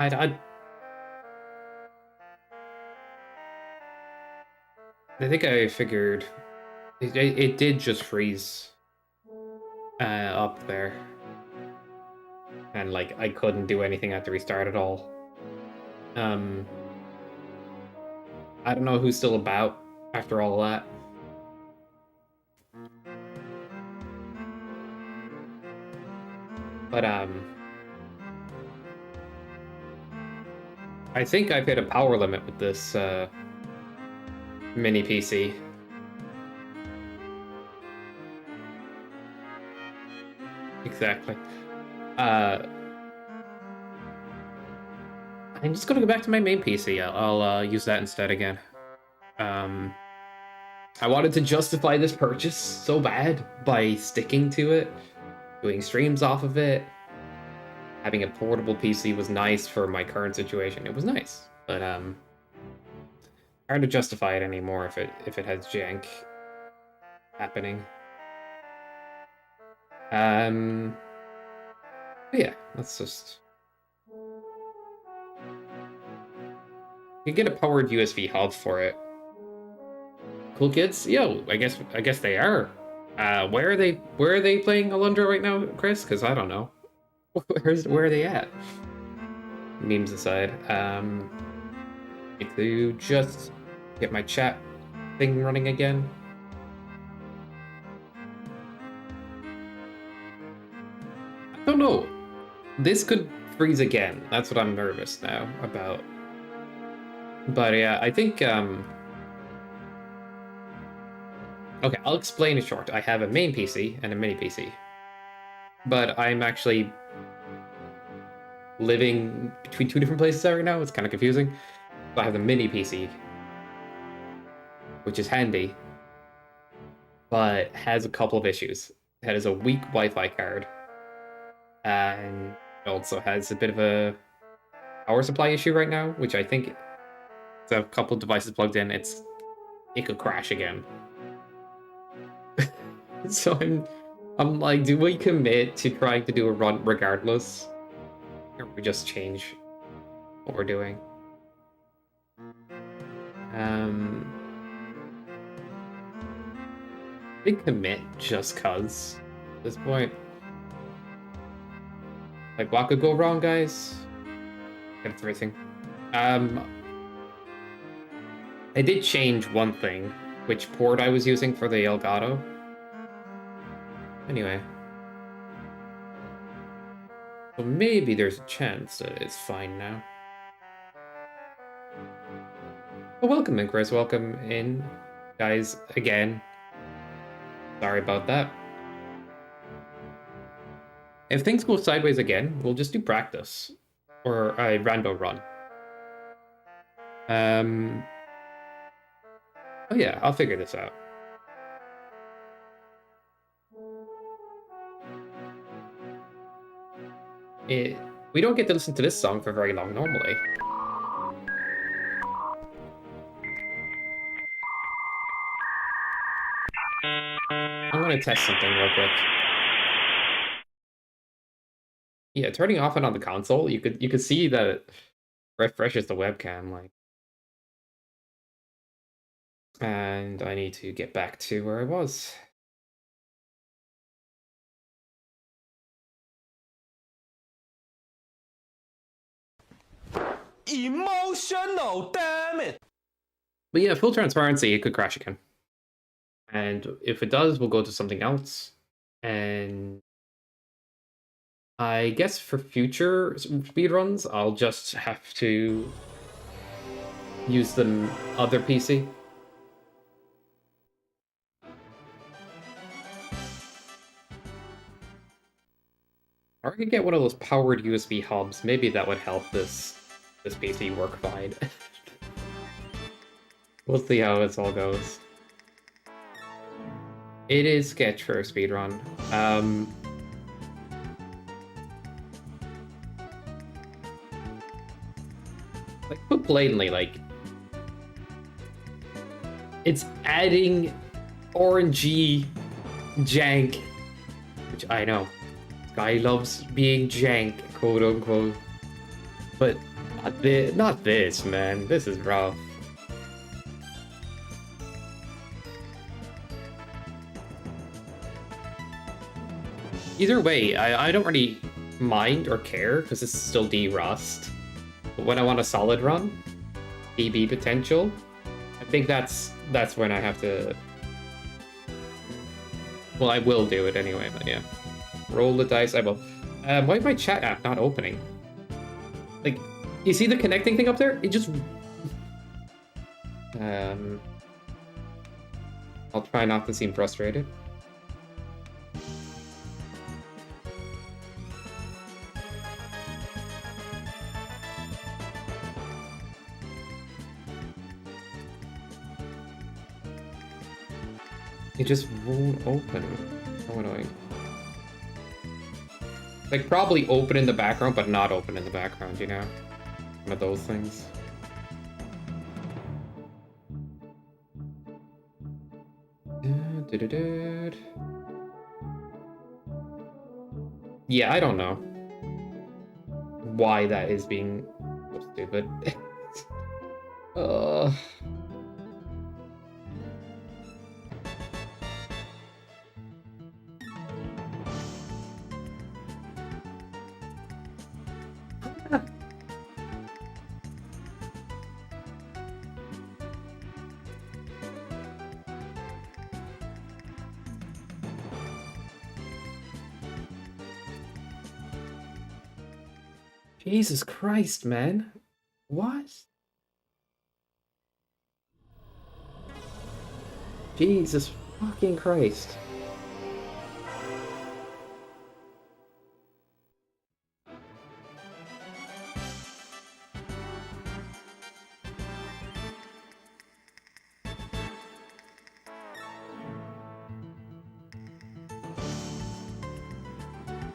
I think I figured it did just freeze up there, and like I couldn't do anything at the restart at all. Um, I don't know who's still about after all that. But I think I've hit a power limit with this mini PC. Exactly. I'm just gonna go back to my main PC. I'll use that instead again. I wanted to justify this purchase so bad by sticking to it, doing streams off of it. Having a portable PC was nice for my current situation. It was nice, but hard to justify it anymore if it has jank happening. But yeah, let's just. You get a powered USB hub for it. Cool kids? Yo, I guess they are. Where are they playing Alundra right now, Chris? Because I don't know. Where are they at? Memes aside, need to just get my chat thing running again. I don't know. This could freeze again. That's what I'm nervous now about. But yeah, I think okay, I'll explain it short. I have a main PC and a mini PC. But I'm actually living between two different places right now. It's kind of confusing. So I have the mini PC, which is handy, but has a couple of issues. It has a weak Wi-Fi card, and it also has a bit of a power supply issue right now, which I think it's a couple of devices plugged in. It could crash again. So I'm like, do we commit to trying to do a run regardless? Or we just change what we're doing? Big commit just cuz at this point. Like, what could go wrong, guys? Everything. I did change one thing, which port I was using for the Elgato. Anyway. So maybe there's a chance that it's fine now. Well, welcome in, Chris. Welcome in, guys, again. Sorry about that. If things go sideways again, we'll just do practice. Or a rando run. Oh yeah, I'll figure this out. We don't get to listen to this song for very long normally. I'm gonna test something real quick. Yeah, turning off and on the console, you could see that it refreshes the webcam, like. And I need to get back to where I was. Emotional, damn it! But yeah, full transparency, it could crash again. And if it does, we'll go to something else. And I guess for future speedruns, I'll just have to use the other PC. Or I could get one of those powered USB hubs. Maybe that would help this PC work fine. We'll see how this all goes. It is sketch for a speedrun. Like, put plainly, like, it's adding orangey jank, which I know. Guy loves being jank, quote unquote. But Not this, man. This is rough. Either way, I don't really mind or care because it's still D-Rust. But when I want a solid run, DB potential, I think that's when I have to. Well, I will do it anyway, but yeah. Roll the dice, I will. Why is my chat app not opening? Like, you see the connecting thing up there? It just... I'll try not to seem frustrated. It just won't open. So annoying. Like, probably open in the background, but not open in the background, you know? One of those things. Yeah, I don't know why that is being so stupid. Jesus Christ, man. What? Jesus fucking Christ.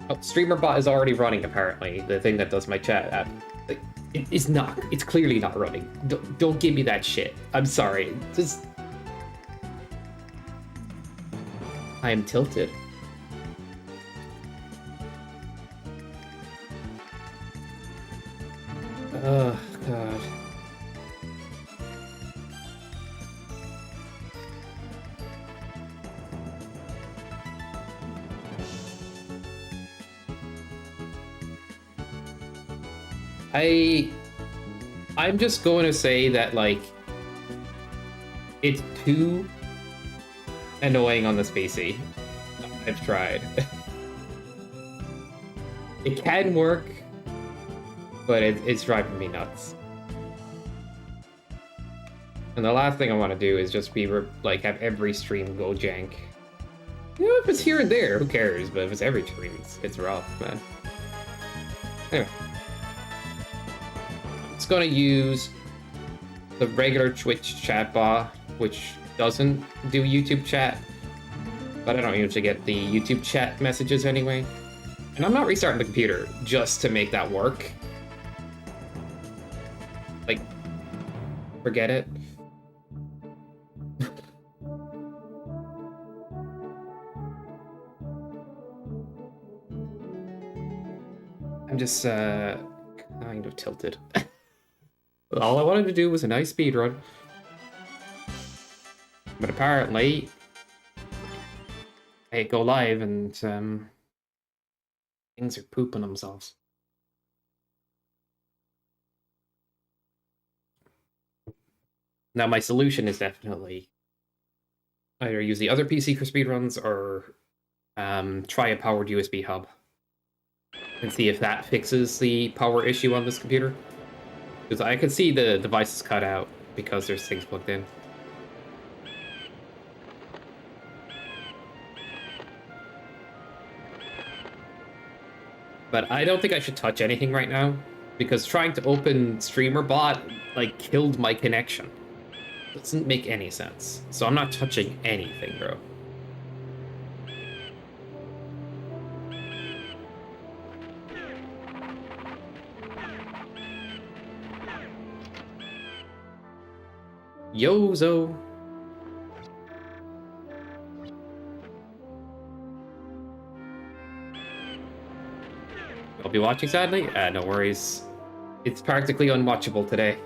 Oh, StreamerBot is already running, apparently. The thing that does my chat app. It is not. It's clearly not running. Don't give me that shit. I'm sorry. Just... I am tilted. Oh, God. I'm just going to say that, like, it's too annoying on the spacey. I've tried. It can work, but it's driving me nuts. And the last thing I want to do is just be, like, have every stream go jank. You know, if it's here and there, who cares? But if it's every stream, it's rough, man. Anyway. It's gonna use the regular Twitch chatbot, which doesn't do YouTube chat, but I don't usually get the YouTube chat messages anyway. And I'm not restarting the computer just to make that work. Like, forget it. I'm just kind of tilted. All I wanted to do was a nice speedrun. But apparently, I go live and things are pooping themselves. Now my solution is definitely either use the other PC for speedruns or try a powered USB hub and see if that fixes the power issue on this computer. Because I can see the device is cut out because there's things plugged in. But I don't think I should touch anything right now, because trying to open StreamerBot, like, killed my connection. Doesn't make any sense. So I'm not touching anything, bro. Yozo. I'll be watching, sadly. No worries. It's practically unwatchable today.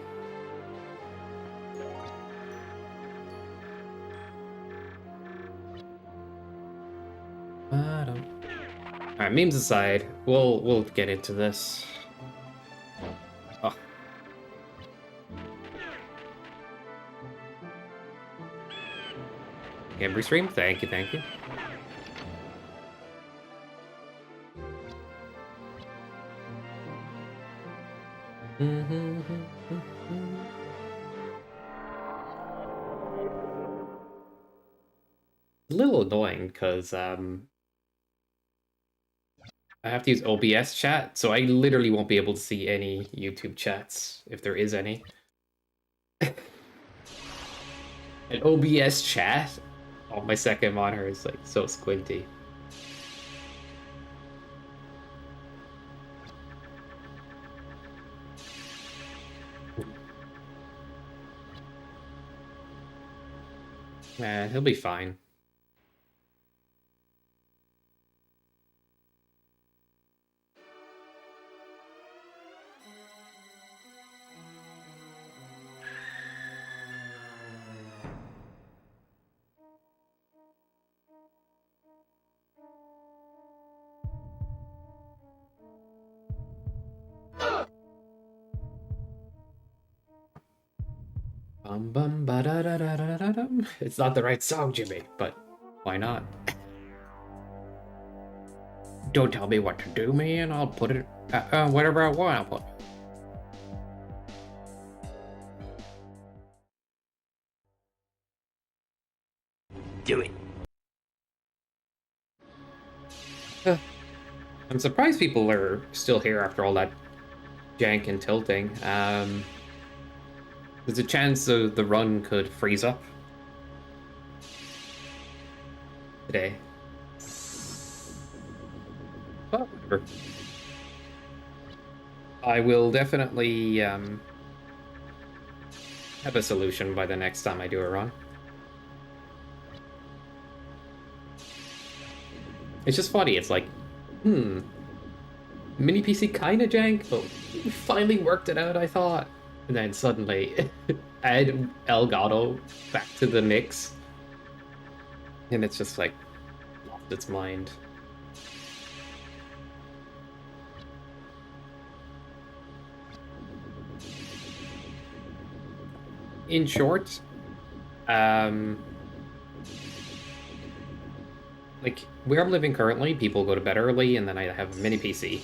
Alright, memes aside, we'll get into this. Oh. Gamber stream, thank you, thank you. A little annoying because I have to use OBS chat, so I literally won't be able to see any YouTube chats if there is any. An OBS chat on my second monitor is like so squinty. Man, he'll be fine. Bum ba da da da da da dum. It's not the right song, Jimmy, but why not? Don't tell me what to do, man. I'll put it whatever I want. I'll put. Do it. I'm surprised people are still here after all that jank and tilting. There's a chance the run could freeze up today. But whatever. I will definitely have a solution by the next time I do a run. It's just funny. It's like, mini PC kind of jank, but we finally worked it out, I thought. And then suddenly, add Elgato back to the mix. And it's just like, lost its mind. In short, like, where I'm living currently, people go to bed early, and then I have a mini PC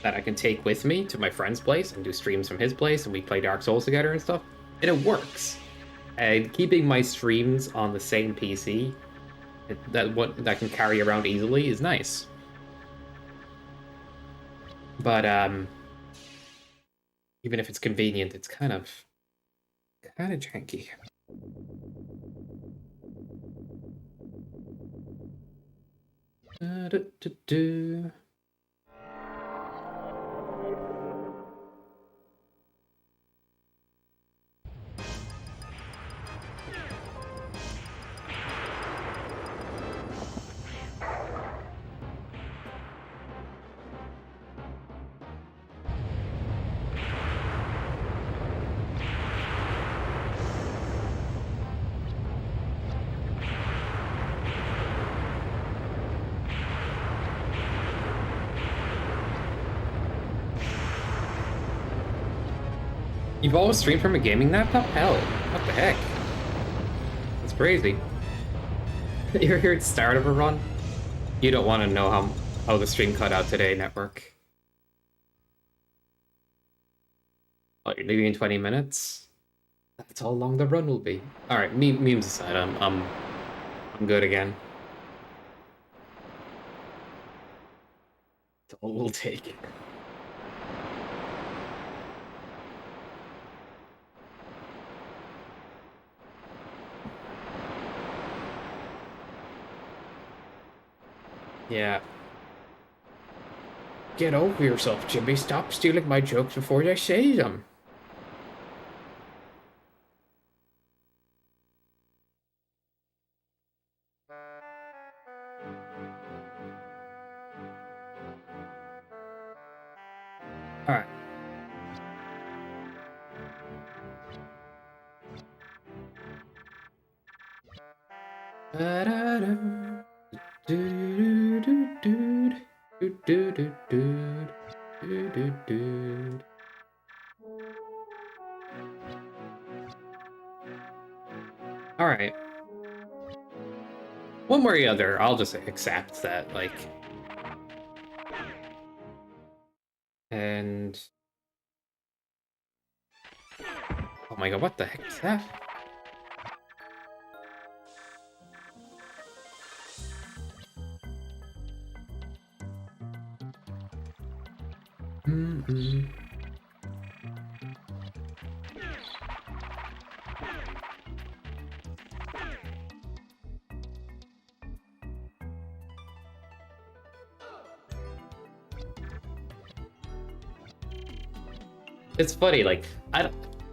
that I can take with me to my friend's place and do streams from his place, and we play Dark Souls together and stuff. And it works. And keeping my streams on the same PC that can carry around easily is nice. But even if it's convenient, it's kind of janky. You've always streamed from a gaming laptop? Hell, what the heck? That's crazy. You're here at the start of a run? You don't want to know how the stream cut out today, network. Oh, you're leaving in 20 minutes? That's how long the run will be. Alright, memes aside, I'm good again. That's all we'll take. Yeah. Get over yourself, Jimmy. Stop stealing my jokes before I say them. Alright. All right. One way or the other, I'll just accept that, like... And... Oh my god, what the heck is that? Mm-mm. It's funny, like,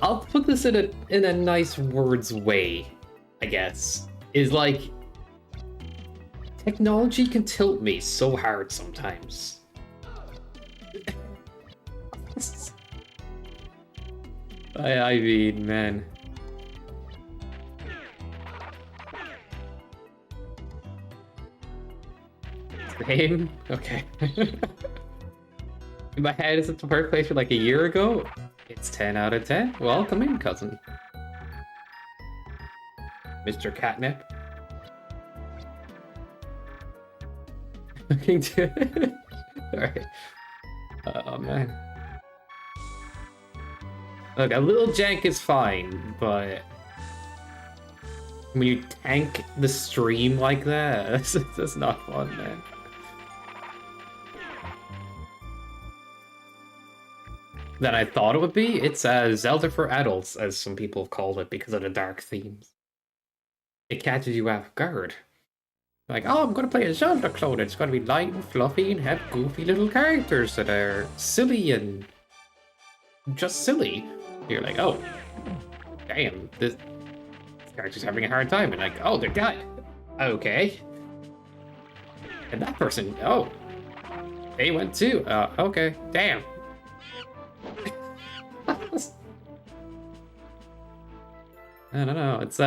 I'll put this in a nice words way, I guess. Is like, technology can tilt me so hard sometimes. I mean, man. Same? Okay. In my head, is it the birthplace for like a year ago? It's 10 out of 10. Welcome in, cousin. Mr. Catnip. Looking to... Alright. Oh, man. Look, a little jank is fine, but... when you tank the stream like that, that's not fun, man. Than I thought it would be. It's Zelda for adults, as some people have called it, because of the dark themes. It catches you off guard. Like, oh, I'm going to play a Zelda clone. It's going to be light and fluffy and have goofy little characters that are silly and just silly. You're like, oh, damn, this character's having a hard time. And like, oh, they're got okay. And that person, oh, they went too. Okay, damn. I don't know. It's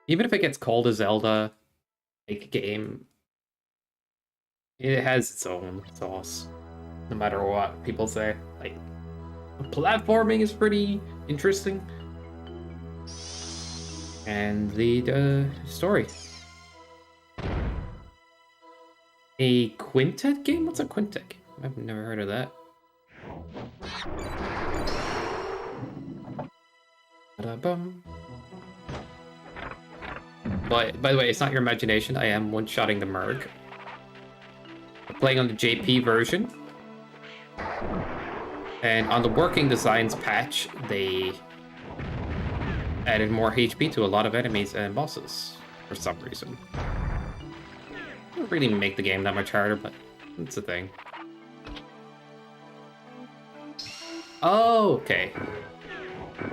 even if it gets called a Zelda like game, it has its own sauce. No matter what people say, like platforming is pretty interesting, and the story. A quintet game? What's a quintet game? I've never heard of that. But by the way, it's not your imagination. I am one-shotting the Merg. I'm playing on the JP version. And on the Working Designs patch, they added more HP to a lot of enemies and bosses for some reason. Doesn't really make the game that much harder, but it's a thing. Oh, okay.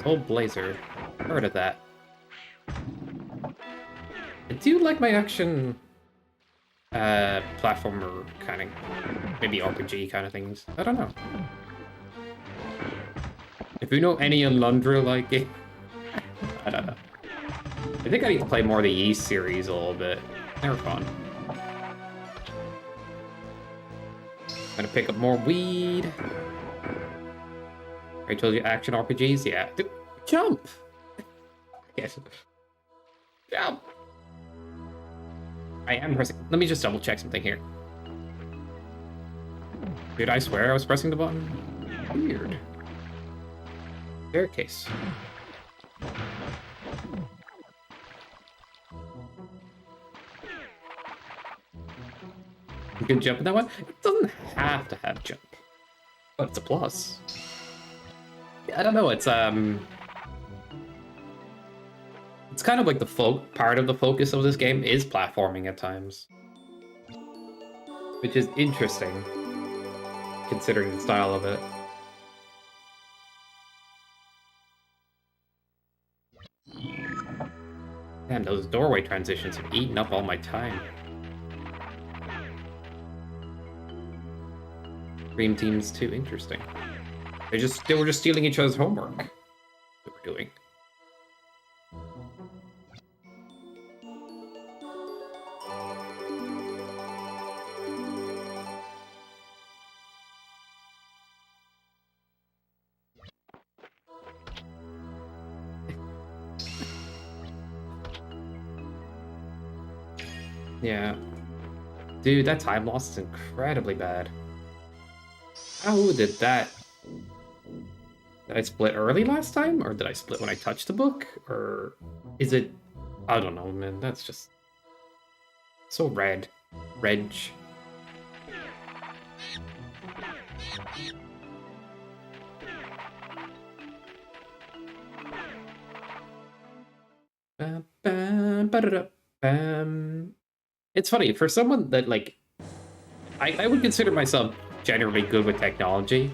Old Blazer. Heard of that. I do like my action platformer kind of, maybe RPG kind of things. I don't know. If you know any Alundra like it, I don't know. I think I need to play more of the Yeast series a little bit. They're fun. I'm gonna pick up more weed. I told you action RPGs? Yeah. Dude, jump! Yes. Jump! I am pressing... Let me just double check something here. Dude, I swear I was pressing the button. Weird. Staircase. You can jump in that one? It doesn't have to have jump. But it's a plus. I don't know, it's kind of like the part of the focus of this game is platforming at times. Which is interesting, considering the style of it. Damn, those doorway transitions have eaten up all my time. Dream Team's too interesting. They were just stealing each other's homework. That we're doing. Yeah. Dude, that time loss is incredibly bad. How did that... Did I split early last time? Or did I split when I touched the book? Or is it... I don't know, man. That's just... so red. Reg. It's funny, for someone that, like... I would consider myself generally good with technology.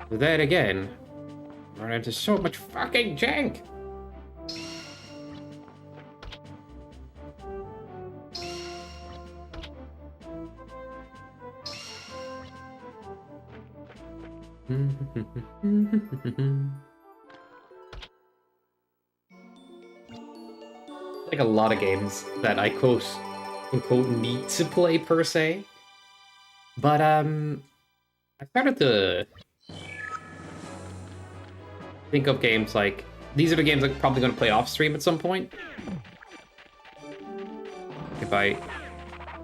But then again, I run into so much fucking jank. Like a lot of games that I quote unquote need to play per se. But I started to think of games like these are the games I'm probably gonna play off stream at some point. And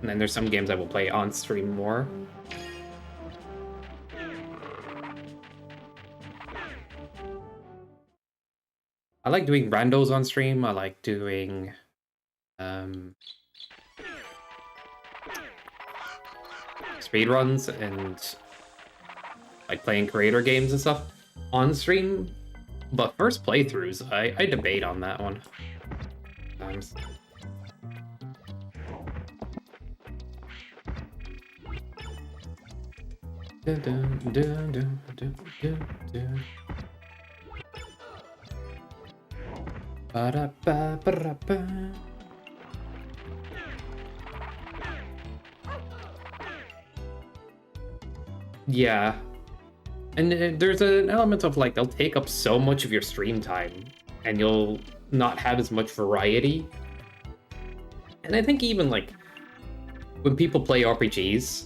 then there's some games I will play on stream more. I like doing randos on stream. I like doing speedruns and like playing creator games and stuff on stream. But first playthroughs, I debate on that one. Sometimes. Ba-da-ba-ba-da-ba. Yeah. And there's an element of like, they'll take up so much of your stream time and you'll not have as much variety. And I think even like, when people play RPGs,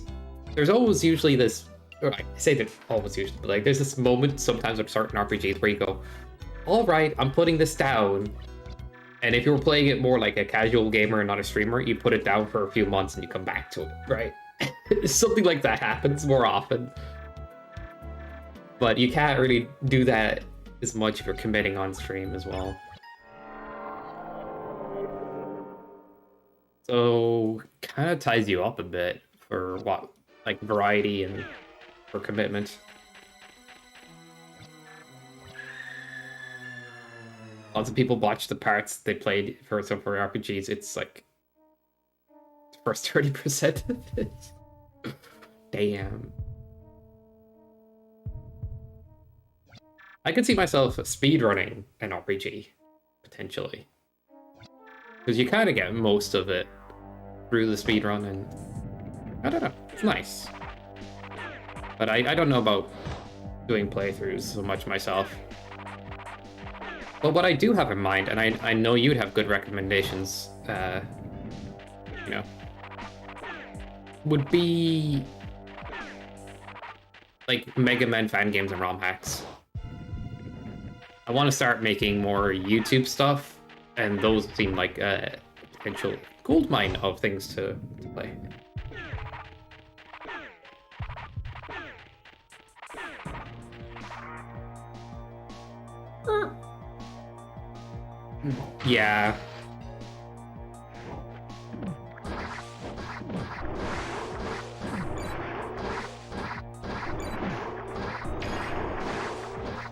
there's always usually this, or I say that always usually, but like there's this moment sometimes with certain RPGs where you go, all right, I'm putting this down. And if you were playing it more like a casual gamer and not a streamer, you put it down for a few months and you come back to it, right? Something like that happens more often. But you can't really do that as much if you're committing on stream as well. So, kind of ties you up a bit for what, like variety and for commitment. Lots of people watch the parts they played for some for RPGs. It's like the first 30% of it. Damn. I could see myself speedrunning an RPG, potentially. Because you kind of get most of it through the speedrun, and I don't know, it's nice. But I don't know about doing playthroughs so much myself. But what I do have in mind, and I know you'd have good recommendations, you know, would be like Mega Man fan games and ROM hacks. I want to start making more YouTube stuff, and those seem like a potential goldmine of things to play. Yeah.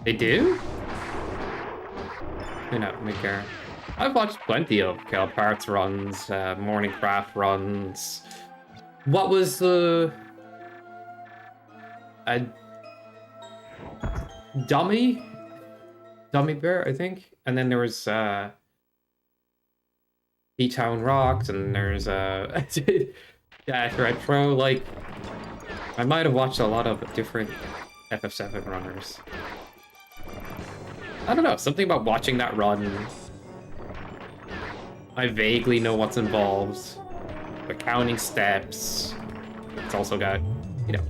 They do? You know, Maker. I've watched plenty of Cal Parts runs, Morning Craft runs. What was the... Dummy Bear, I think? And then there was D-Town Rocks, and there's Dash Retro. Like, I might have watched a lot of different FF7 runners. I don't know, something about watching that run. I vaguely know what's involved. The counting steps. It's also got, you know,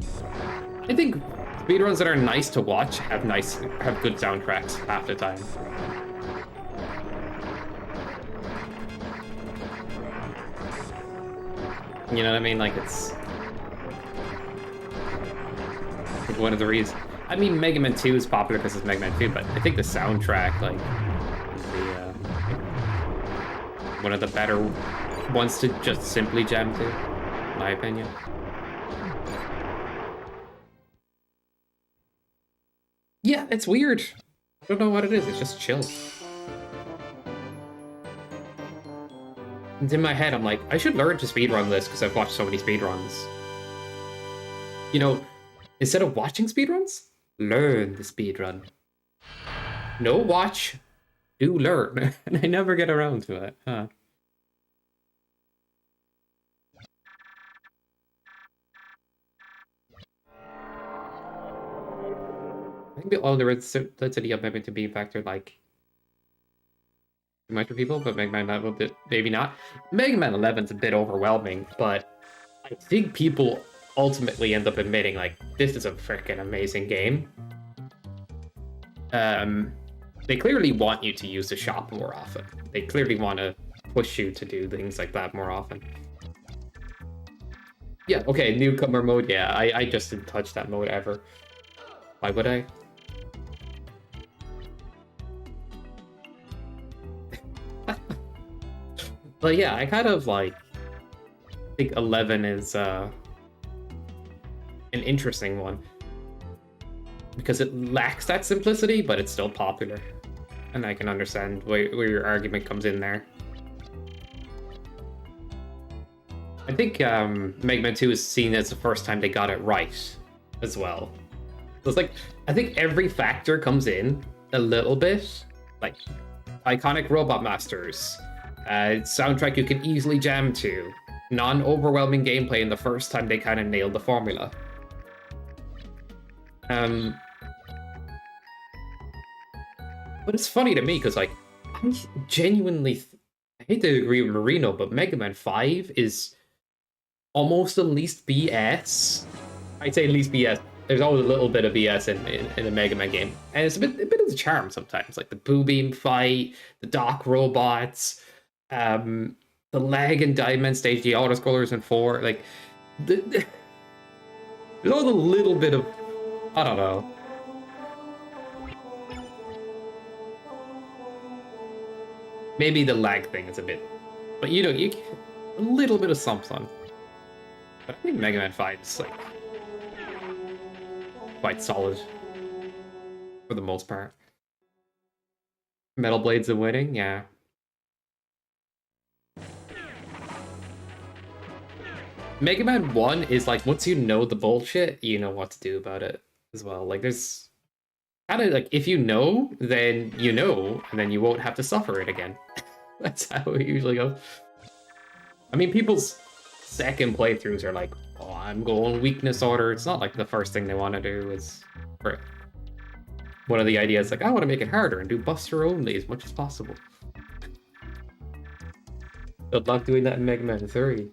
I think speedruns that are nice to watch have good soundtracks half the time. You know what I mean? Like, it's like one of the reasons. I mean, Mega Man 2 is popular because it's Mega Man 2, but I think the soundtrack, like, is one of the better ones to just simply jam to, in my opinion. Yeah, it's weird. I don't know what it is. It's just chill. And in my head, I'm like, I should learn to speedrun this because I've watched so many speedruns. You know, instead of watching speedruns, learn the speedrun. No watch, do learn. And I never get around to it. Huh. I think the only simplicity of Mega Man to be factored like too much for people, but Mega Man 11 maybe not. Mega Man 11's a bit overwhelming, but I think people ultimately end up admitting like this is a freaking amazing game. They clearly want you to use the shop more often. They clearly want to push you to do things like that more often. Yeah, okay, newcomer mode. Yeah, I just didn't touch that mode ever. Why would I? But yeah, I kind of like think 11 is an interesting one because it lacks that simplicity, but it's still popular, and I can understand where your argument comes in there. I think Mega Man 2 is seen as the first time they got it right as well. So it's like I think every factor comes in a little bit, like iconic robot masters. Soundtrack you can easily jam to. Non-overwhelming gameplay in the first time they kind of nailed the formula. But it's funny to me because like I genuinely I hate to agree with Marino, but Mega Man 5 is almost the least BS. I'd say least BS. There's always a little bit of BS in a Mega Man game, and it's a bit of the charm sometimes, like the Boo Beam fight, the Doc robots. The lag and Diamond stage, the autoscrollers in 4, like there's always a little bit of I don't know. Maybe the lag thing is a bit, but you a little bit of something. But I think Mega Man 5 is like quite solid for the most part. Metal Blades are winning, yeah. Mega Man 1 is like, once you know the bullshit, you know what to do about it as well. Like, there's kind of like, if you know, then you know, and then you won't have to suffer it again. That's how it usually goes. I mean, people's second playthroughs are like, oh, I'm going weakness order. It's not like the first thing they want to do is... One of the ideas, like, I want to make it harder and do Buster only as much as possible. Good luck doing that in Mega Man 3.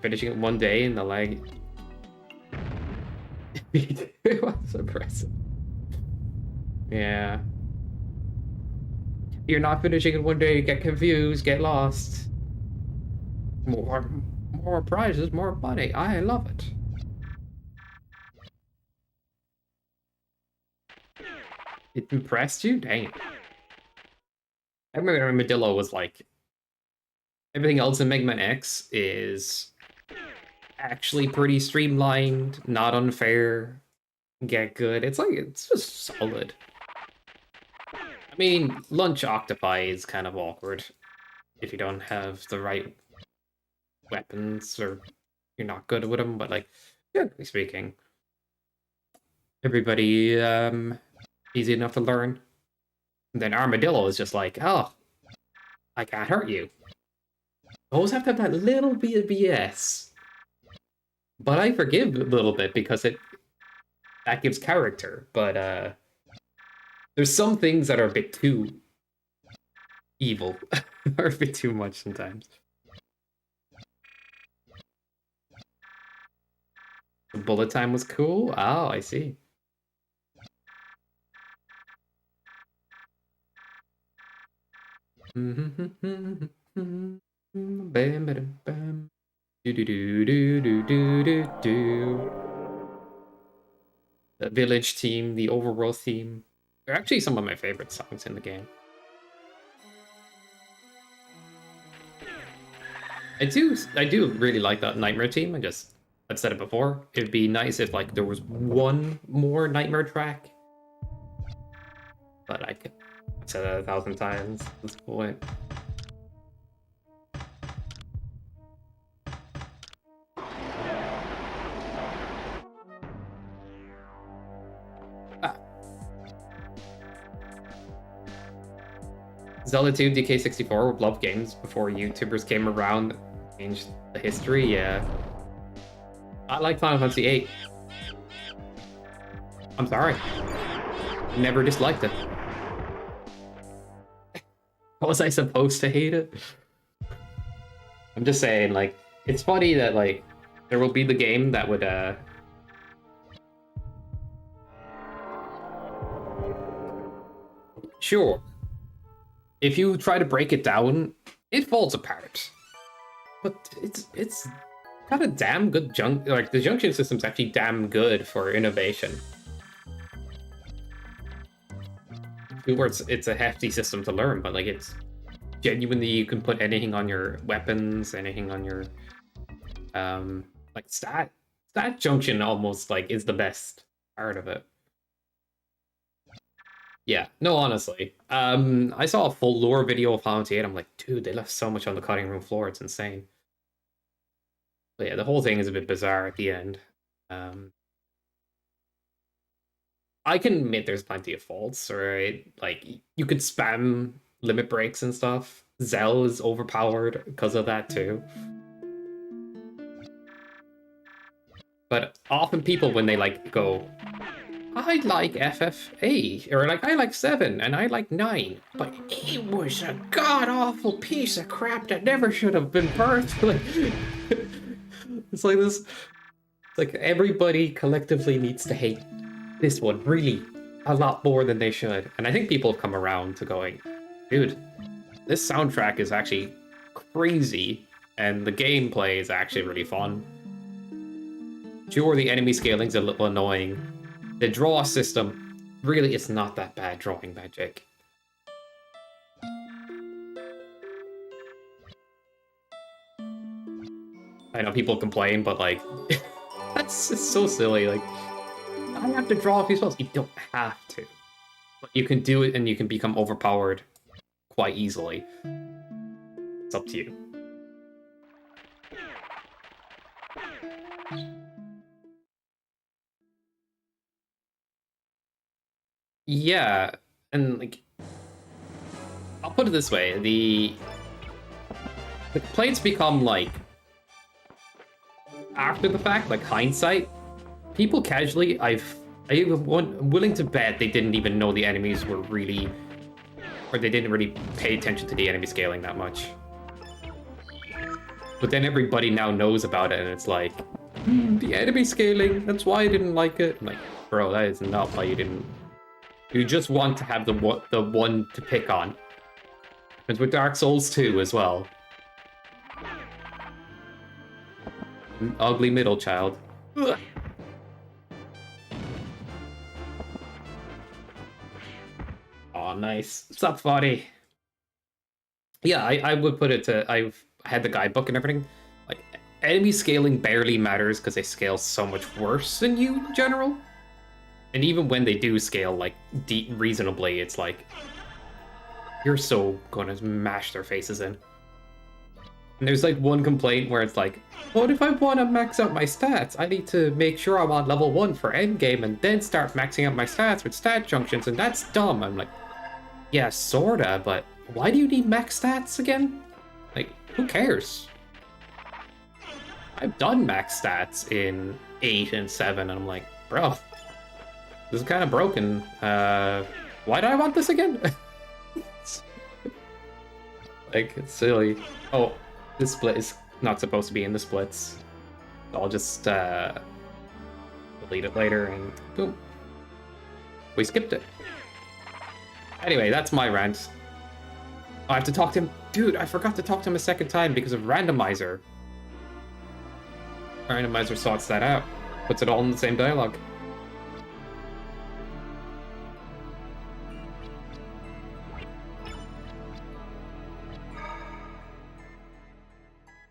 Finishing it one day in the lag. It was impressive. Yeah. You're not finishing it one day, get confused, get lost. More prizes, more money. I love it. It impressed you? Dang. I remember Armadillo was like, everything else in Mega Man X is actually pretty streamlined, not unfair, get good. It's like, it's just solid. I mean, Lunch Octopi is kind of awkward if you don't have the right weapons or you're not good with them, but like, generally speaking, everybody easy enough to learn. And then Armadillo is just like, oh, I can't hurt you. Always have to have that little bit of BS. But I forgive a little bit because that gives character. But there's some things that are a bit too evil. Or a bit too much sometimes. The bullet time was cool? Oh, I see. Bam, bam, bam. Do do do do do do do do. The village theme, the overworld theme. They're actually some of my favorite songs in the game. I do really like that Nightmare theme. I've said it before. It'd be nice if like there was one more Nightmare track. But I've said that 1,000 times at this point. Zelda 2 DK64 would love games before YouTubers came around and changed the history, yeah. I like Final Fantasy VIII. I'm sorry. Never disliked it. Was I supposed to hate it? I'm just saying, like, it's funny that, like, there will be the game that would, Sure. If you try to break it down, it falls apart. But it's got a damn good like the junction system's actually damn good for innovation. It's a hefty system to learn, but like it's genuinely you can put anything on your weapons, anything on your like stat junction almost like is the best part of it. Yeah, no, honestly. I saw a full lore video of Final Fantasy VIII. I'm like, dude, they left so much on the cutting room floor. It's insane. But yeah, the whole thing is a bit bizarre at the end. I can admit there's plenty of faults, right? Like, you could spam limit breaks and stuff. Zell is overpowered because of that, too. But often people, when they, like, go, I like FF8, or like, I like 7, and I like 9, but it was a god-awful piece of crap that never should have been birthed. Like, it's like this, like, everybody collectively needs to hate this one, really, a lot more than they should. And I think people have come around to going, dude, this soundtrack is actually crazy, and the gameplay is actually really fun. Sure, the enemy scaling's a little annoying. The draw system, really, it's not that bad drawing magic. I know people complain, but like, that's just so silly. Like, I have to draw a few spells. You don't have to. But you can do it and you can become overpowered quite easily. It's up to you. Yeah, and like, I'll put it this way: the complaints become like after the fact, like hindsight. People casually, I'm willing to bet they didn't even know the enemies were really, or they didn't really pay attention to the enemy scaling that much. But then everybody now knows about it, and it's like, the enemy scaling. That's why I didn't like it. I'm like, bro, that is not why you didn't. You just want to have the one to pick on. And with Dark Souls 2 as well. An ugly middle child. Ugh. Oh, nice. What's up, Foddy? Yeah, I would put it to... I've had the guidebook and everything. Like, enemy scaling barely matters because they scale so much worse than you in general. And even when they do scale, like, reasonably, it's like, you're so gonna mash their faces in. And there's, like, one complaint where it's like, what if I want to max out my stats? I need to make sure I'm on level 1 for endgame and then start maxing out my stats with stat junctions, and that's dumb. I'm like, yeah, sorta, but why do you need max stats again? Like, who cares? I've done max stats in 8 and 7, and I'm like, bro, this is kind of broken. Why do I want this again? Like, it's silly. Oh, this split is not supposed to be in the splits. So I'll just delete it later and boom. We skipped it. Anyway, that's my rant. I have to talk to him. Dude, I forgot to talk to him a second time because of randomizer. Randomizer sorts that out. Puts it all in the same dialogue.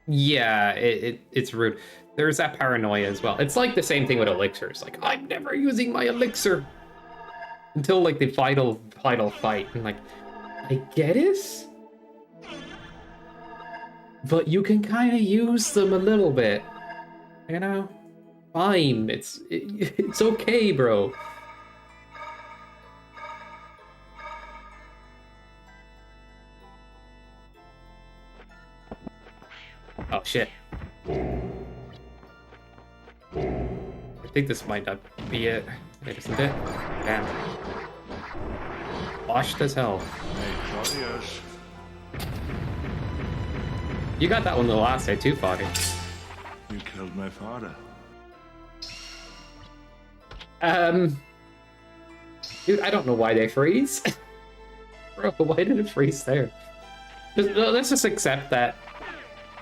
Yeah, it's rude. There's that paranoia as well. It's like the same thing with elixirs. Like, I'm never using my elixir until like the final fight. And like, I get it, but you can kind of use them a little bit, you know? Fine, it's okay, bro. Oh shit. I think this might not be it. It isn't it? Damn. Washed as hell. You got that one the last day too, Foddy. You killed my father. Dude, I don't know why they freeze. Bro, why did it freeze there? Let's just accept that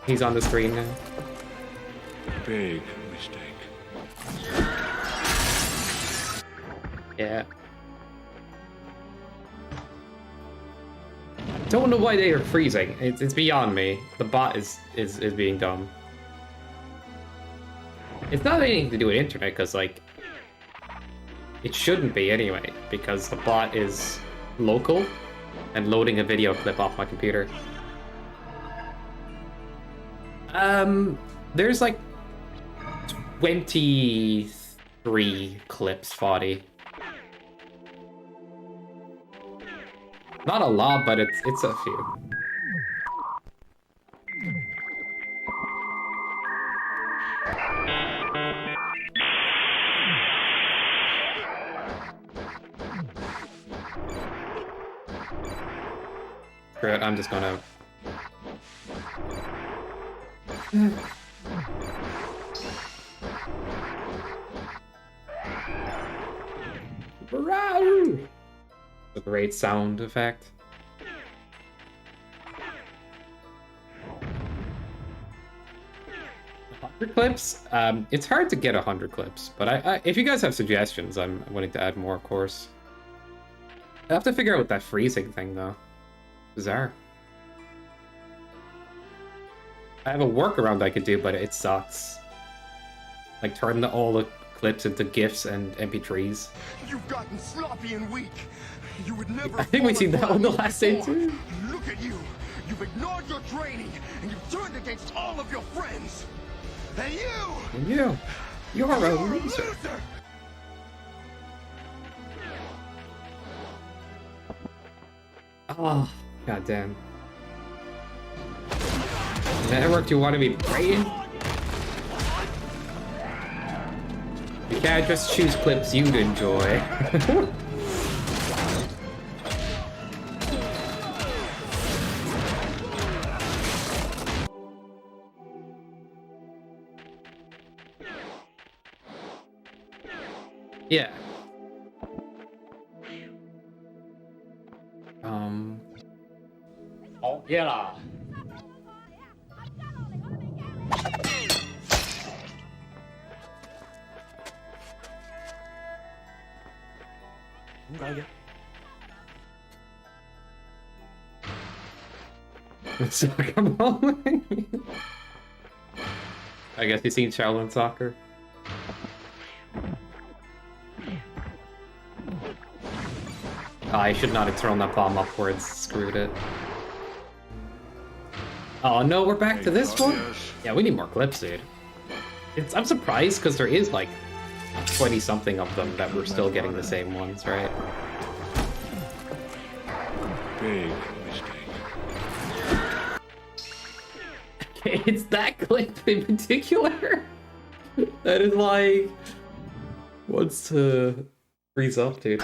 he's on the screen now. Big mistake. Yeah. Don't know why they are freezing. It's beyond me. The bot is being dumb. It's not anything to do with internet, because like it shouldn't be anyway, because the bot is local and loading a video clip off my computer. There's like 23 clips, Foddy. Not a lot, but it's a few. Screw it, I'm just gonna... A great sound effect. Clips? It's hard to get 100 clips, but I if you guys have suggestions, I'm willing to add more, of course. I have to figure out what that freezing thing, though. Bizarre. I have a workaround I could do, but it sucks. Like, turn all the clips into GIFs and MP3s. You've gotten sloppy and weak. You would never. I think we've seen that on the last day, too. Look at you. You've ignored your training, and you've turned against all of your friends. And you! And you! You're a loser! Oh, goddamn. Network, do you want to be praying? You can't just choose clips you'd enjoy. Yeah. Oh, yeah. Soccer moment. I guess you've seen Shaolin Soccer. I should not have thrown that bomb upwards. Screwed it. Oh no, we're back to this one? Yeah, we need more clips, dude. I'm surprised, because there is like 20-something of them that we're still getting the same ones, right? Big mistake. Okay, it's that clip in particular that is like wants to freeze up, dude.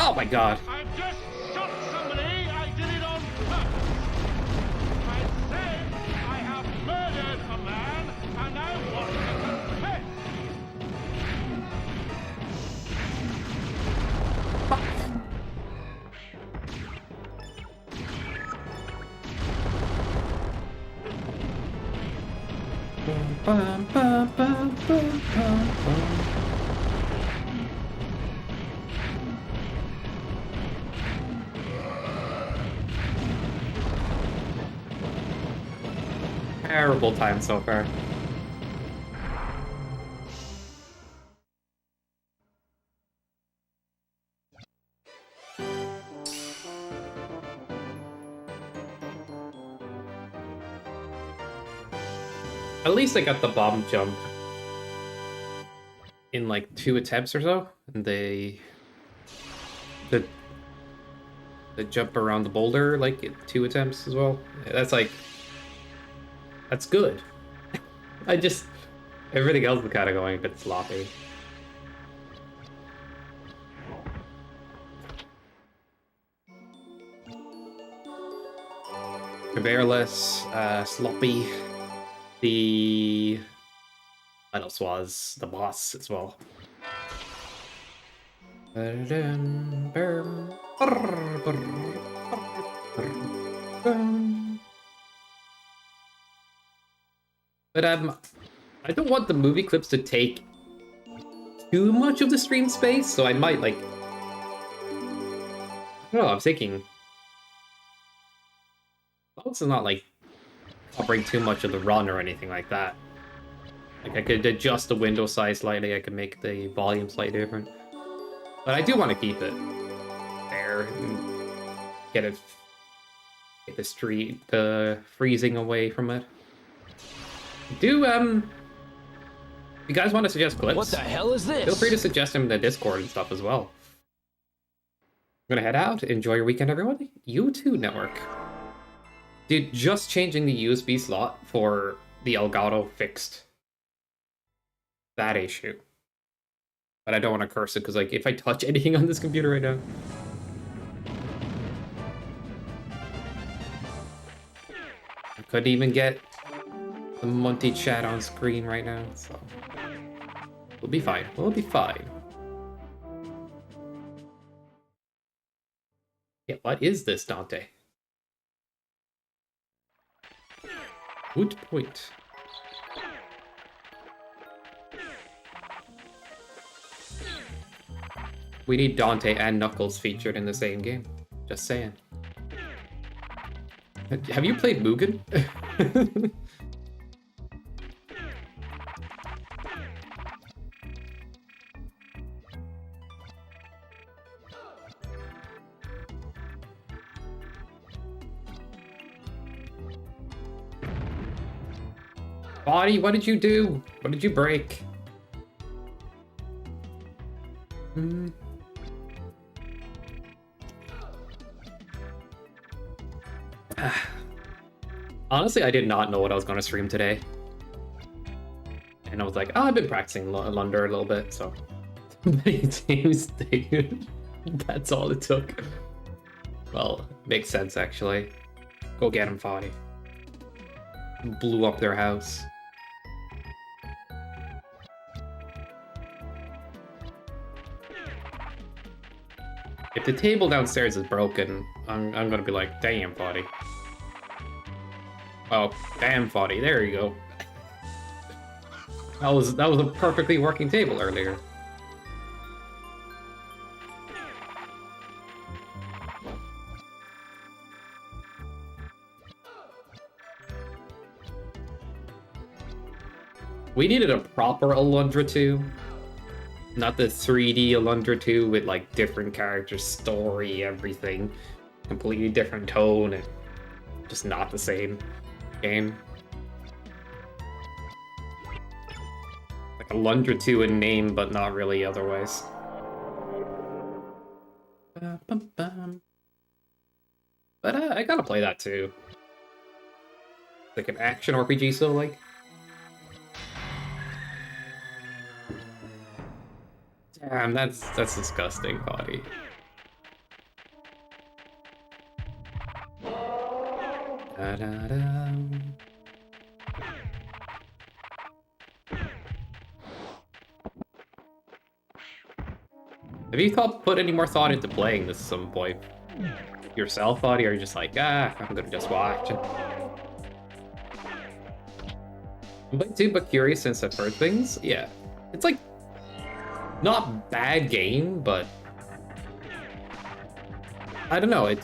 Oh my god. I just shot somebody. I did it on purpose. Bum, bum, bum, bum, bum, bum. Terrible time so far. At least I got the bomb jump in like 2 attempts or so, and the jump around the boulder like in 2 attempts as well. That's like, that's good. I just, everything else is kind of going a bit sloppy. Conveyorless, sloppy. The what else was the boss as well. But I don't want the movie clips to take too much of the stream space, so I might like, I don't know, I'm thinking, as long as it's not like covering too much of the run or anything like that. Like I could adjust the window size slightly, I could make the volume slightly different. But I do want to keep it there and get the freezing away from it. Do if you guys want to suggest clips? What the hell is this? Feel free to suggest them in the Discord and stuff as well. I'm gonna head out. Enjoy your weekend, everyone. You too, network. Dude, just changing the USB slot for the Elgato fixed that issue. But I don't want to curse it because, like, if I touch anything on this computer right now. I couldn't even get the Monty chat on screen right now, so we'll be fine. We'll be fine. Yeah, what is this, Dante? Good point. We need Dante and Knuckles featured in the same game. Just saying. Have you played Mugen? Body, what did you do? What did you break? Honestly, I did not know what I was going to stream today. And I was like, oh, I've been practicing Alundra a little bit, so... Many teams, dude. That's all it took. Well, makes sense, actually. Go get him, Foddy. Blew up their house. If the table downstairs is broken, I'm gonna be like, damn, Foddy. Oh, damn, Foddy. There you go. That was a perfectly working table earlier. We needed a proper Alundra 2. Not the 3D Alundra 2 with like different characters, story, everything. Completely different tone and just not the same game. Like Alundra 2 in name, but not really otherwise. But I gotta play that too. Like an action RPG, so like. Damn, that's disgusting, Body. Da, da, da. Have you put any more thought into playing this at some point yourself, Body, or are you just like, I'm gonna just watch it? I'm way too but curious since I've heard things. Yeah. It's like not bad game, but I don't know. I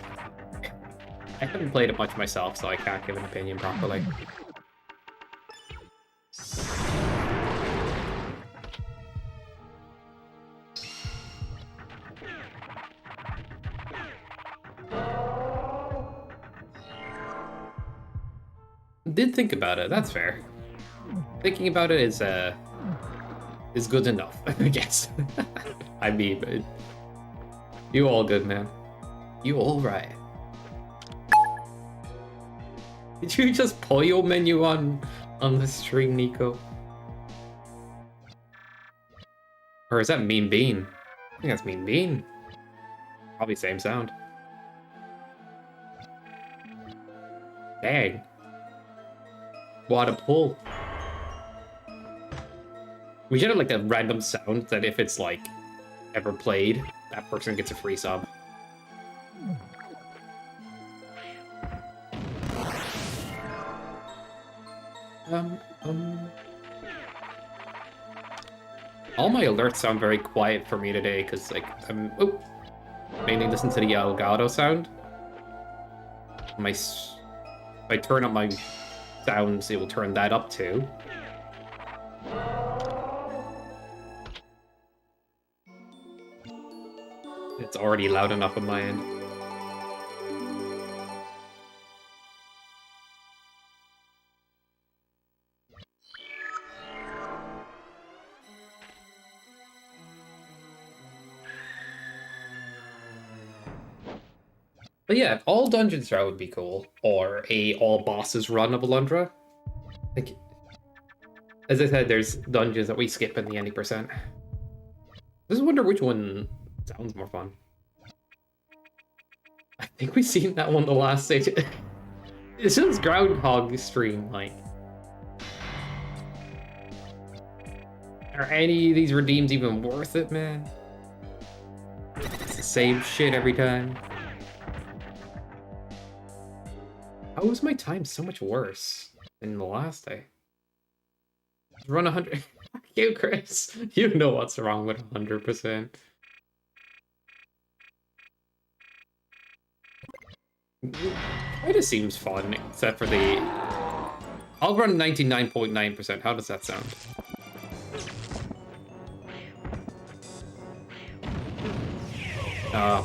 haven't played it much myself, so I can't give an opinion properly. Did think about it. That's fair. Thinking about it is good enough, I guess. I mean, you all good, man. You all right. Did you just pull your menu on the stream, Nico? Or is that Mean Bean? I think that's Mean Bean. Probably same sound. Dang. What a pull. We should have like a random sound that if it's like ever played, that person gets a free sub. All my alerts sound very quiet for me today because like I'm mainly listen to the Elgato sound. If I turn up my sounds, it will turn that up too. It's already loud enough on my end. But yeah, all dungeons route would be cool, or a all bosses run of Alundra. Like, as I said, there's dungeons that we skip in the 90%. I just wonder which one sounds more fun. I think we've seen that one the last stage. It's just Groundhog stream, like. Are any of these redeems even worth it, man? It's the same shit every time. How was my time so much worse than the last day? Run 100. Fuck you, Chris. You know what's wrong with 100%. It just seems fun, except for the... I'll run 99.9%. How does that sound?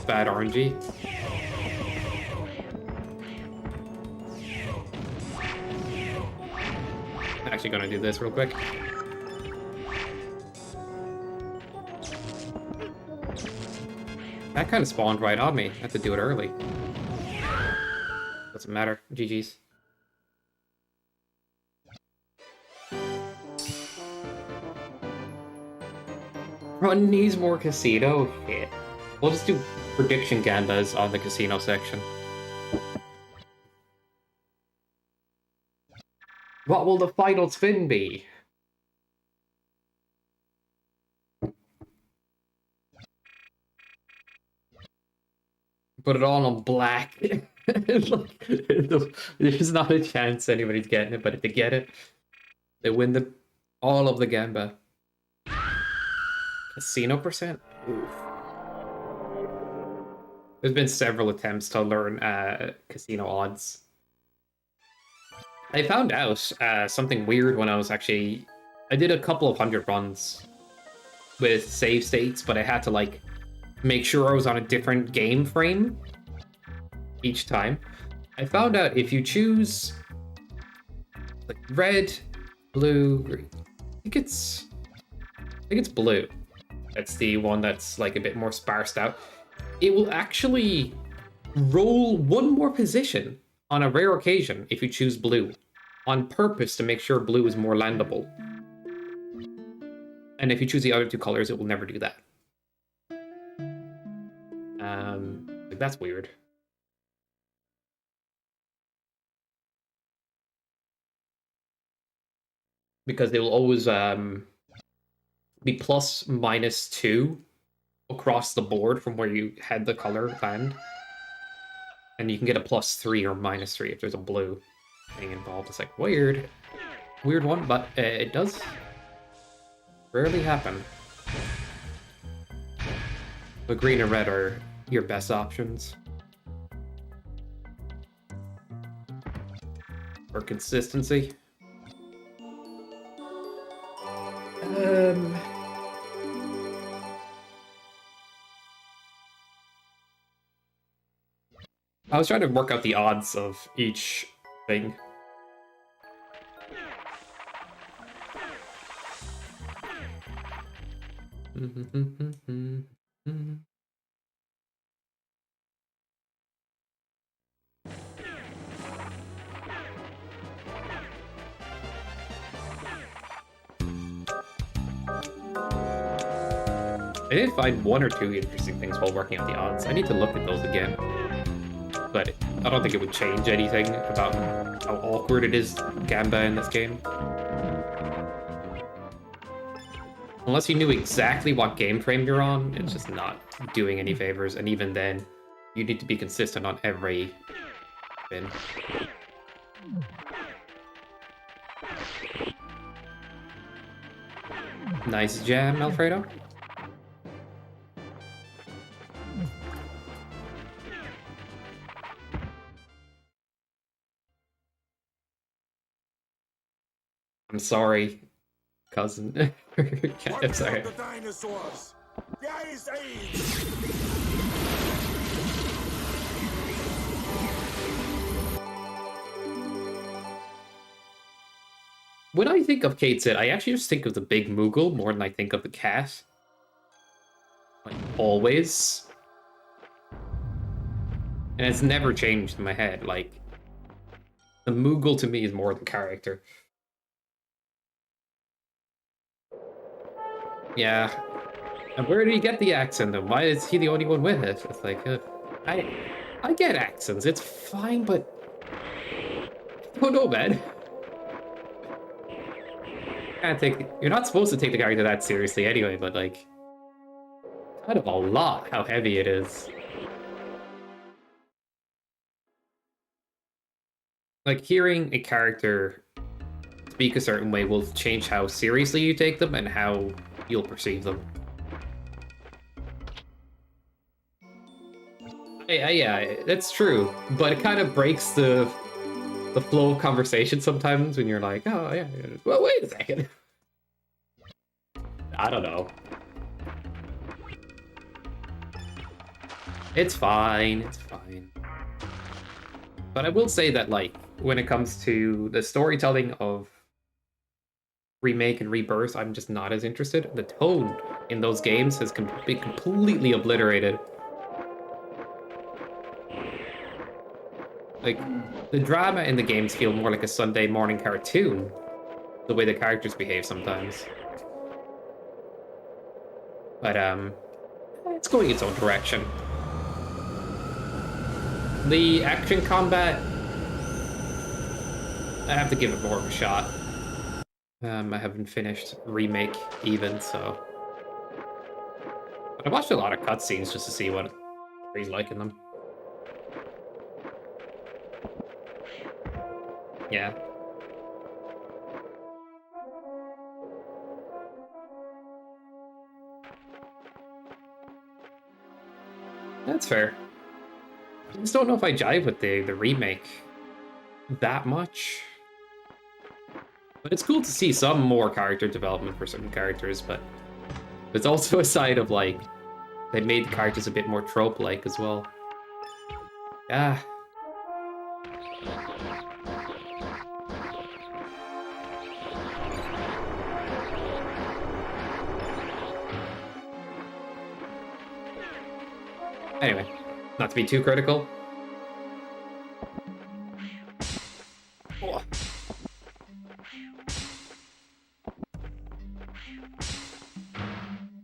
Bad RNG. Actually gonna do this real quick. That kind of spawned right on me. I have to do it early. Doesn't matter. GG's. Run needs more casino? Shit. We'll just do prediction gambas on the casino section. What will the final spin be? Put it all on black. There's not a chance anybody's getting it, but if they get it, they win all of the gamba. Casino percent? Oof. There's been several attempts to learn casino odds. I found out something weird when I was actually... I did a couple of 100 runs with save states, but I had to like make sure I was on a different game frame each time. I found out if you choose like red, blue, green, I think it's blue. That's the one that's like a bit more sparsed out. It will actually roll one more position on a rare occasion if you choose blue, on purpose to make sure blue is more landable. And if you choose the other two colors, it will never do that. Like that's weird. Because they will always be plus -2 across the board from where you had the color land. And you can get a +3 or -3 if there's a blue thing involved. It's like weird. weird one, but it does rarely happen. But green and red are your best options for consistency. I was trying to work out the odds of each thing. I did find one or two interesting things while working out the odds. I need to look at those again. But I don't think it would change anything about how awkward it is Gamba in this game. Unless you knew exactly what game frame you're on, it's just not doing any favors, and even then, you need to be consistent on every spin. Nice jam, Alfredo. I'm sorry, cousin. I'm sorry. The dinosaurs. The Ice Age. When I think of Kate Sid, I actually just think of the big Moogle more than I think of the cat. Like, always. And it's never changed in my head. Like, the Moogle to me is more the character. Yeah. And where did he get the accent, though? Why is he the only one with it? It's like, I get accents. It's fine, but... Oh, no, man. You're not supposed to take the character that seriously anyway, but, like... kind of a lot how heavy it is. Like, hearing a character speak a certain way will change how seriously you take them and how you'll perceive them. Yeah, that's true, but it kind of breaks the flow of conversation sometimes when you're like, oh yeah, well, wait a second. I don't know. It's fine, it's fine. But I will say that, like, when it comes to the storytelling of Remake and Rebirth, I'm just not as interested. The tone in those games has been completely obliterated. Like, the drama in the games feel more like a Sunday morning cartoon, the way the characters behave sometimes. But, it's going its own direction. The action combat, I have to give it more of a shot. I haven't finished Remake even, so... But I watched a lot of cutscenes just to see what he's like in them. Yeah. That's fair. I just don't know if I jive with the remake that much. But it's cool to see some more character development for certain characters, but there's also a side of, like, they made the characters a bit more trope-like as well. Yeah. Anyway, not to be too critical. Oh.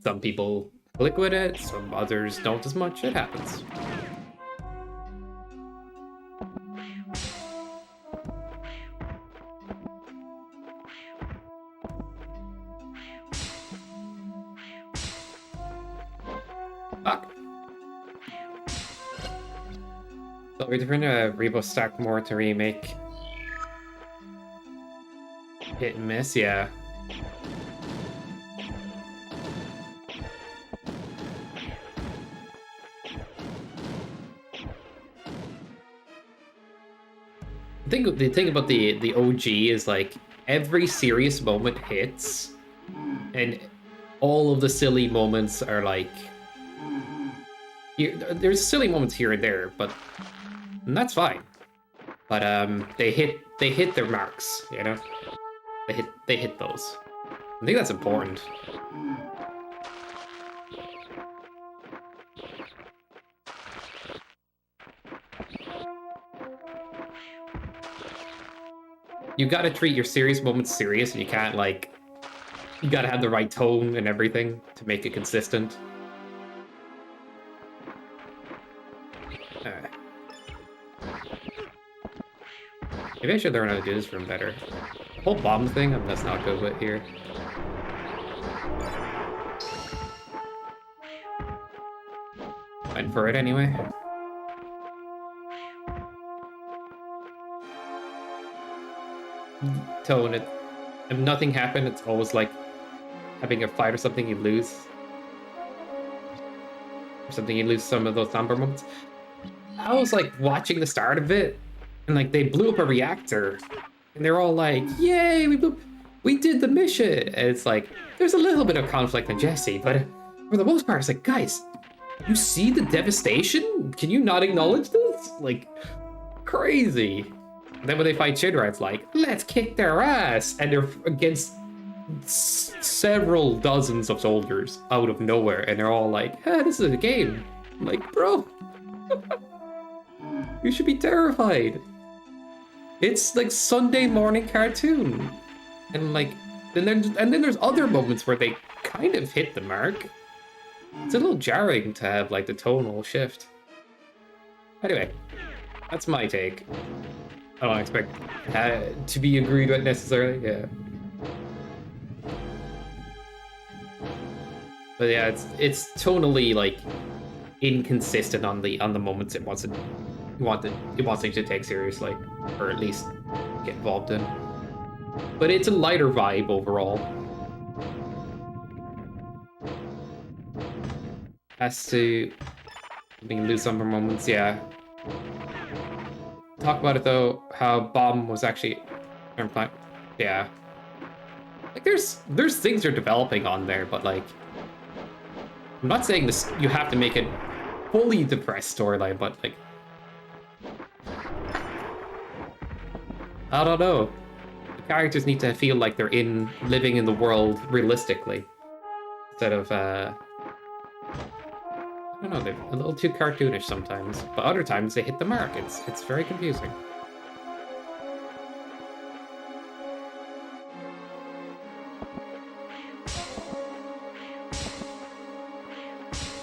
Some people click with it, some others don't as much. It happens. Fuck. So we're different Rebo stack more to remake. Hit and miss, yeah. The thing about the OG is like every serious moment hits, and all of the silly moments are like there's silly moments here and there, but and that's fine. But they hit their marks, you know. They hit those. I think that's important. You gotta treat your serious moments serious, and you can't like. You gotta have the right tone and everything to make it consistent. Alright. Maybe I should learn how to do this room better. The whole bomb thing, I'm just not good with here. Went for it anyway. Tone it. If nothing happened, it's always like having a fight or something you lose. Or something you lose some of those somber moments. I was like watching the start of it, and like they blew up a reactor, and they're all like, "Yay, we did the mission!" And it's like there's a little bit of conflict in Jesse, but for the most part, it's like, guys, you see the devastation? Can you not acknowledge this? Like, crazy. And then when they fight Shinra, it's like, let's kick their ass, and they're against several dozens of soldiers out of nowhere, and they're all like, "Ah, this is a game." I'm like, bro. You should be terrified. It's like Sunday morning cartoon. And like then there's other moments where they kind of hit the mark. It's a little jarring to have like the tonal shift. Anyway, that's my take. I don't expect to be agreed with necessarily, yeah. But yeah, it's tonally like inconsistent on the moments it wants you to take seriously, or at least get involved in. But it's a lighter vibe overall. Has to lose some moments, yeah. Talk about it though, how Bomb was actually, yeah. Like there's things you're developing on there, but like, I'm not saying this. You have to make it fully depressed storyline, but like, I don't know. The characters need to feel like they're living in the world realistically, instead of I don't know. They're a little too cartoonish sometimes, but other times they hit the mark. It's very confusing.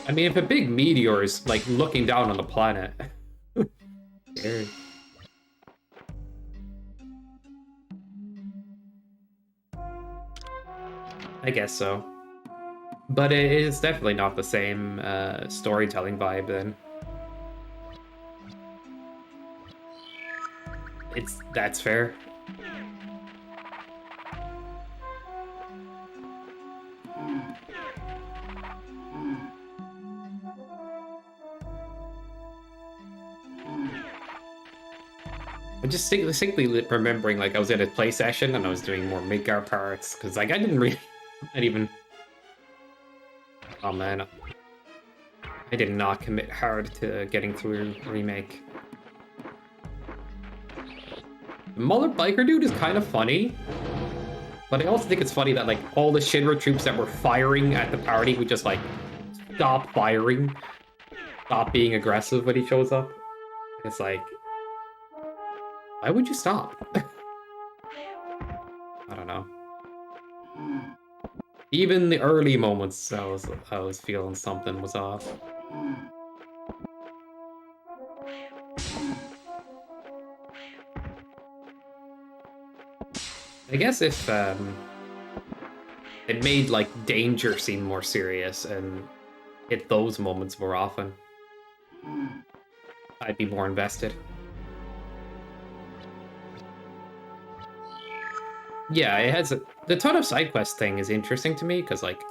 I mean, if a big meteor is like looking down on the planet, scary. I guess so. But it is definitely not the same storytelling vibe then. That's fair. I'm just distinctly remembering, like, I was at a play session and I was doing more Midgar parts, because, like, I didn't really... not even... Oh, man. I did not commit hard to getting through Remake. The Mullet Biker dude is kind of funny, but I also think it's funny that, like, all the Shinra troops that were firing at the party would just, like, stop firing, stop being aggressive when he shows up. It's like... why would you stop? I don't know. Even the early moments, I was feeling something was off. I guess if it made like danger seem more serious and hit those moments more often, I'd be more invested. Yeah, it has the ton of side quest thing is interesting to me because like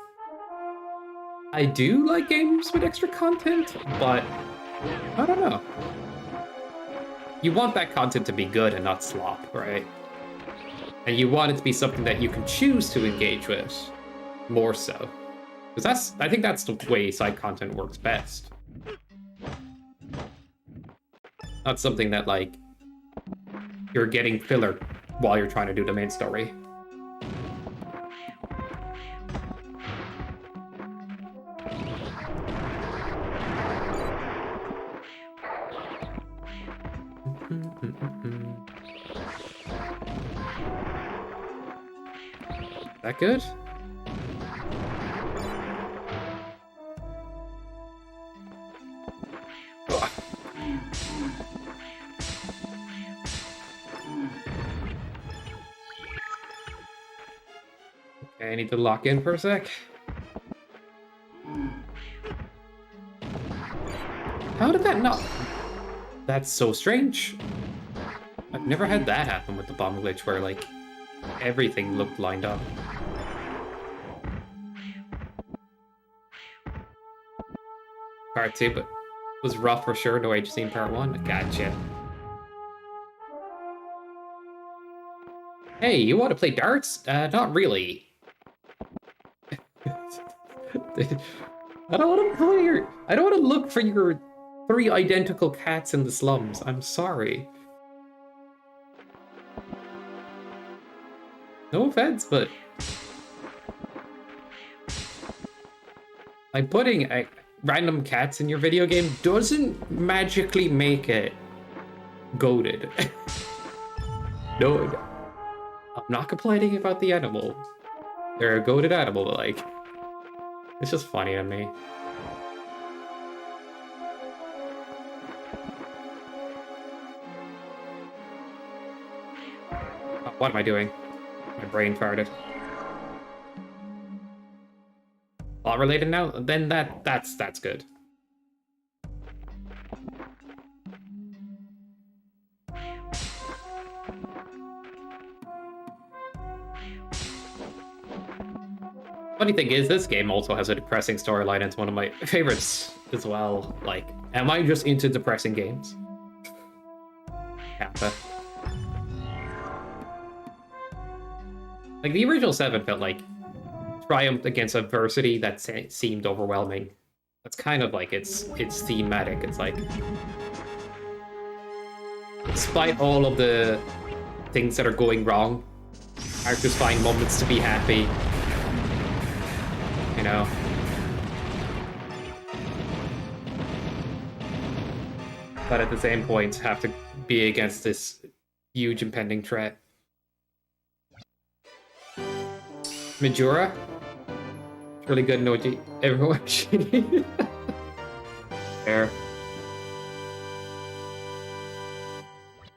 I do like games with extra content, but I don't know. You want that content to be good and not slop, right? And you want it to be something that you can choose to engage with more so. Because I think that's the way side content works best. Not something that, like, you're getting filler while you're trying to do the main story. That good? Ugh. Okay, I need to lock in for a sec. How did that not? That's so strange. I've never had that happen with the bomb glitch where, like, everything looked lined up. Part 2, but was rough for sure. No HC in part 1. Gotcha. Hey, you want to play darts? Not really. I don't want to play your. I don't want to look for your 3 identical cats in the slums. I'm sorry. No offense, but like putting random cats in your video game doesn't magically make it goated. No, I'm not complaining about the animal. They're a goated animal, but like, it's just funny to me. What am I doing? My brain farted. Plot related now? Then that's good. Funny thing is, this game also has a depressing storyline. It's one of my favorites as well. Like, am I just into depressing games? Kappa. Like, the original 7 felt like triumphed against adversity that seemed overwhelming. That's kind of like it's thematic. It's like, despite all of the things that are going wrong, characters find moments to be happy. You know? But at the same point, have to be against this huge impending threat. Majora? It's really good Noji. Everyone shitty. Fair.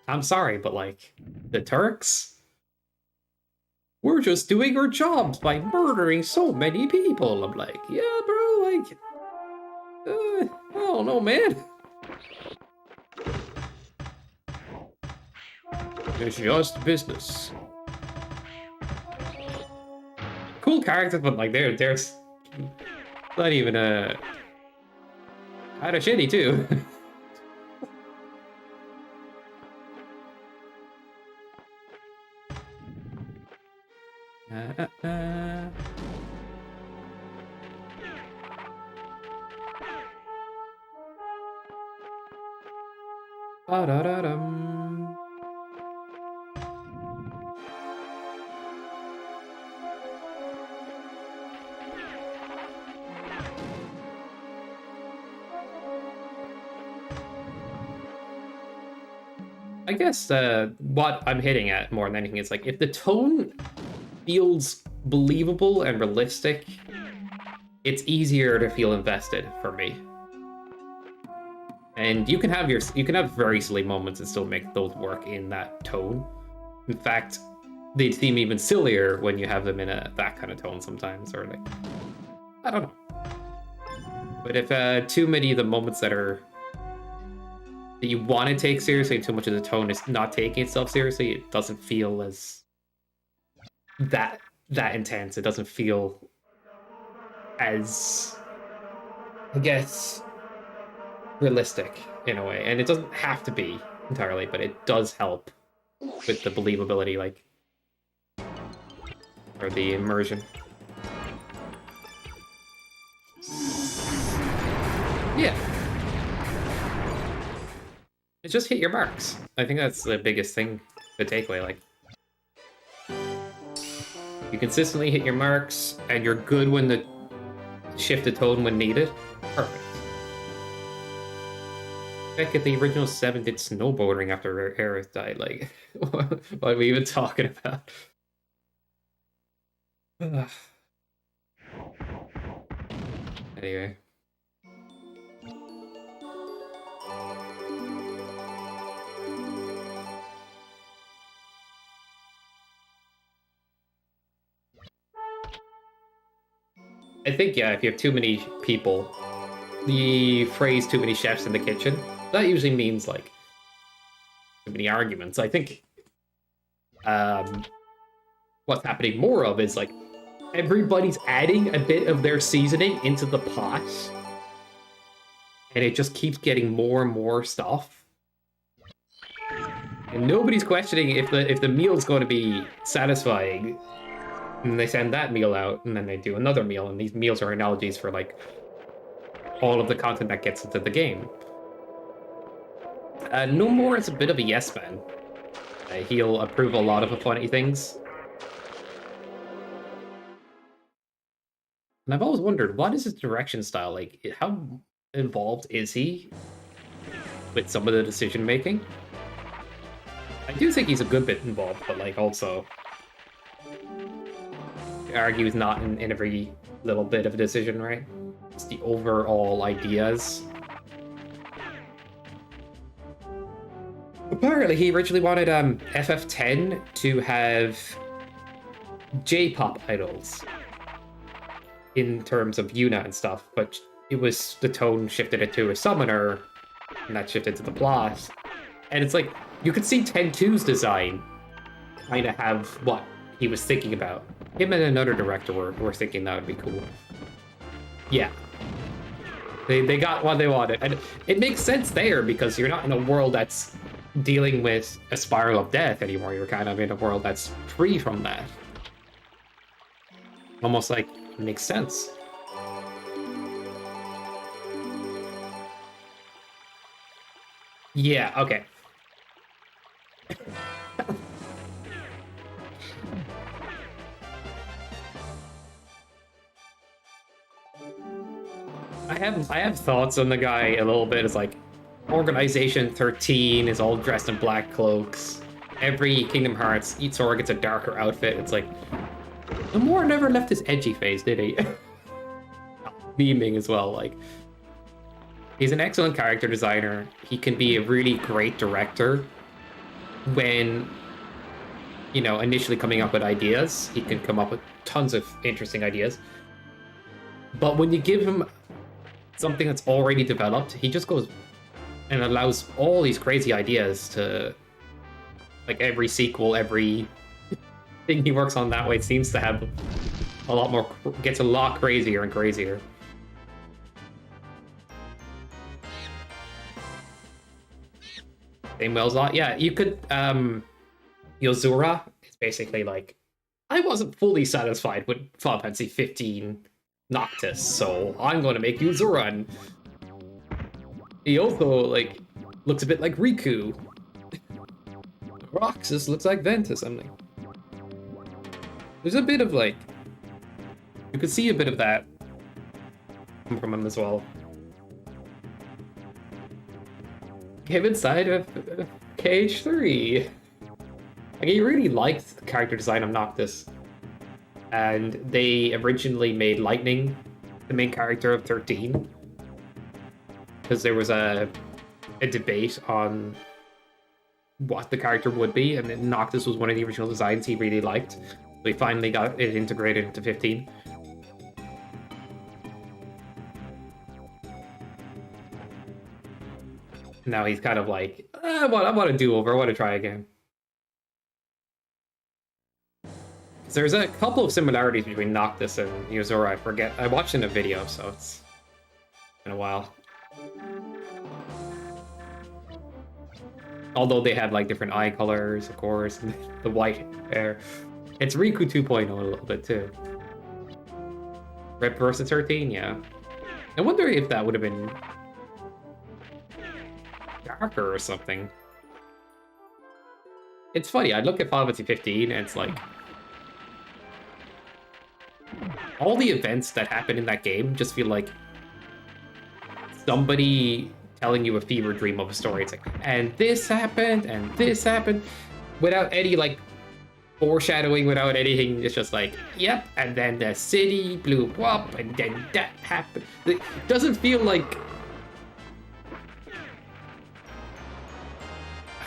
I'm sorry, but like, the Turks? We're just doing our jobs by murdering so many people. I'm like, yeah, bro, like, I don't know, man. It's just business. Cool characters, but like, there's not even a kind of shitty too. Ba-da-da-dum. I guess what I'm hitting at more than anything is like, if the tone feels believable and realistic, it's easier to feel invested for me. And you can have very silly moments and still make those work in that tone. In fact, they seem even sillier when you have them in that kind of tone sometimes, or like, I don't know. But if too many of the moments that you want to take seriously, and too much of the tone is not taking itself seriously, it doesn't feel as that intense. It doesn't feel as, I guess, realistic in a way, and it doesn't have to be entirely, but it does help with the believability, like, or the immersion. Yeah. It's just hit your marks. I think that's the biggest thing to take away. Like, you consistently hit your marks, and you're good when the shift the tone when needed. Perfect. Back at the original 7 did snowboarding after Aerith died. Like, what are we even talking about? Anyway. I think, yeah, if you have too many people, the phrase too many chefs in the kitchen, that usually means, like, too many arguments. I think what's happening more of is, like, everybody's adding a bit of their seasoning into the pot, and it just keeps getting more and more stuff. And nobody's questioning if the meal's going to be satisfying. And they send that meal out, and then they do another meal, and these meals are analogies for, like, all of the content that gets into the game. No More is a bit of a yes man. He'll approve a lot of funny things. And I've always wondered, what is his direction style? Like, how involved is he with some of the decision making? I do think he's a good bit involved, but, like, also argues not in every little bit of a decision, right? It's the overall ideas. Apparently, he originally wanted FF10 to have J-pop idols in terms of Yuna and stuff, but it was the tone shifted it to a summoner, and that shifted to the plot. And it's like, you could see 10-2's design kind of have what he was thinking about. Him and another director were thinking that would be cool. Yeah. They got what they wanted. And it makes sense there, because you're not in a world that's dealing with a spiral of death anymore. You're kind of in a world that's free from that. Almost like, it makes sense. Yeah, okay. I have thoughts on the guy a little bit. It's like, Organization 13 is all dressed in black cloaks. Every Kingdom Hearts Sora gets a darker outfit. It's like, Nomura never left his edgy phase, did he? Beaming as well. Like, he's an excellent character designer. He can be a really great director when, you know, initially coming up with ideas. He can come up with tons of interesting ideas. But when you give him something that's already developed, he just goes and allows all these crazy ideas to, like, every sequel, every thing he works on that way seems to have a lot more, gets a lot crazier and crazier. Same Wells lot, yeah, you could, Yozura is basically like, I wasn't fully satisfied with Final Fantasy 15 Noctis, so I'm going to make Yozura, and he also, like, looks a bit like Riku. Roxas looks like Ventus. I'm like, there's a bit of, like, you could see a bit of that from him as well. Him inside of KH3. Like, he really liked the character design of Noctis. And they originally made Lightning the main character of 13. Because there was a debate on what the character would be, and then Noctis was one of the original designs he really liked. So he finally got it integrated into 15. Now he's kind of like, I want to do over, I want to try again. There's a couple of similarities between Noctis and Yuzura. I forget. I watched in a video, so it's been a while. Although they have like different eye colors, of course, and the white hair. It's Riku 2.0 a little bit too. Rip versus 13, yeah. I wonder if that would have been darker or something. It's funny, I look at Final Fantasy 15 and it's like all the events that happen in that game just feel like somebody telling you a fever dream of a story. It's like, and this happened, without any like foreshadowing, without anything. It's just like, yep, and then the city blew up, and then that happened. It doesn't feel like.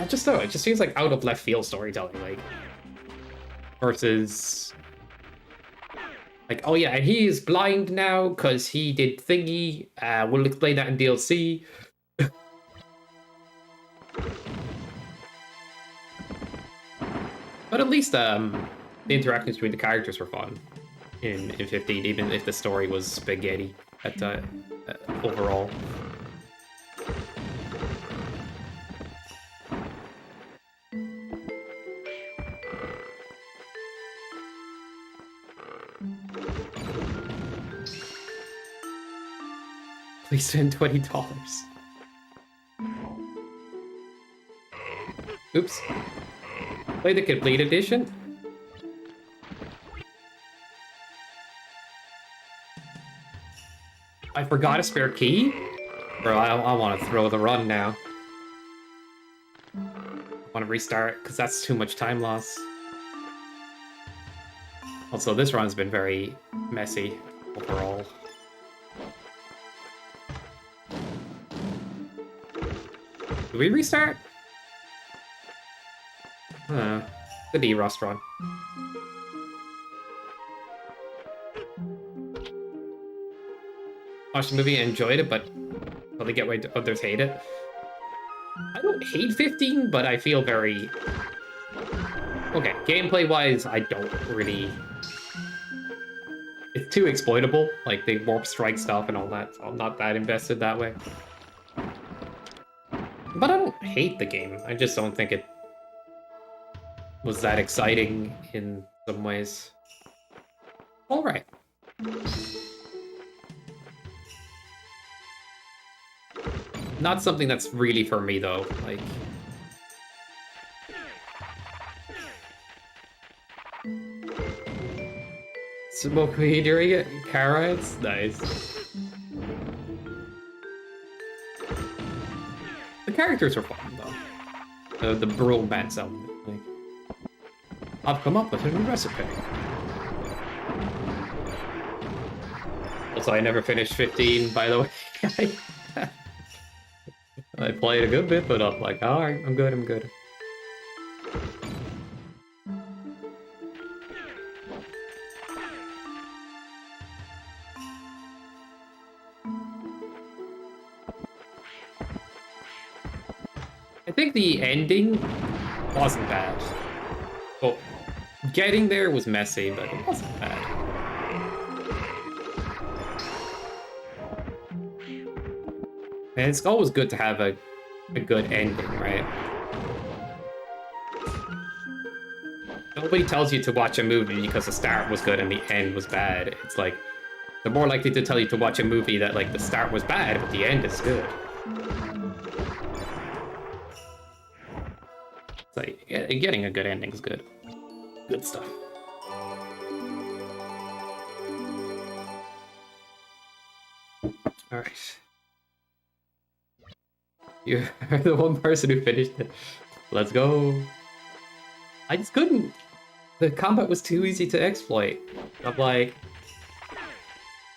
I just don't know. It just seems like out of left field storytelling, like versus. Like, oh yeah, and he is blind now because he did thingy. We'll explain that in DLC. But at least the interactions between the characters were fun in 15, even if the story was spaghetti at overall. Please spend $20. Oops. Play the complete edition? I forgot a spare key? Bro, I want to throw the run now. I want to restart, because that's too much time loss. Also, this run's been very messy overall. Do we restart? The D-Rust run. Watched the movie and enjoyed it, but probably get why others hate it. I don't hate 15, but I feel very... Okay, gameplay-wise, I don't really... It's too exploitable, like the warp strike stuff and all that, so I'm not that invested that way. But I don't hate the game, I just don't think it was that exciting in some ways. Alright. Not something that's really for me though, like... Smoke weed during it? Kara, it's nice. The characters are fun though. The bromance element. Like, I've come up with a new recipe. Also, I never finished 15, by the way. I played a good bit, but I'm like, alright, I'm good. I think the ending wasn't bad. Well, getting there was messy, but it wasn't bad. And it's always good to have a good ending, right? Nobody tells you to watch a movie because the start was good and the end was bad. It's like, they're more likely to tell you to watch a movie that like the start was bad, but the end is good. It's like, getting a good ending is good. Good stuff. Alright. You're the one person who finished it. Let's go. I just couldn't. The combat was too easy to exploit. I'm like,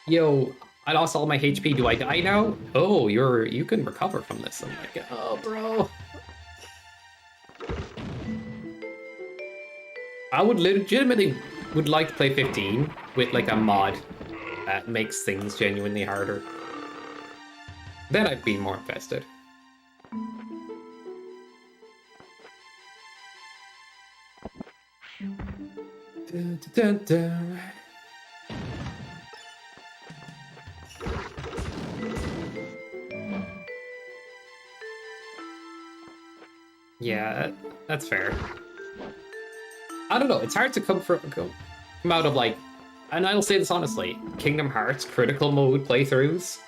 yo, I lost all my HP. Do I die now? Oh, you can recover from this. I'm like, oh, bro. I would legitimately like to play 15 with like a mod that makes things genuinely harder. Then I'd be more invested. Dun, dun, dun, dun. Yeah, that's fair. I don't know. It's hard to come out of like, and I'll say this honestly: Kingdom Hearts critical mode playthroughs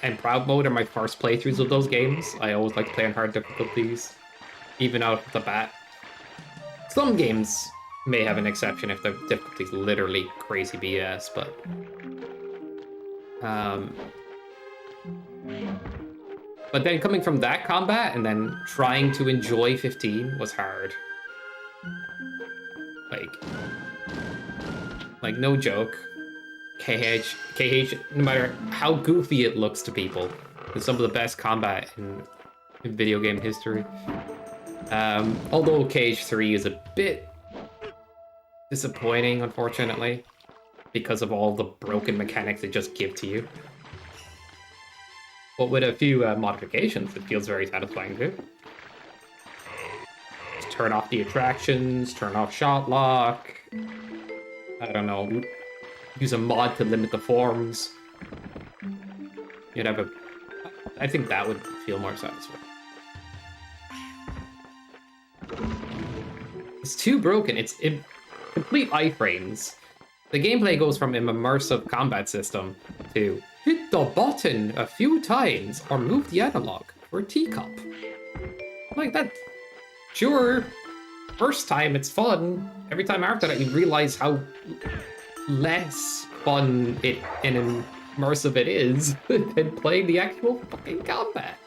and proud mode are my first playthroughs of those games. I always like to play on hard difficulties, even out of the bat. Some games may have an exception if the difficulty's literally crazy BS, but then coming from that combat and then trying to enjoy 15 was hard. Like no joke. KH, no matter how goofy it looks to people, is some of the best combat in video game history. Although KH3 is a bit disappointing, unfortunately, because of all the broken mechanics they just give to you. But with a few modifications, it feels very satisfying too. Just turn off the attractions, turn off shot lock. I don't know. Use a mod to limit the forms. You'd have a... I think that would feel more satisfying. It's too broken. It's in complete iframes. The gameplay goes from an immersive combat system to hit the button a few times or move the analog for a teacup. Like that. Sure, first time it's fun. Every time after that you realize how less fun it and immersive it is than playing the actual fucking combat.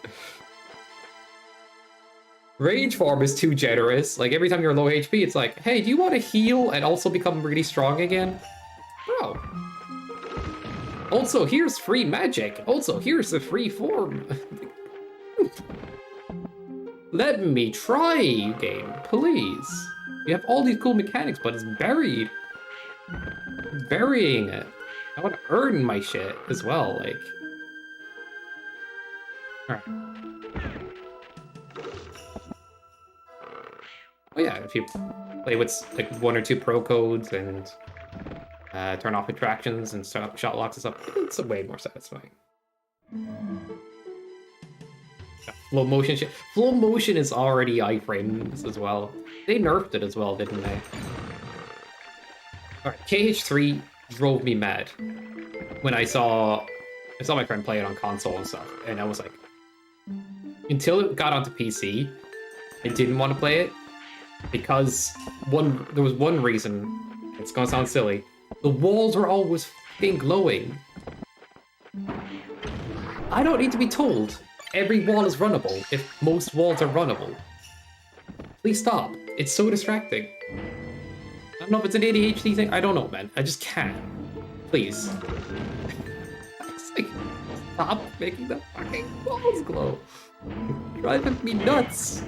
Rage form is too generous. Like every time you're low HP, it's like, hey, do you want to heal and also become really strong again? Bro. Also, here's free magic. Also, here's the free form. Let me try, game, please. You have all these cool mechanics, but it's buried. Burying it. I want to earn my shit as well, like. Alright. Oh yeah, if you play with like 1 or 2 pro codes and turn off attractions and shot locks and stuff, it's way more satisfying. Flow motion shit. Flow motion is already iframes as well. They nerfed it as well, didn't they? Alright, KH3 drove me mad when I saw my friend play it on console and stuff, and I was like, until it got onto PC, I didn't want to play it because there was one reason. It's gonna sound silly. The walls were always fucking glowing. I don't need to be told every wall is runnable if most walls are runnable. Please stop. It's so distracting. I don't know if it's an ADHD thing. I don't know, man. I just can't. Please. It's like, stop making the fucking walls glow. You're driving me nuts.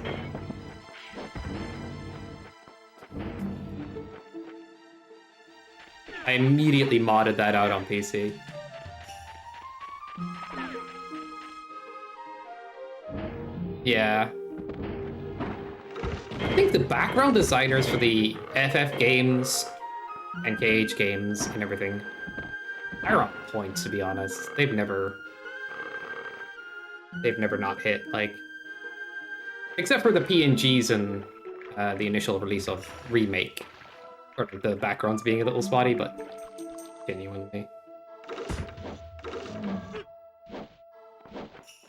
I immediately modded that out on PC. Yeah. I think the background designers for the FF games and KH games and everything are on point, to be honest. They've never not hit, like, except for the PNGs and the initial release of Remake, or the backgrounds being a little spotty, but genuinely.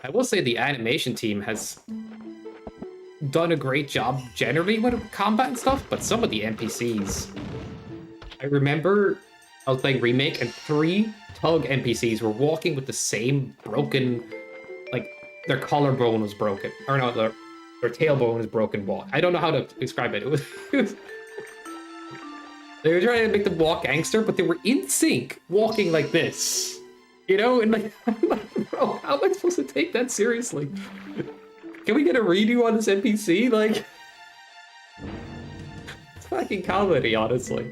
I will say the animation team has done a great job generally with combat and stuff, but some of the NPCs... I remember I was playing Remake and 3 Tug NPCs were walking with the same broken... like, their collarbone was broken. Or no, their tailbone was broken walk. I don't know how to describe it. It was they were trying to make them walk gangster, but they were in sync, walking like this. You know? And like, I'm like, bro, how am I supposed to take that seriously? Can we get a redo on this NPC? Like, it's fucking comedy, honestly.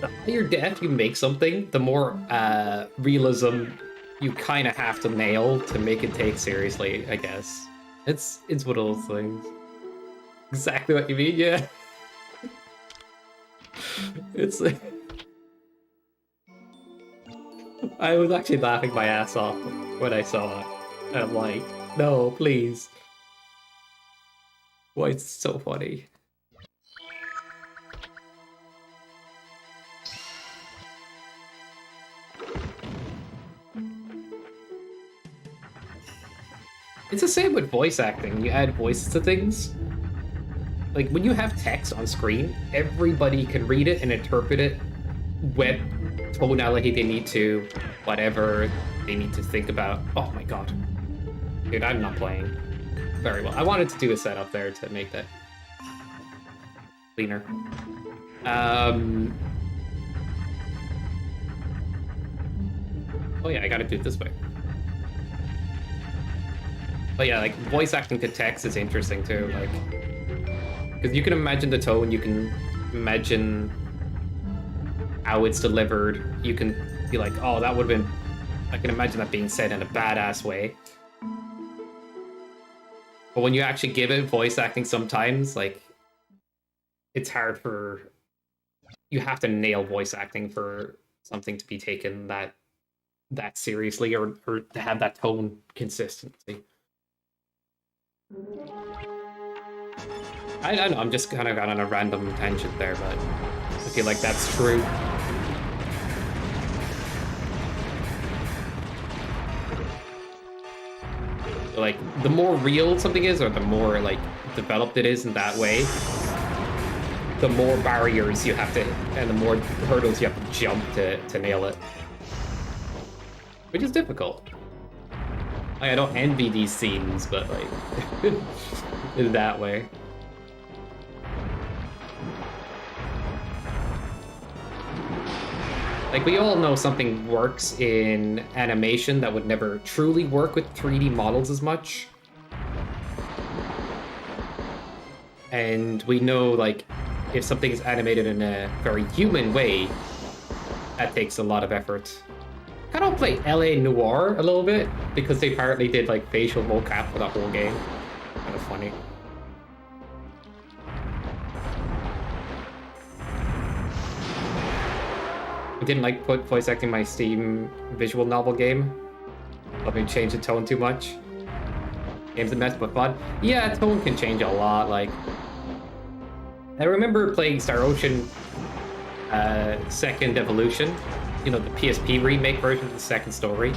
The higher def you make something, the more realism you kind of have to nail to make it take seriously, I guess. It's one of those things. Exactly what you mean, yeah. It's like... I was actually laughing my ass off when I saw it. And I'm like, no, please. Why, it's so funny. It's the same with voice acting. You add voices to things. Like, when you have text on screen, everybody can read it and interpret it what tonality they need to, whatever they need to think about. Oh my god. Dude, I'm not playing very well. I wanted to do a setup there to make that cleaner. Oh yeah, I gotta do it this way. But yeah, like, voice acting to text is interesting too, like... Because you can imagine the tone, you can imagine how it's delivered, you can be like, oh, that would have been... I can imagine that being said in a badass way. But when you actually give it voice acting sometimes, like, it's hard for... You have to nail voice acting for something to be taken that seriously, or to have that tone consistency. I don't know, I'm just kind of got on a random tangent there, but I feel like that's true. Like, the more real something is, or the more, like, developed it is in that way, the more barriers you have to, and the more hurdles you have to jump to nail it. Which is difficult. Like, I don't envy these scenes, but, like, in that way. Like, we all know something works in animation that would never truly work with 3D models as much. And we know, like, if something is animated in a very human way, that takes a lot of effort. I kind of play LA Noire a little bit, because they apparently did, like, facial mocap for that whole game. Kind of funny. I didn't like put voice acting in my Steam visual novel game. Let me change the tone too much. Game's a mess, but fun. Yeah, tone can change a lot. Like, I remember playing Star Ocean Second Evolution. You know, the PSP remake version of the second story.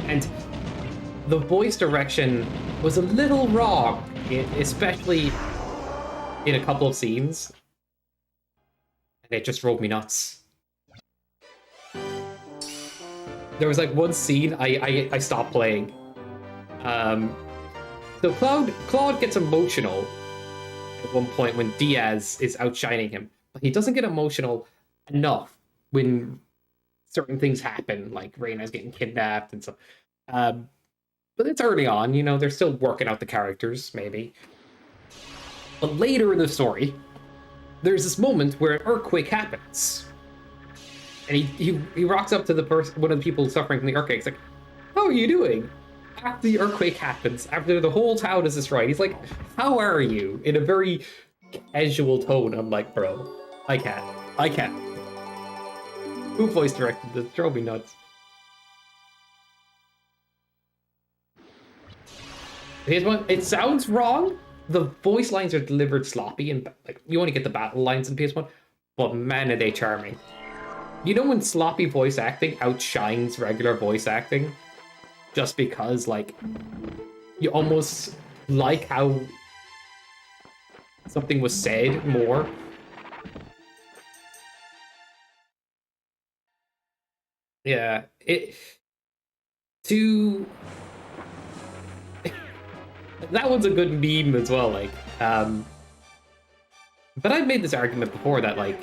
And the voice direction was a little wrong, especially in a couple of scenes. And it just drove me nuts. There was like one scene I stopped playing. So Claude gets emotional at one point when Diaz is outshining him, but he doesn't get emotional enough when certain things happen, like Reina's getting kidnapped and stuff. But it's early on, you know, they're still working out the characters, maybe. But later in the story, there's this moment where an earthquake happens. And he rocks up to the person, one of the people suffering from the earthquake. He's like, how are you doing? After the earthquake happens, after the whole town is destroyed, he's like, how are you? In a very casual tone. I'm like, bro, I can't. Who voice directed this? Drove me nuts. Here's one. It sounds wrong. The voice lines are delivered sloppy, and like you only get the battle lines in PS1, but man, are they charming. You know when sloppy voice acting outshines regular voice acting? Just because, like, you almost like how something was said more. Yeah, that one's a good meme as well, like, but I've made this argument before that, like,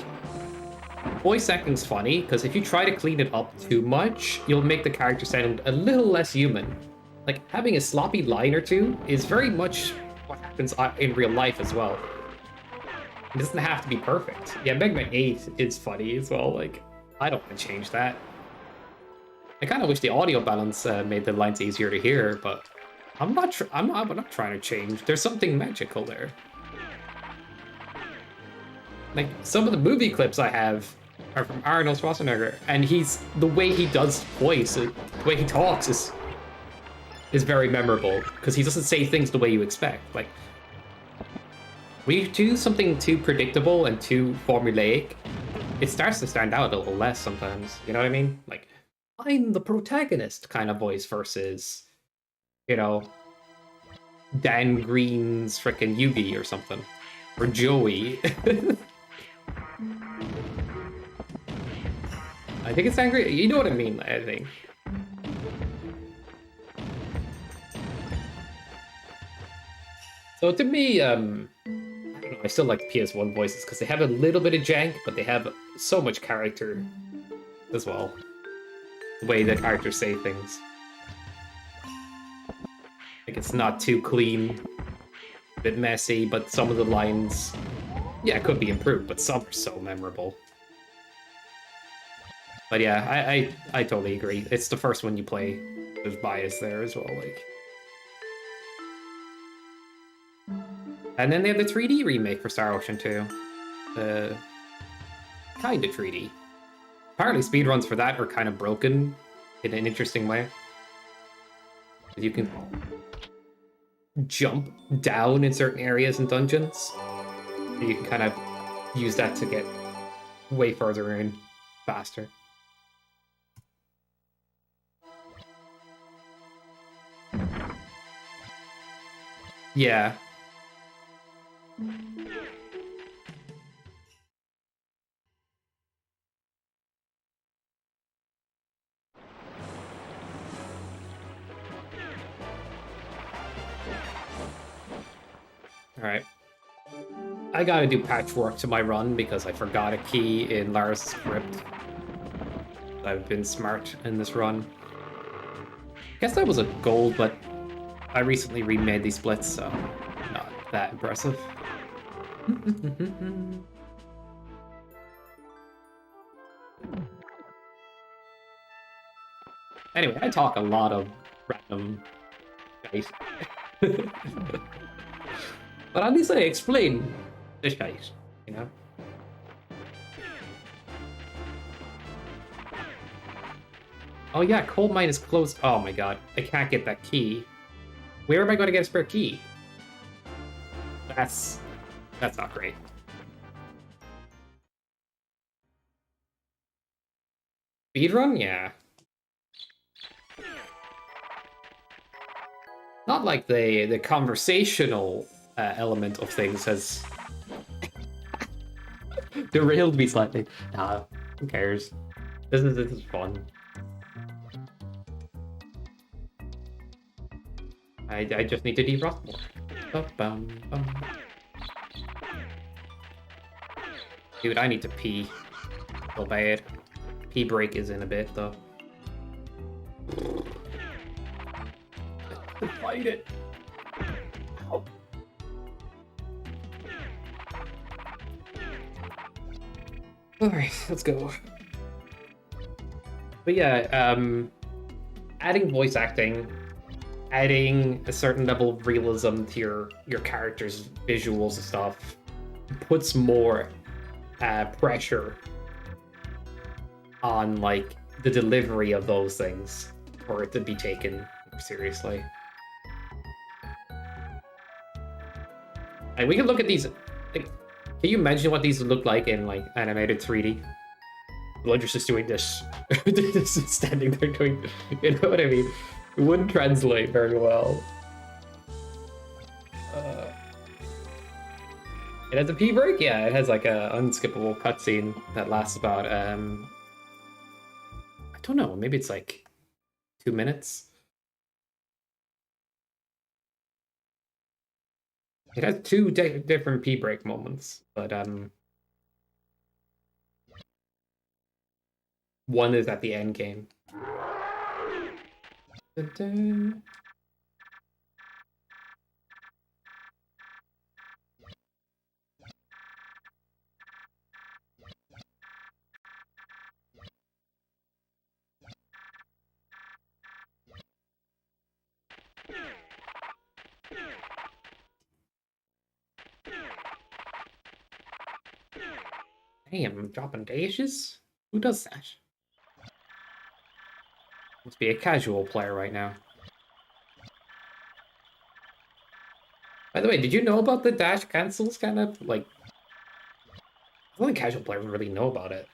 voice acting's funny, because if you try to clean it up too much, you'll make the character sound a little less human. Like, having a sloppy line or two is very much what happens in real life as well. It doesn't have to be perfect. Yeah, Mega Man 8 is funny as well, like, I don't want to change that. I kind of wish the audio balance made the lines easier to hear, but I'm not trying to change. There's something magical there. Like, some of the movie clips I have are from Arnold Schwarzenegger, and the way he does voice, the way he talks is very memorable, because he doesn't say things the way you expect. Like, when you do something too predictable and too formulaic, it starts to stand out a little less sometimes. You know what I mean? Like, I'm the protagonist kind of voice versus, you know, Dan Green's frickin' Yugi or something. Or Joey. I think it's Dan Green. You know what I mean, I think. So to me, I don't know, I still like the PS1 voices because they have a little bit of jank, but they have so much character as well. The way the characters say things. Like, it's not too clean, a bit messy, but some of the lines, yeah, could be improved, but some are so memorable. But yeah, I totally agree. It's the first one you play. There's bias there as well, like. And then they have the 3D remake for Star Ocean 2. Kind of 3D. Apparently speedruns for that are kind of broken in an interesting way. You can jump down in certain areas and dungeons. You can kind of use that to get way further in faster. Yeah. Alright. I gotta do patchwork to my run because I forgot a key in Lara's script. I've been smart in this run. Guess that was a goal, but I recently remade these splits, so not that impressive. Anyway, I talk a lot of random shite. But at least I explain the shite, you know? Oh yeah, coal mine is closed. Oh my god, I can't get that key. Where am I going to get a spare key? That's not great. Speedrun? Yeah. Not like the conversational element of things has derailed me slightly. Nah, who cares? This is fun. I just need to defrost more. Ba-bum-bum. Dude, I need to pee. So bad. Pee break is in a bit, though. Fight it. Ow. Alright, let's go. But yeah, adding voice acting, adding a certain level of realism to your character's visuals and stuff puts more pressure on like the delivery of those things for it to be taken more seriously. And we can look at these. Like, can you imagine what these would look like in like animated 3D? Alundra's just doing this, just standing there doing, you know what I mean? It wouldn't translate very well. It has a pee break? Yeah, it has like a unskippable cutscene that lasts about, I don't know, maybe it's like 2 minutes. It has two different pee break moments, but one is at the end game. Dun-dun. Damn, dropping dashes? Who does that? Must be a casual player right now. By the way, did you know about the dash cancels kind of? Like, only casual players really know about it.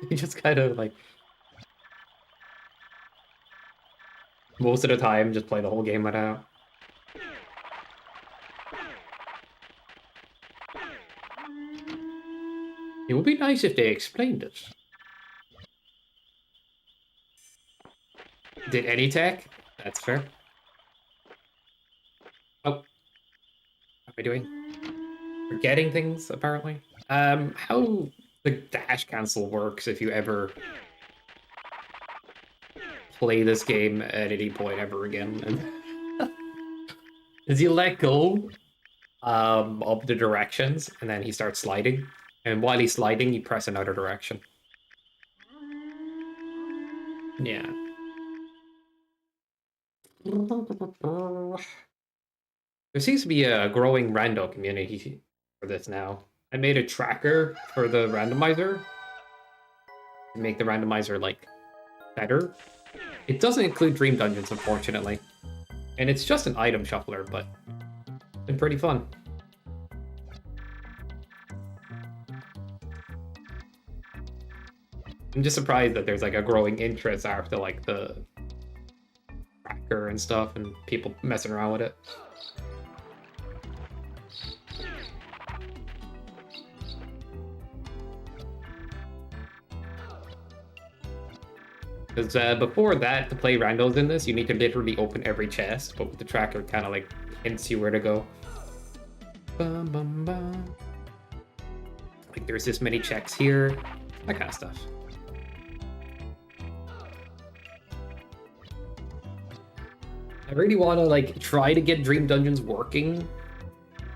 You just kind of like... Most of the time, just play the whole game without. It would be nice if they explained it. Did any tech? That's fair. Oh. How am I doing? Forgetting things, apparently. How the dash cancel works if you ever play this game at any point ever again. Is you let go of the directions, and then he starts sliding. And while he's sliding, you press another direction. Yeah. There seems to be a growing rando community for this now. I made a tracker for the randomizer to make the randomizer, like, better. It doesn't include Dream Dungeons, unfortunately. And it's just an item shuffler, but it's been pretty fun. I'm just surprised that there's, like, a growing interest after, like, the tracker and stuff and people messing around with it. Because before that, to play randos in this, you need to literally open every chest, but with the tracker, it kind of like hints you where to go. Bum, bum, bum. Like there's this many checks here, that kind of stuff. I really want to like try to get Dream Dungeons working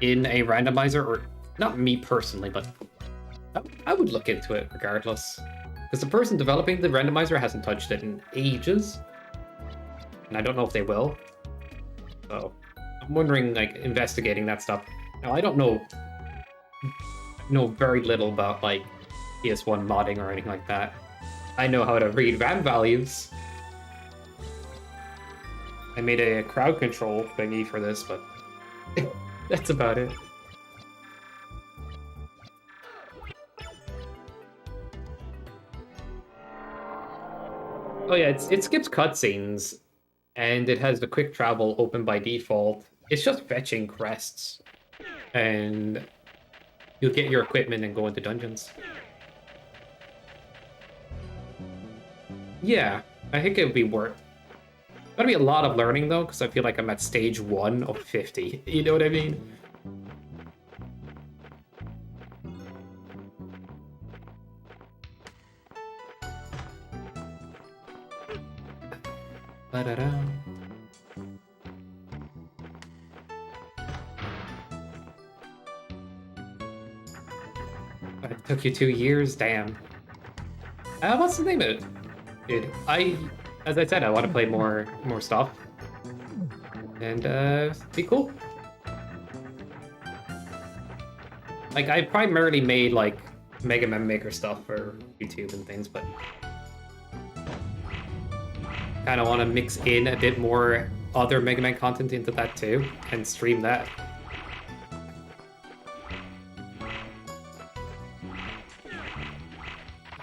in a randomizer, or not me personally, but I would look into it regardless. Because the person developing the randomizer hasn't touched it in ages. And I don't know if they will. So I'm wondering, like, investigating that stuff. Now, I don't know very little about, like, PS1 modding or anything like that. I know how to read RAM values. I made a crowd control thingy for this, but that's about it. Oh yeah, it skips cutscenes, and it has the quick travel open by default. It's just fetching crests, and you'll get your equipment and go into dungeons. Yeah, I think it would be worth. Gotta be a lot of learning though, because I feel like I'm at stage 1 of 50. You know what I mean? Ba-da-da. But it took you 2 years? Damn. What's the name of it? Dude, as I said, I want to play more stuff. And, be cool. Like, I primarily made, like, Mega Man Maker stuff for YouTube and things, but kind of want to mix in a bit more other Mega Man content into that too, and stream that.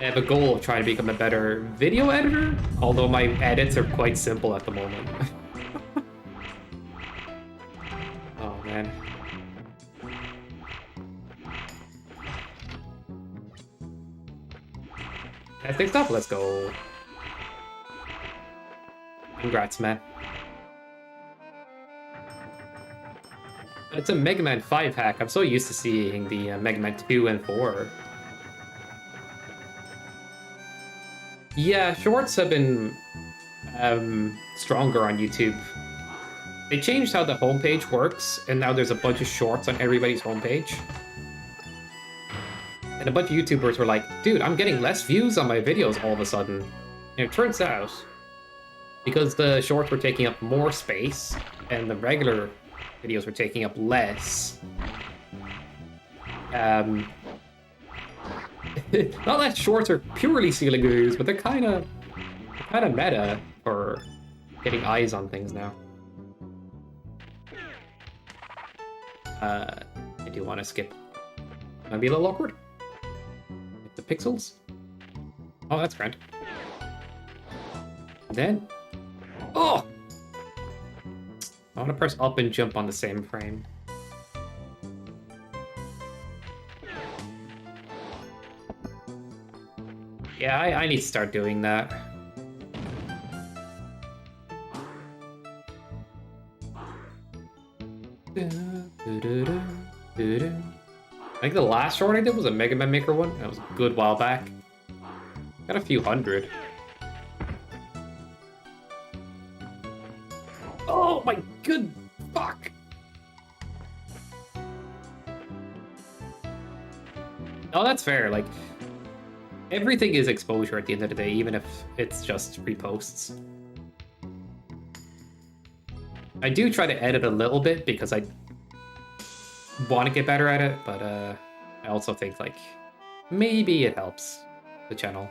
I have a goal of trying to become a better video editor, although my edits are quite simple at the moment. Oh man. Testing stuff, let's go. Congrats, man. It's a Mega Man 5 hack. I'm so used to seeing the Mega Man 2 and 4. Yeah, shorts have been stronger on YouTube. They changed how the homepage works, and now there's a bunch of shorts on everybody's homepage. And a bunch of YouTubers were like, dude, I'm getting less views on my videos all of a sudden. And it turns out, because the shorts were taking up more space, and the regular videos were taking up less, Not that shorts are purely ceiling moves, but they're kind of meta for getting eyes on things now. I do want to skip. Might be a little awkward. The pixels. Oh, that's grand. And then, oh, I want to press up and jump on the same frame. Yeah, I need to start doing that. I think the last short I did was a Mega Man Maker one. That was a good while back. Got a few hundred. Oh my good fuck! Oh, that's fair. Like, everything is exposure at the end of the day, even if it's just reposts. I do try to edit a little bit because I want to get better at it, but I also think, like, maybe it helps the channel.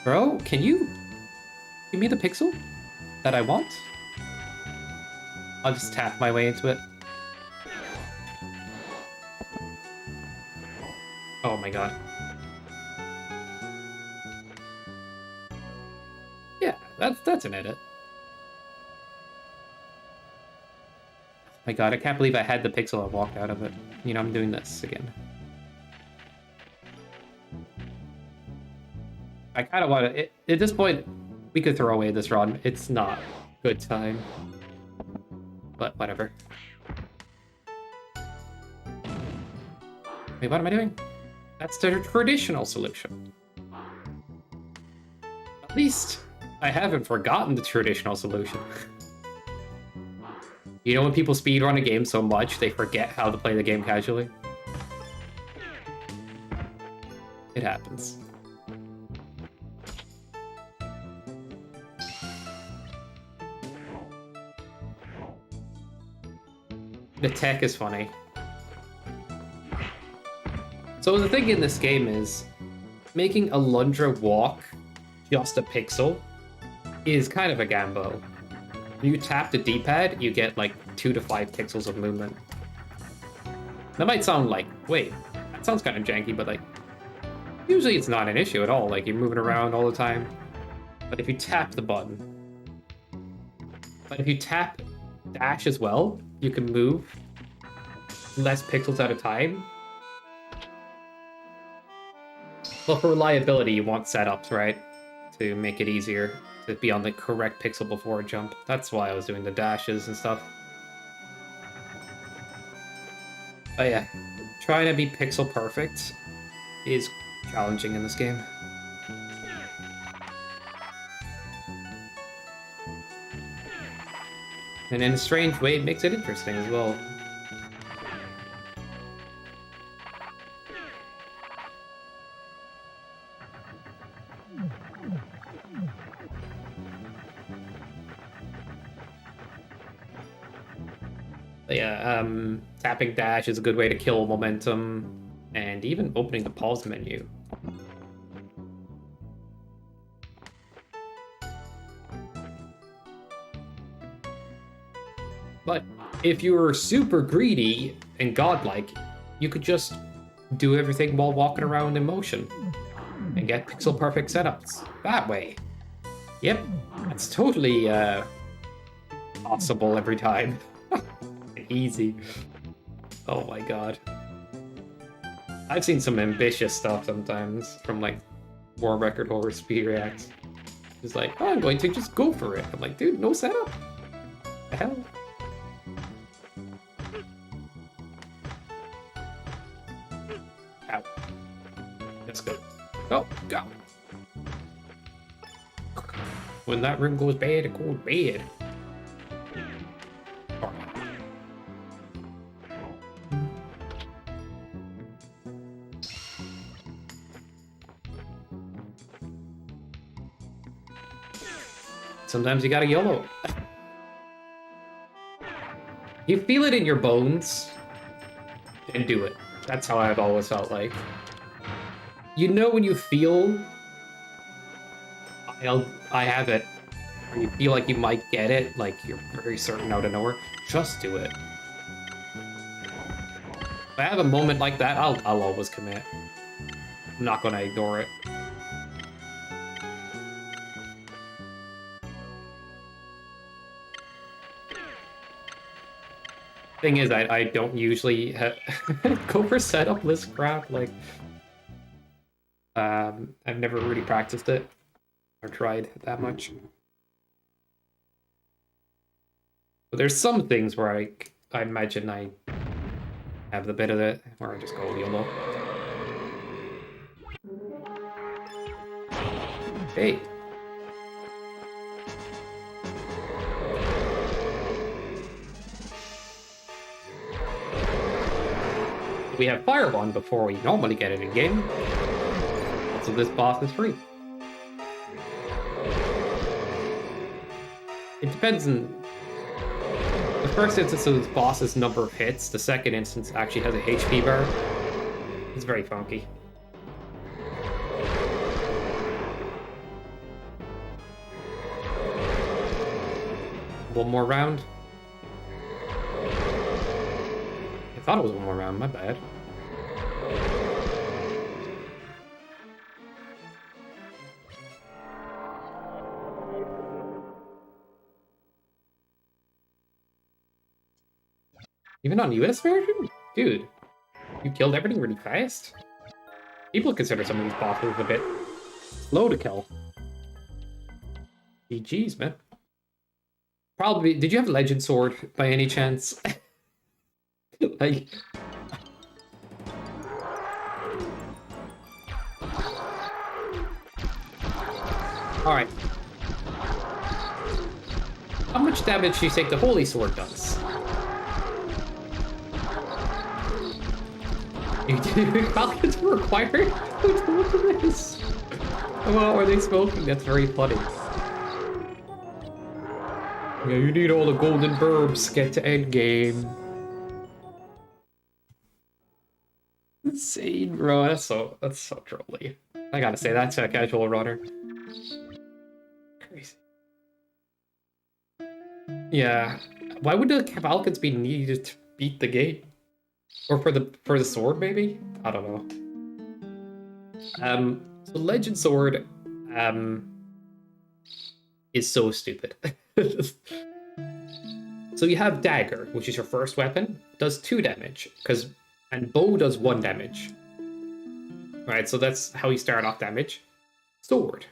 Bro, can you give me the pixel that I want? I'll just tap my way into it. Oh my god. Yeah, that's an edit. Oh my god, I can't believe I had the pixel and walked out of it. You know, I'm doing this again. I kind of want to... At this point, we could throw away this run. It's not good time. But whatever. Wait, what am I doing? That's the traditional solution. At least I haven't forgotten the traditional solution. You know when people speedrun a game so much, they forget how to play the game casually? It happens. The tech is funny. So the thing in this game is, making Alundra walk just a pixel is kind of a gamble. You tap the D-pad, you get like 2 to 5 pixels of movement. That might sound like, wait, that sounds kind of janky, but like, usually it's not an issue at all. Like, you're moving around all the time. But if you tap the button, but if you tap dash as well, you can move less pixels at a time. But for reliability, you want setups, right? To make it easier to be on the correct pixel before a jump. That's why I was doing the dashes and stuff. But yeah, trying to be pixel perfect is challenging in this game. And in a strange way, it makes it interesting as well. But yeah, tapping dash is a good way to kill momentum, and even opening the pause menu. But if you were super greedy and godlike, you could just do everything while walking around in motion and get pixel perfect setups that way. Yep, that's totally possible every time. Easy. Oh my god. I've seen some ambitious stuff sometimes from like War Record Horror speed reacts. It's like, oh, I'm going to just go for it. I'm like, dude, no setup. The hell? Ow. Let's go. Go, go. When that room goes bad, it goes bad. Sometimes you gotta YOLO. You feel it in your bones, and do it. That's how I've always felt like. You know when you feel, I have it, or you feel like you might get it, like you're very certain out of nowhere, just do it. If I have a moment like that, I'll always commit. I'm not gonna ignore it. Thing is, I don't usually go for setup list crap. Like, I've never really practiced it or tried that much. But there's some things where I imagine I have the bit of it, where I just go YOLO. Hey. We have Firebond before we normally get it in game. So this boss is free. It depends on... The first instance of this boss's number of hits, the second instance actually has a HP bar. It's very funky. One more round. I thought it was one more round, my bad. Even on US version? Dude, you killed everything really fast? People consider some of these bosses a bit slow to kill. GG's, man. Probably, did you have Legend Sword by any chance? Like... Alright. How much damage do you think the Holy Sword does? Falcons were required? Who told you this? Well, are they smoking? That's very funny. Yeah, you need all the golden burbs to get to endgame. Insane, bro. That's so trolly. I gotta say, that's a casual runner. Crazy. Yeah. Why would the Falcons be needed to beat the game? Or for the sword, maybe? I don't know. So Legend Sword, is so stupid. So you have Dagger, which is your first weapon, does 2 damage, and Bow does 1 damage. Right, so that's how you start off damage. Sword,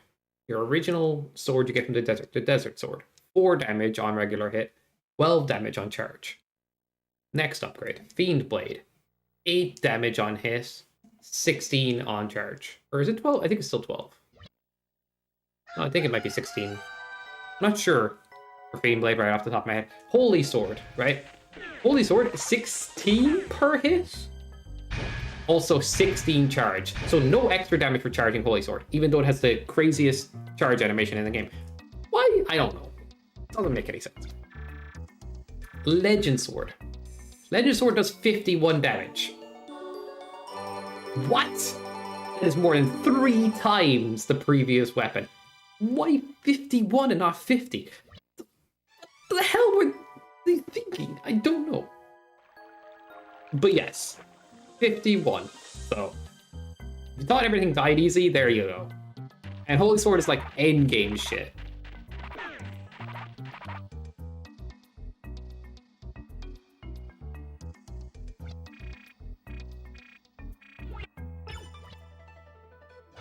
your original sword you get from the Desert Sword, 4 damage on regular hit, 12 damage on charge. Next upgrade, Fiend Blade, 8 damage on hit, 16 on charge. Or is it 12? I think it's still 12. No, I think it might be 16. I'm not sure for Fiend Blade right off the top of my head. Holy Sword, right? Holy Sword, 16 per hit. Also 16 charge. So no extra damage for charging Holy Sword, even though it has the craziest charge animation in the game. Why? I don't know. Doesn't make any sense. Legend Sword. Legend Sword does 51 damage. What? That is more than 3 times the previous weapon. Why 51 and not 50? What the hell were they thinking? I don't know. But yes, 51. So, if you thought everything died easy, there you go. And Holy Sword is like endgame shit.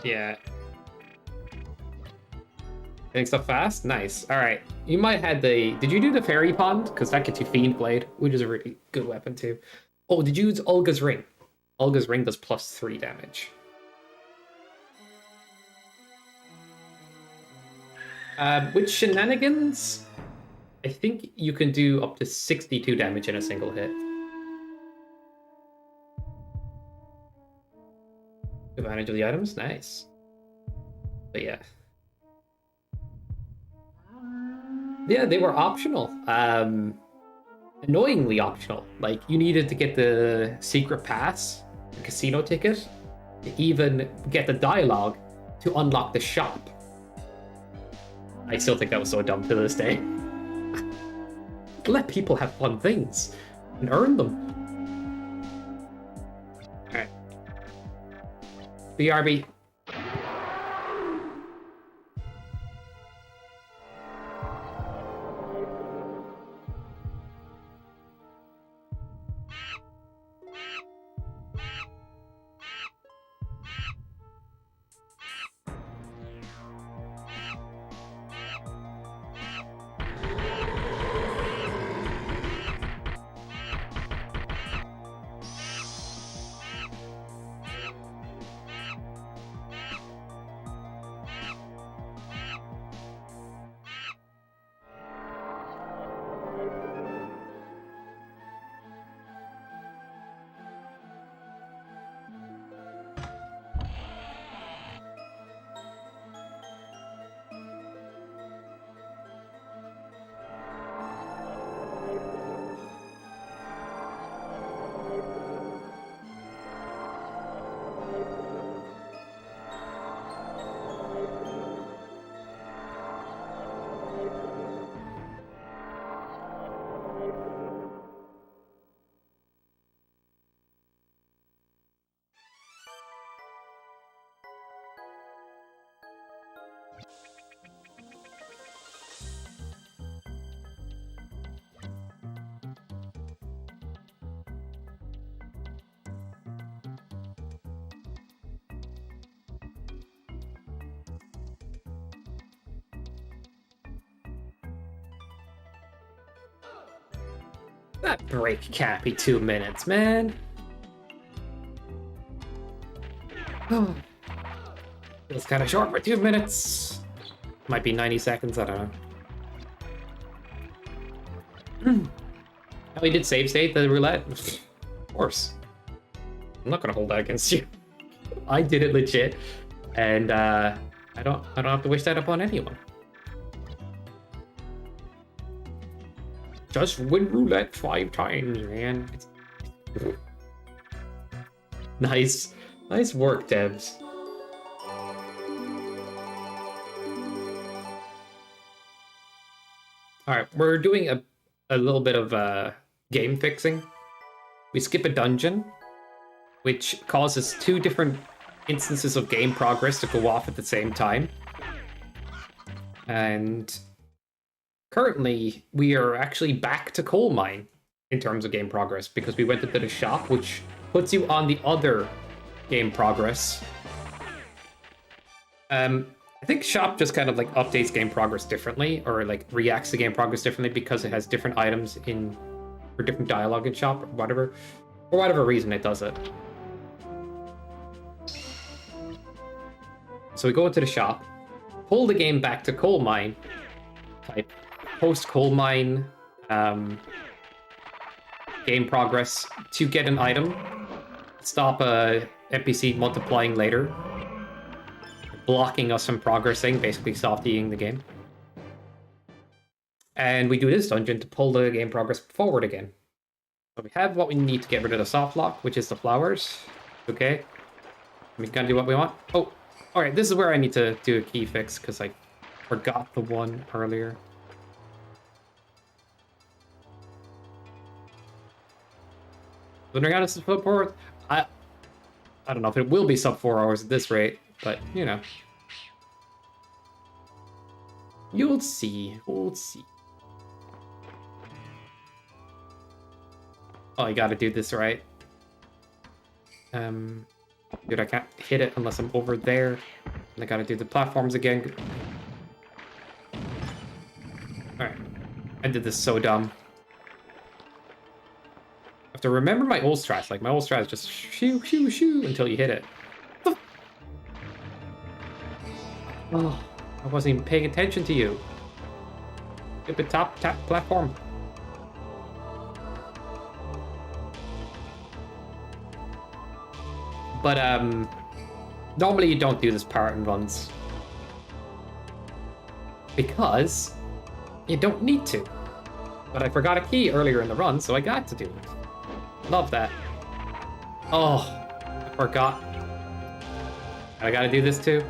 Yeah. Getting stuff fast? Nice. Alright. You might have the... Did you do the Fairy Pond? Because that gets you Fiend Blade, which is a really good weapon too. Oh, did you use Olga's Ring? Olga's Ring does +3 damage. With Shenanigans, I think you can do up to 62 damage in a single hit. Advantage of the items? Nice. But yeah. Yeah, they were optional. annoyingly optional. Like, you needed to get the secret pass, the casino ticket, to even get the dialogue to unlock the shop. I still think that was so dumb to this day. Let people have fun things and earn them. Alright. BRB. That break can't be 2 minutes, man. Feels kind of short for 2 minutes. Might be 90 seconds, I don't know. Oh, he did save state the roulette? Of course. I'm not gonna hold that against you. I did it legit. And I don't have to wish that upon anyone. Just win roulette 5 times, man. Nice. Nice work, devs. Alright, we're doing a little bit of game fixing. We skip a dungeon, which causes 2 different instances of game progress to go off at the same time. And currently, we are actually back to coal mine in terms of game progress because we went into the shop, which puts you on the other game progress. I think shop just kind of like updates game progress differently, or like reacts to game progress differently because it has different items in or different dialogue in shop or whatever. For whatever reason, it does it. So we go into the shop, pull the game back to coal mine, type post coal mine game progress to get an item, stop a NPC multiplying later, blocking us from progressing, basically softying the game. And we do this dungeon to pull the game progress forward again. So we have what we need to get rid of the soft lock, which is the flowers. Okay. We can do what we want. Oh, alright, this is where I need to do a key fix because I forgot the one earlier. Wondering how this is put forward. I don't know if it will be sub 4 hours at this rate, but you know. You'll see. We'll see. Oh, I gotta do this right. Dude, I can't hit it unless I'm over there. And I gotta do the platforms again. Alright. I did this so dumb. I have to remember my old strats. Like, my old strat is just shoo, shoo, shoo until you hit it. Oh, I wasn't even paying attention to you. Stupid top platform. But, normally you don't do this part in runs. Because you don't need to. But I forgot a key earlier in the run, so I got to do it. Love that. Oh, I forgot. I gotta do this too.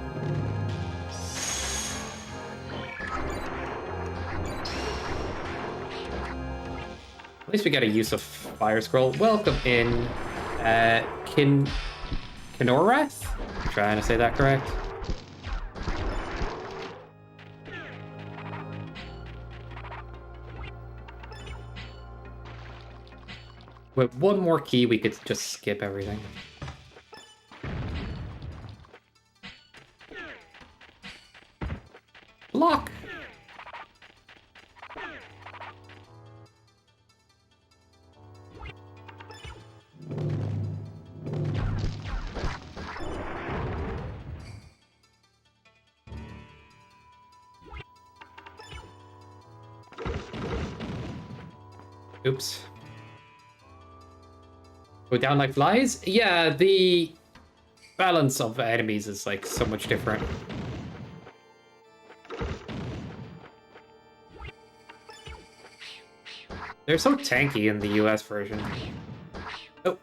At least we got a use of Fire Scroll. Welcome in, Kinorath? Trying to say that correct. With one more key, we could just skip everything. Block! Oops. Go down like flies? Yeah, the balance of enemies is like so much different. They're so tanky in the US version. Oh.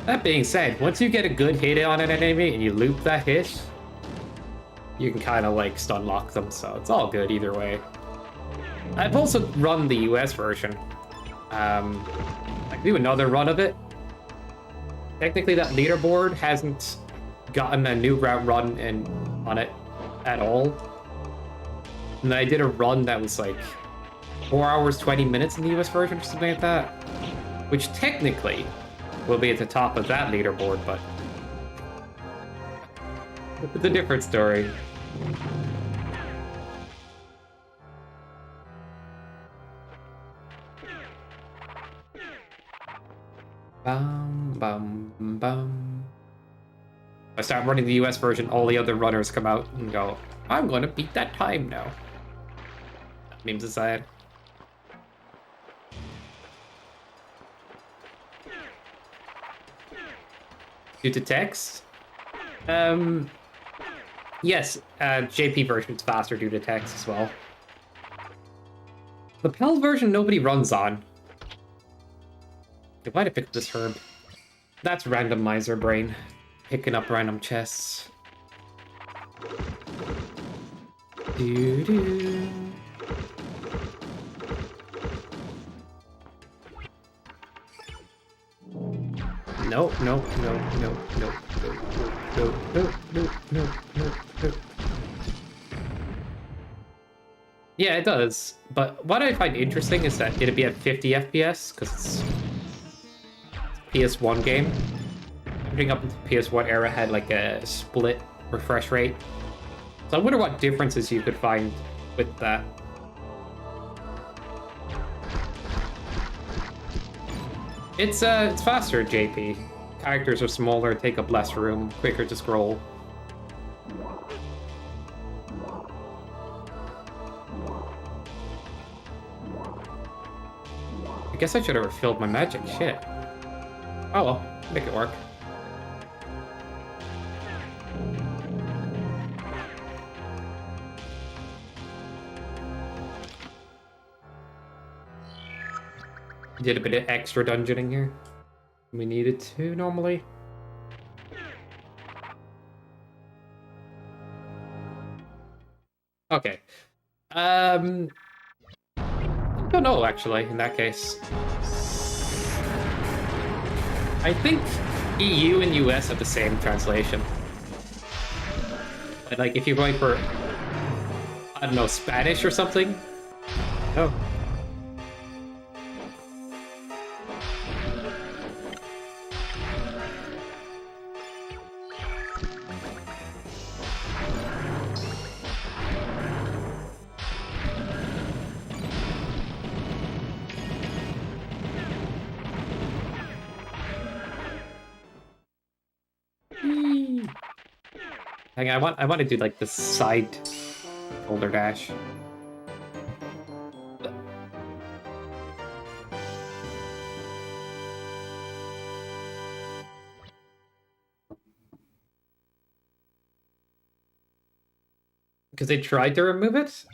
That being said, once you get a good hit on an enemy and you loop that hit, you can kind of like stun lock them, so it's all good either way. I've also run the US version. I can do another run of it. Technically, that leaderboard hasn't gotten a new route run on it at all. And I did a run that was like 4 hours, 20 minutes in the US version or something like that. Which technically will be at the top of that leaderboard, but it's a different story. Bum, bum, bum. If I start running the US version, all the other runners come out and go, I'm going to beat that time now. Memes aside. Due to text? Yes, JP version is faster due to text as well. The PAL version nobody runs on. Why'd I pick this herb? That's randomizer brain. Picking up random chests. Doo-doo. No, no, no, no, no, no, no, no, no, no, no, no. Yeah, it does. But what I find interesting is that it'd be at 50 FPS, because it's PS1 game. Everything up into the PS1 era had like a split refresh rate. So I wonder what differences you could find with that. It's faster, JP. Characters are smaller, take up less room, quicker to scroll. I guess I should have refilled my magic, shit. Oh well, make it work. Did a bit of extra dungeoning here. We needed to normally. Okay. Don't know actually in that case. I think EU and US have the same translation. But like if you're going for, I don't know, Spanish or something. Oh. Hang on, I want to do like the side shoulder dash. Because they tried to remove it?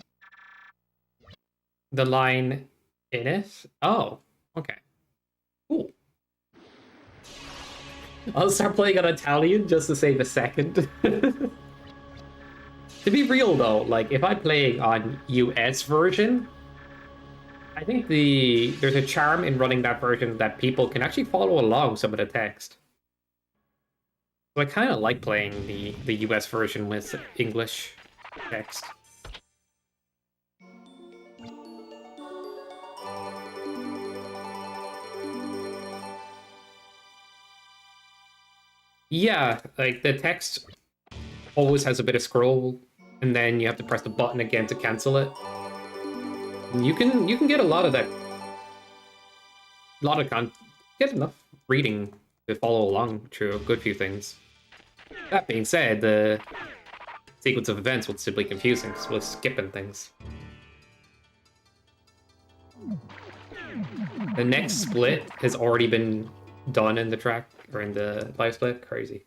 The line in it? Oh, okay. Cool. I'll start playing on Italian just to save a second. To be real though, like if I'm playing on US version, I think there's a charm in running that version that people can actually follow along some of the text. So I kind of like playing the US version with English text. Yeah, like the text always has a bit of scroll, and then you have to press the button again to cancel it. And you can get a lot of that, get enough reading to follow along through a good few things. That being said, the sequence of events was simply confusing because we're skipping things. The next split has already been done in the track, or in the live split. Crazy.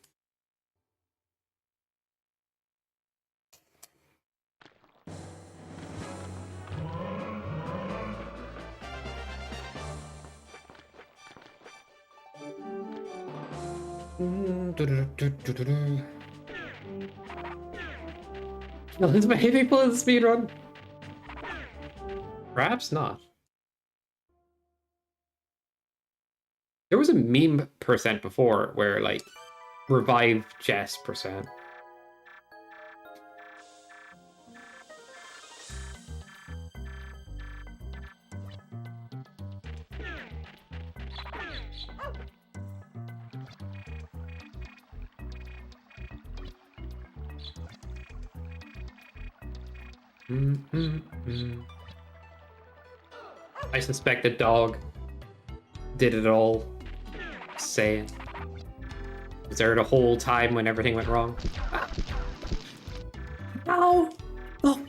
Is many people in the speedrun? Perhaps not. There was a meme percent before where like revive Jess percent. I suspect the dog did it all. Saying, was there the whole time when everything went wrong? Ow! Oh.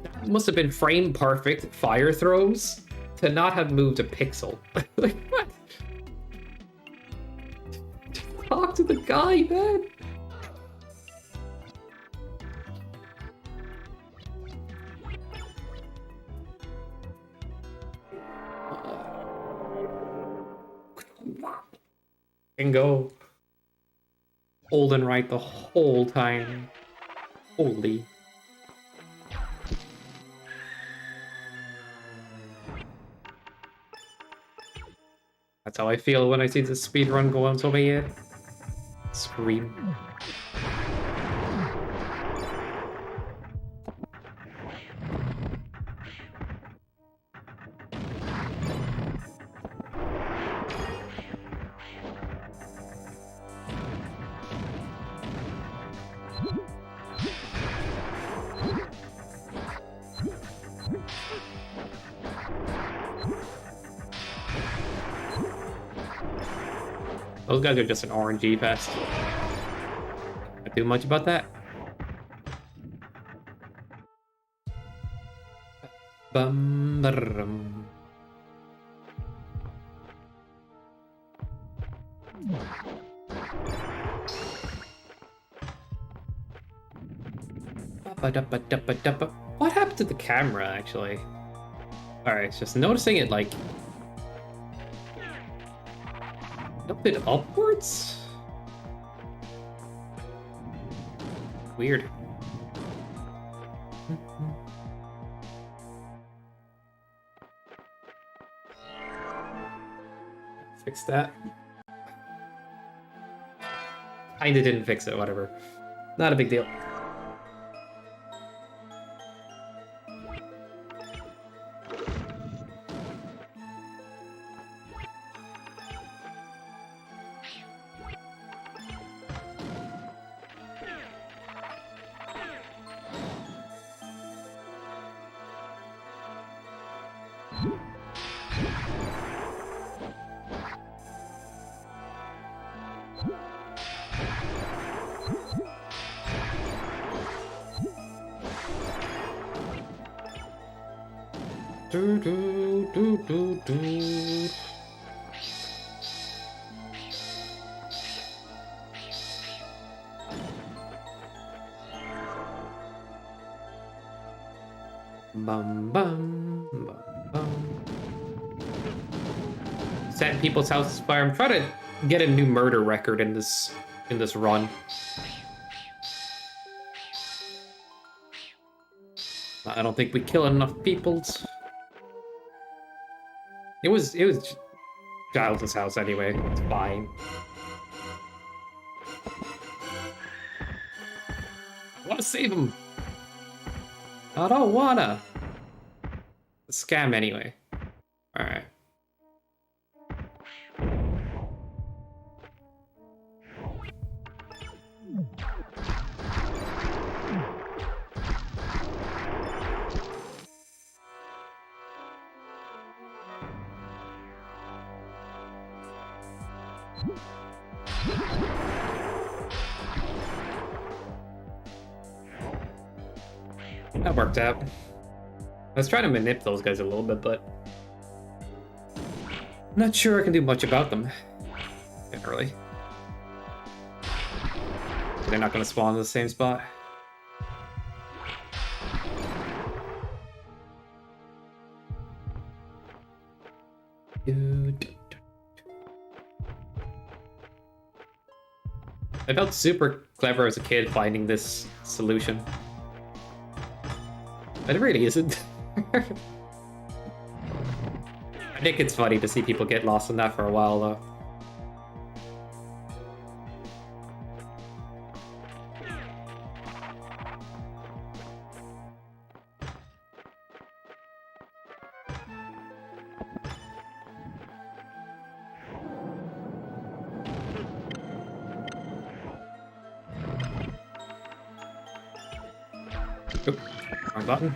That must have been frame perfect fire throws to not have moved a pixel. Like what? Talk to the guy, man. And go hold and right the whole time. Holy. That's how I feel when I see the speedrun go on to my head. Scream. Those guys are just an RNG fest. Not too much about that. Bum, ba-rum. What happened to the camera, actually? Alright, it's just noticing it, like... tilted upwards? Weird. Fix that. Kinda didn't fix it, whatever. Not a big deal. Do, do, do, do, do. Bum bum bum bum. Set people's houses fire. I'm trying to get a new murder record in this run. I don't think we kill enough peoples. It was Giles' house anyway. It's fine. I want to save him. I don't wanna. Scam anyway. All right. That worked out. I was trying to manip those guys a little bit, but I'm not sure I can do much about them. Generally. They're not going to spawn in the same spot. I felt super clever as a kid finding this solution. But it really isn't. I think it's funny to see people get lost in that for a while, though. Oop, wrong button.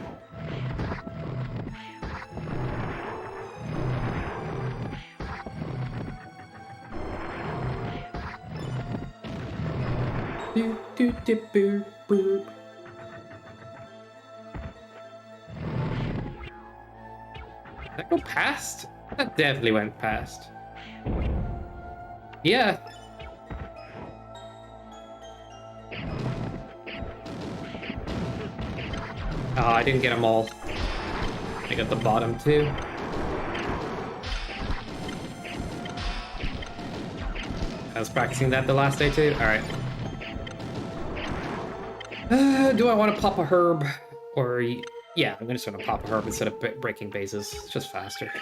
Do do do boop boop. Did that go past? That definitely went past. Yeah. Oh, I didn't get them all. I got the bottom two. I was practicing that the last day too. All right. Do I want to pop a herb? Or, yeah, I'm just going to pop a herb instead of breaking bases. It's just faster.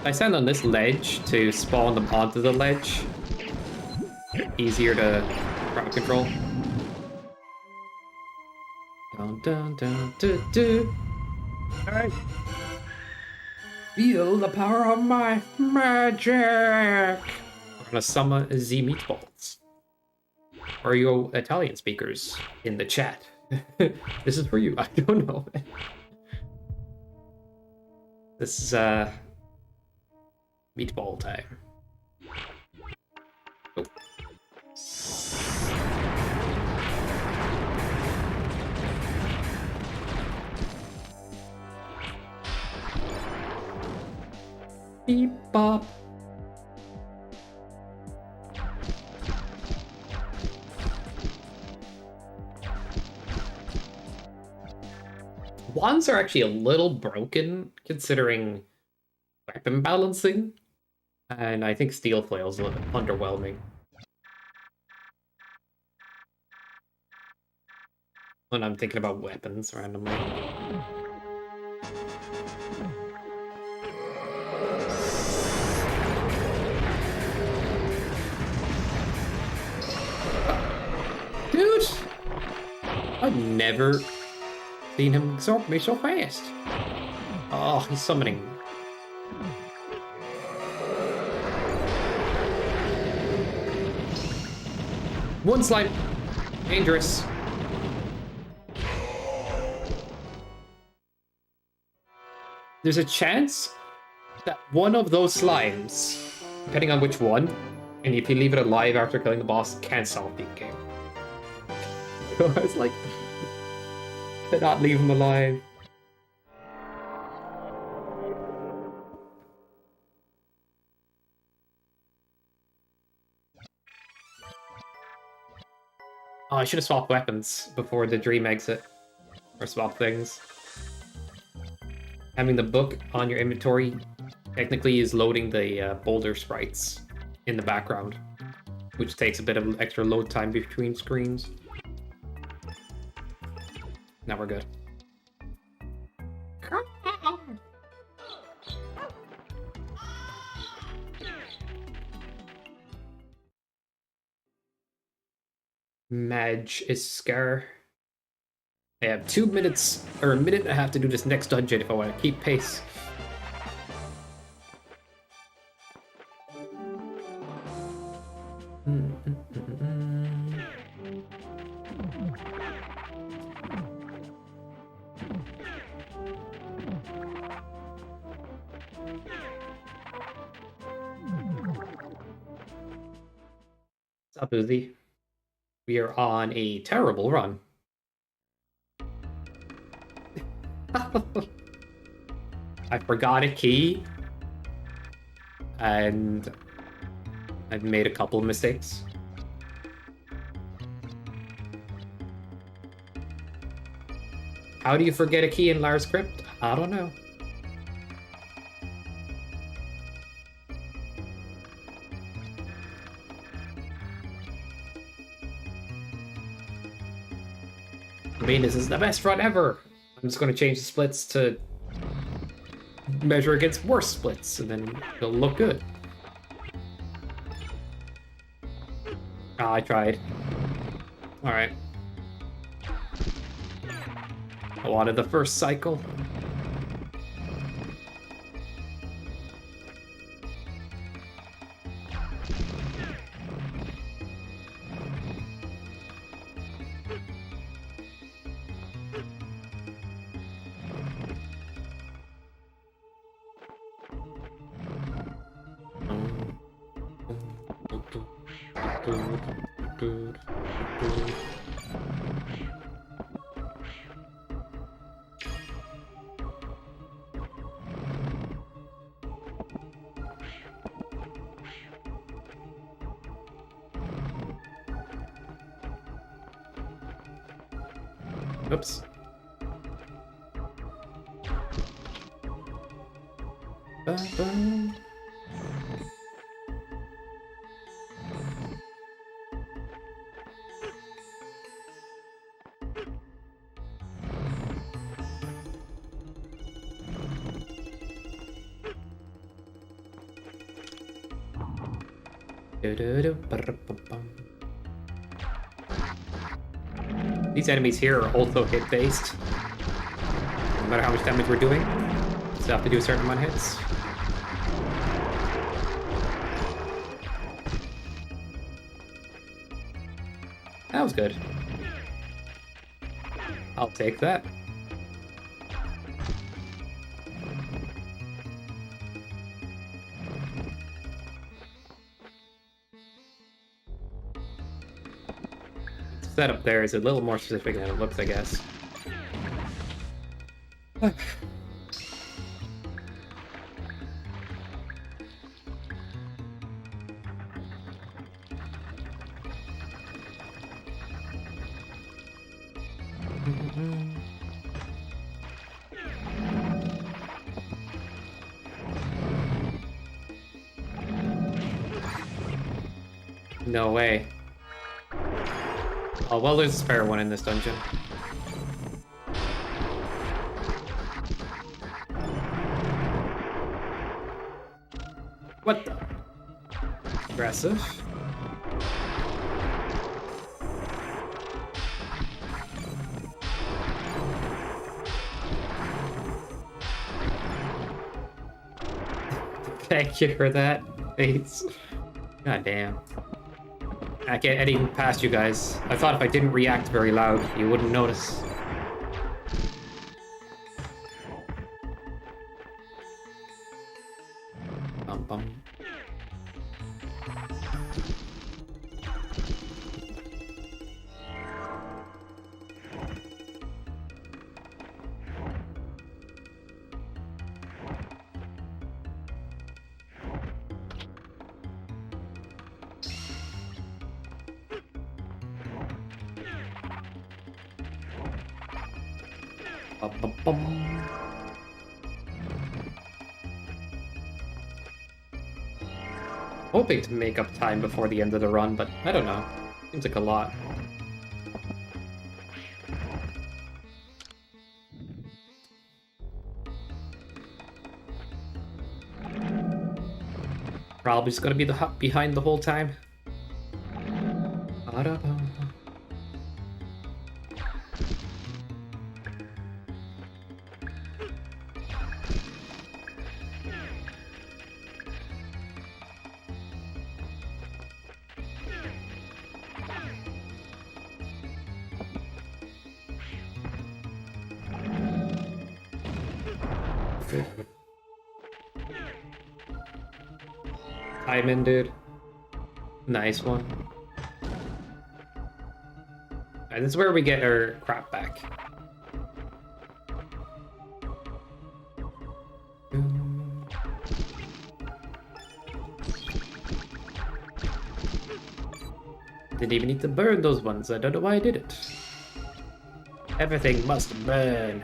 I stand on this ledge to spawn them onto the ledge. Easier to crowd control. Dun dun dun dun dun. Alright. Feel the power of my magic! I'm gonna summon Z meatballs. Or you Italian speakers in the chat. This is for you. I don't know. This is meatball time. Oh. Beep bop. Wands are actually a little broken considering weapon balancing, and I think steel flail's a little bit underwhelming. When I'm thinking about weapons randomly. Dude! I've never seen him absorb me so fast. Oh, he's summoning. One slime. Dangerous. There's a chance that one of those slimes, depending on which one, and if you leave it alive after killing the boss, can solve the game. So I was like, did not leave him alive. Oh, I should have swapped weapons before the dream exit. Or swapped things. Having the book on your inventory technically is loading the boulder sprites in the background, which takes a bit of extra load time between screens. Now we're good. Madge is Scar. I have 2 minutes, or a minute and a half to do this next dungeon if I want to keep pace. What's up, Uzi? We are on a terrible run. I forgot a key, and I've made a couple of mistakes. How do you forget a key in Lara's Crypt? I don't know. I mean, this is the best run ever. I'm just going to change the splits to measure against worse splits, and then it'll look good. Ah, I tried. Alright. I wanted the first cycle. Oops. Ba-ba. These enemies here are also hit-based. No matter how much damage we're doing, we still have to do a certain amount of hits. That was good. I'll take that. Setup there is a little more specific than it looks, I guess. No way. Oh, well, there's a spare one in this dungeon. What the? Aggressive. Thank you for that, Bates. God damn. I can't get even past you guys. I thought if I didn't react very loud, you wouldn't notice. Bum bum. Ba-ba-bum. Hoping to make up time before the end of the run, but I don't know. Seems like a lot. Probably just gonna be behind the whole time. Timing, dude. Nice one. Alright, this is where we get our crap back. Didn't even need to burn those ones. I don't know why I did it. Everything must burn.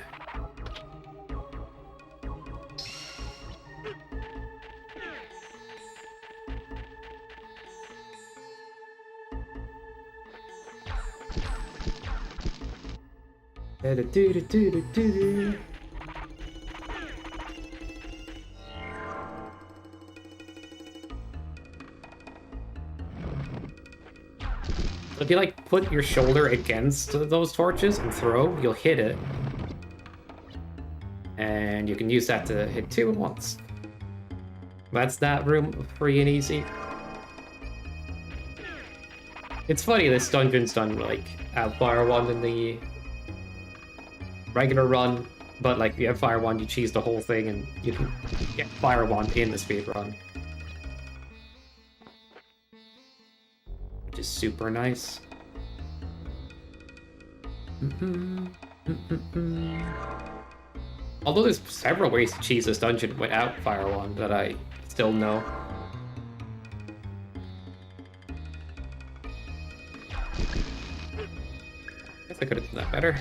Do-do-do-do-do-do. If you like put your shoulder against those torches and throw, you'll hit it. And you can use that to hit two at once. That's that room free and easy. It's funny this dungeon's done like Fire Wand in the regular run, but like if you have Fire Wand, you cheese the whole thing and you can get Fire Wand in the speed run. Which is super nice. Although there's several ways to cheese this dungeon without Fire Wand that I still know. Guess I could have done that better.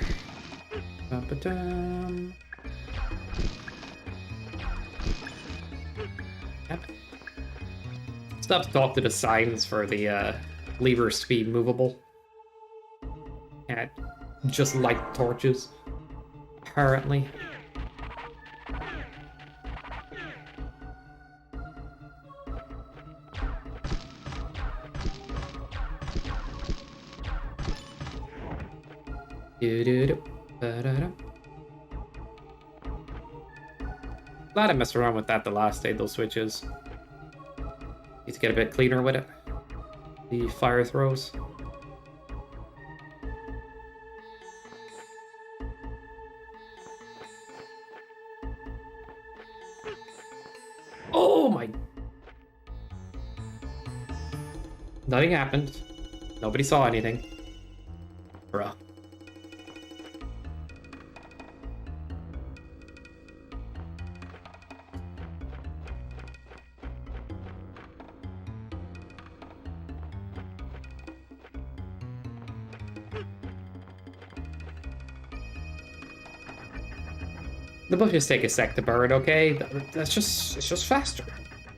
Yep. Stop to talk to the signs for the levers to be movable. And just light torches, apparently. Glad I messed around with that the last day, those switches. Need to get a bit cleaner with it. The fire throws. Oh my... Nothing happened. Nobody saw anything. Bruh. The bushes take a sec to burn, okay? It's just faster.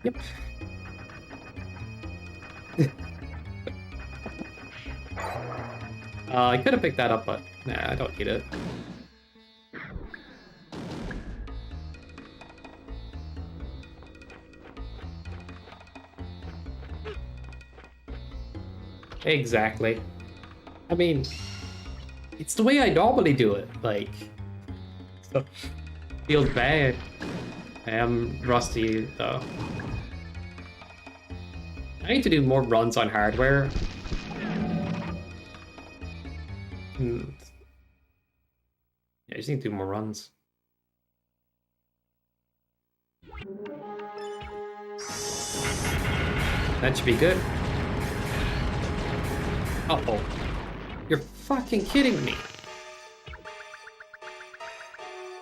Yep. I could have picked that up, but nah, I don't need it. Exactly. I mean, it's the way I normally do it, like... So, feels bad. I am rusty, though. I need to do more runs on hardware. Yeah, I just need to do more runs. That should be good. Uh-oh. You're fucking kidding me.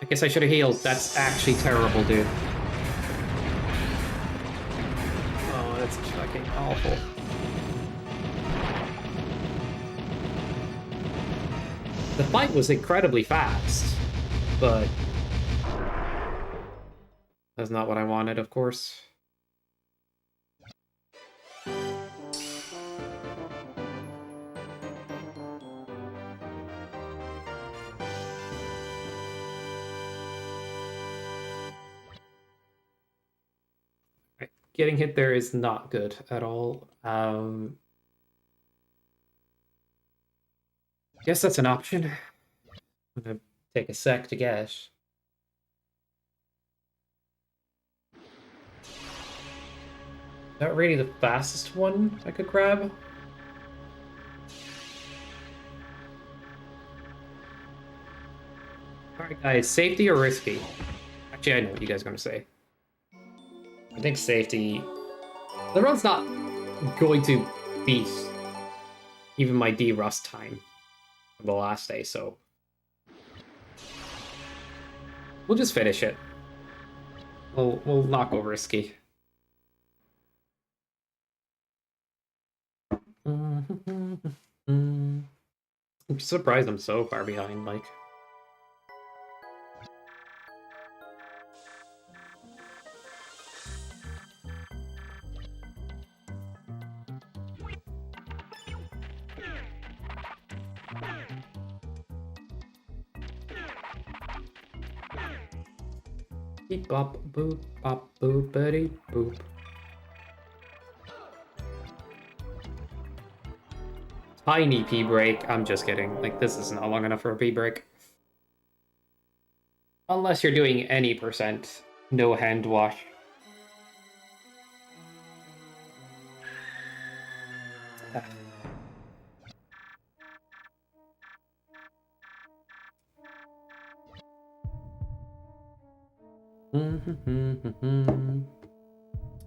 I guess I should have healed. That's actually terrible, dude. Oh, that's fucking awful. The fight was incredibly fast. but that's not what I wanted, of course. Getting hit there is not good at all. Guess that's an option. I'm gonna take a sec to guess. Not really the fastest one I could grab. Alright guys, safety or risky? Actually, I know what you guys are gonna say. I think safety. The run's not going to beat even my D-Rust time from the last day, so we'll just finish it. We'll not go risky. I'm surprised I'm so far behind, like. Beep bop boop bop boopity boop. Tiny pee break. I'm just kidding. Like, this is not long enough for a pee break. Unless you're doing any percent no hand wash.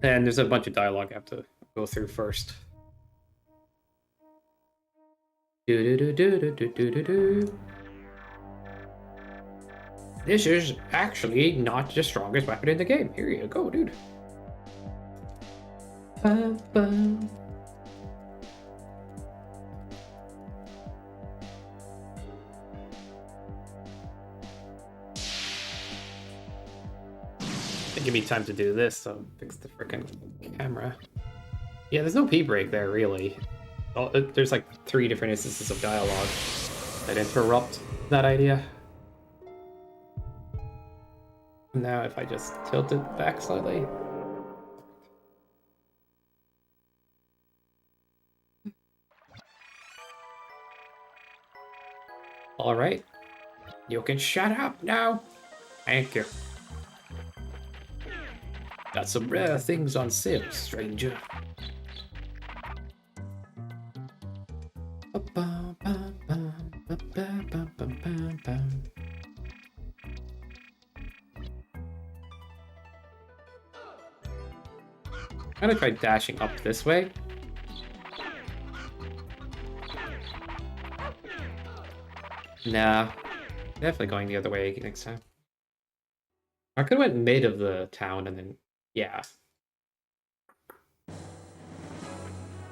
And there's a bunch of dialogue I have to go through first. This is actually not the strongest weapon in the game. Here you go, dude. Give me time to do this, so fix the frickin' camera. Yeah, there's no pee break there, really. There's like 3 different instances of dialogue that interrupt that idea. Now if I just tilt it back slightly. Alright. You can shut up now. Thank you. Got some rare things on sale, stranger. I'm gonna try dashing up this way. Nah, definitely going the other way next time. I could have went mid of the town and then, yeah.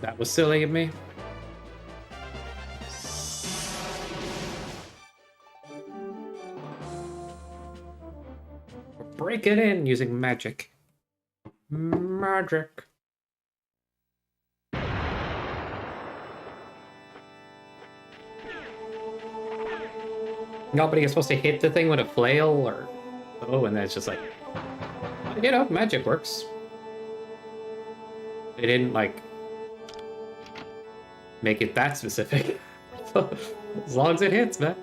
That was silly of me. Break it in using magic. Magic. Nobody is supposed to hit the thing with a flail or... Oh, and then it's just like... You know, magic works. They didn't, like... make it that specific. So, as long as it hits, man.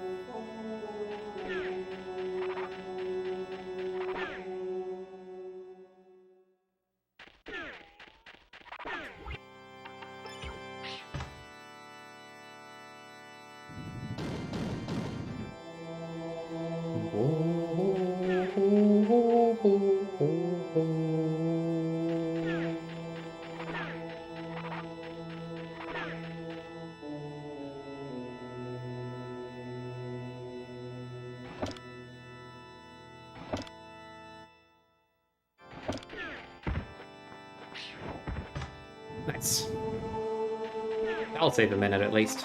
Nice. That'll save a minute at least.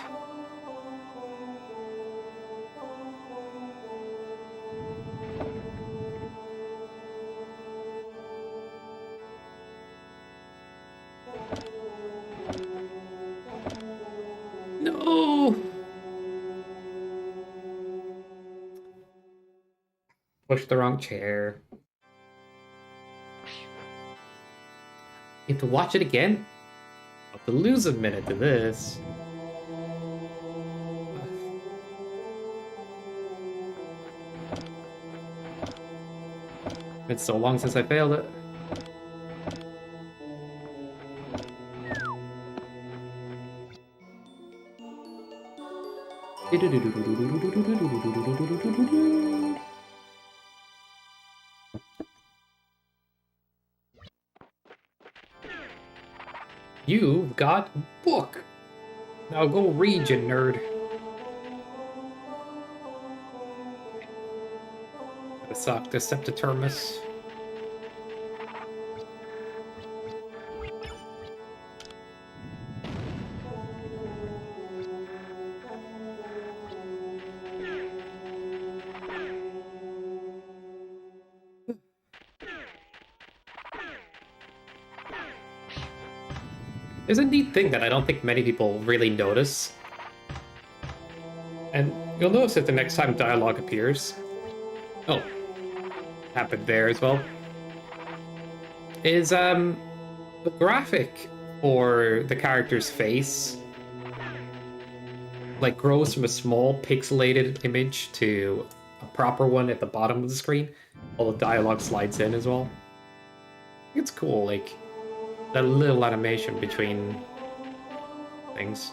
Push the wrong chair. You have to watch it again? I'll have to lose a minute to this. It's so long since I failed it. You've got a book. Now go read, you nerd. The sock Deceptiturmus. There's a neat thing that I don't think many people really notice. And you'll notice it the next time dialogue appears. Oh, happened there as well. Is the graphic for the character's face like grows from a small pixelated image to a proper one at the bottom of the screen, while the dialogue slides in as well. I think it's cool, like that little animation between things.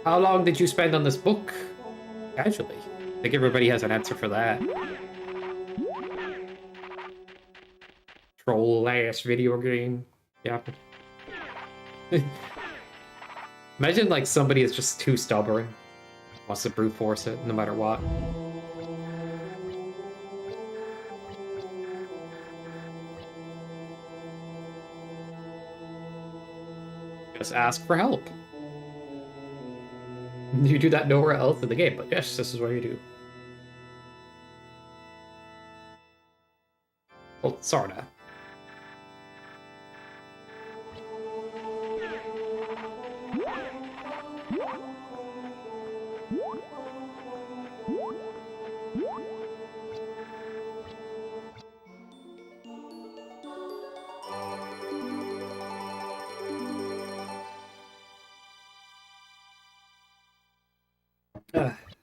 How long did you spend on this book? Casually. I think everybody has an answer for that. Troll-ass video game. Yeah. Imagine like somebody is just too stubborn. Wants to brute force it no matter what. Just ask for help. You do that nowhere else in the game, but yes, this is what you do. Well, sorta.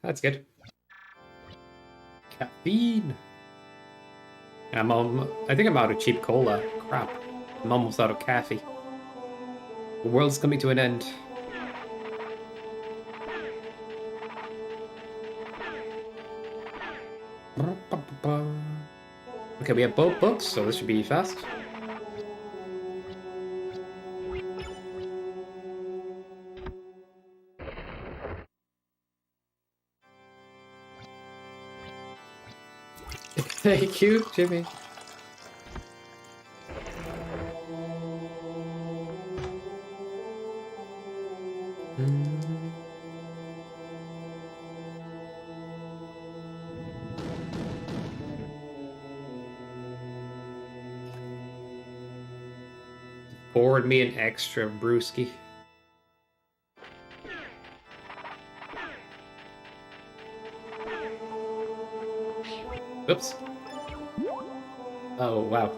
That's good. Caffeine. I think I'm out of cheap cola. Crap. I'm almost out of coffee. The world's coming to an end. Okay, we have both books, so this should be fast. Thank you, Jimmy. Forward me an extra brewski. Oops. Oh, wow.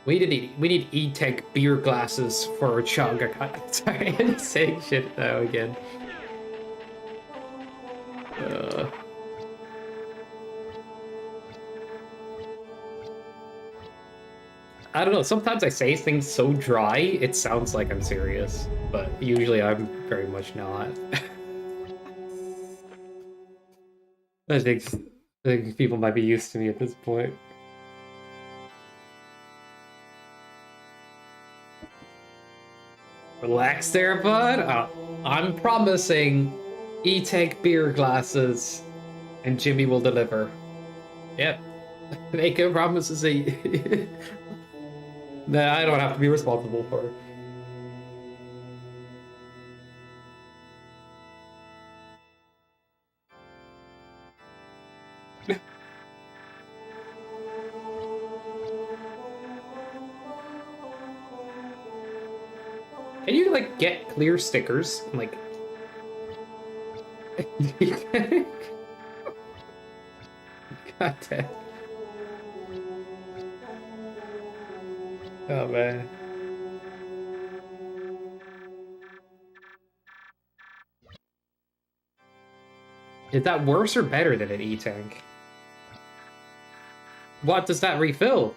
We need E-Tech beer glasses for Changa. Sorry, I'm saying shit now again. I don't know, sometimes I say things so dry, it sounds like I'm serious, but usually I'm very much not. I think people might be used to me at this point. Relax there, bud. I'm promising E-Tech beer glasses, and Jimmy will deliver. Yep. Make a promise to say that I don't have to be responsible for. Can you like get clear stickers and like? God damn. Oh man. Is that worse or better than an E-tank? What does that refill?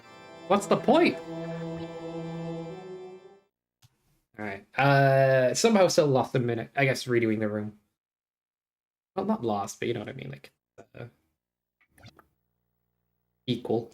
What's the point? Alright. Somehow still lost a minute. I guess redoing the room. Well, not lost, but you know what I mean, like equal.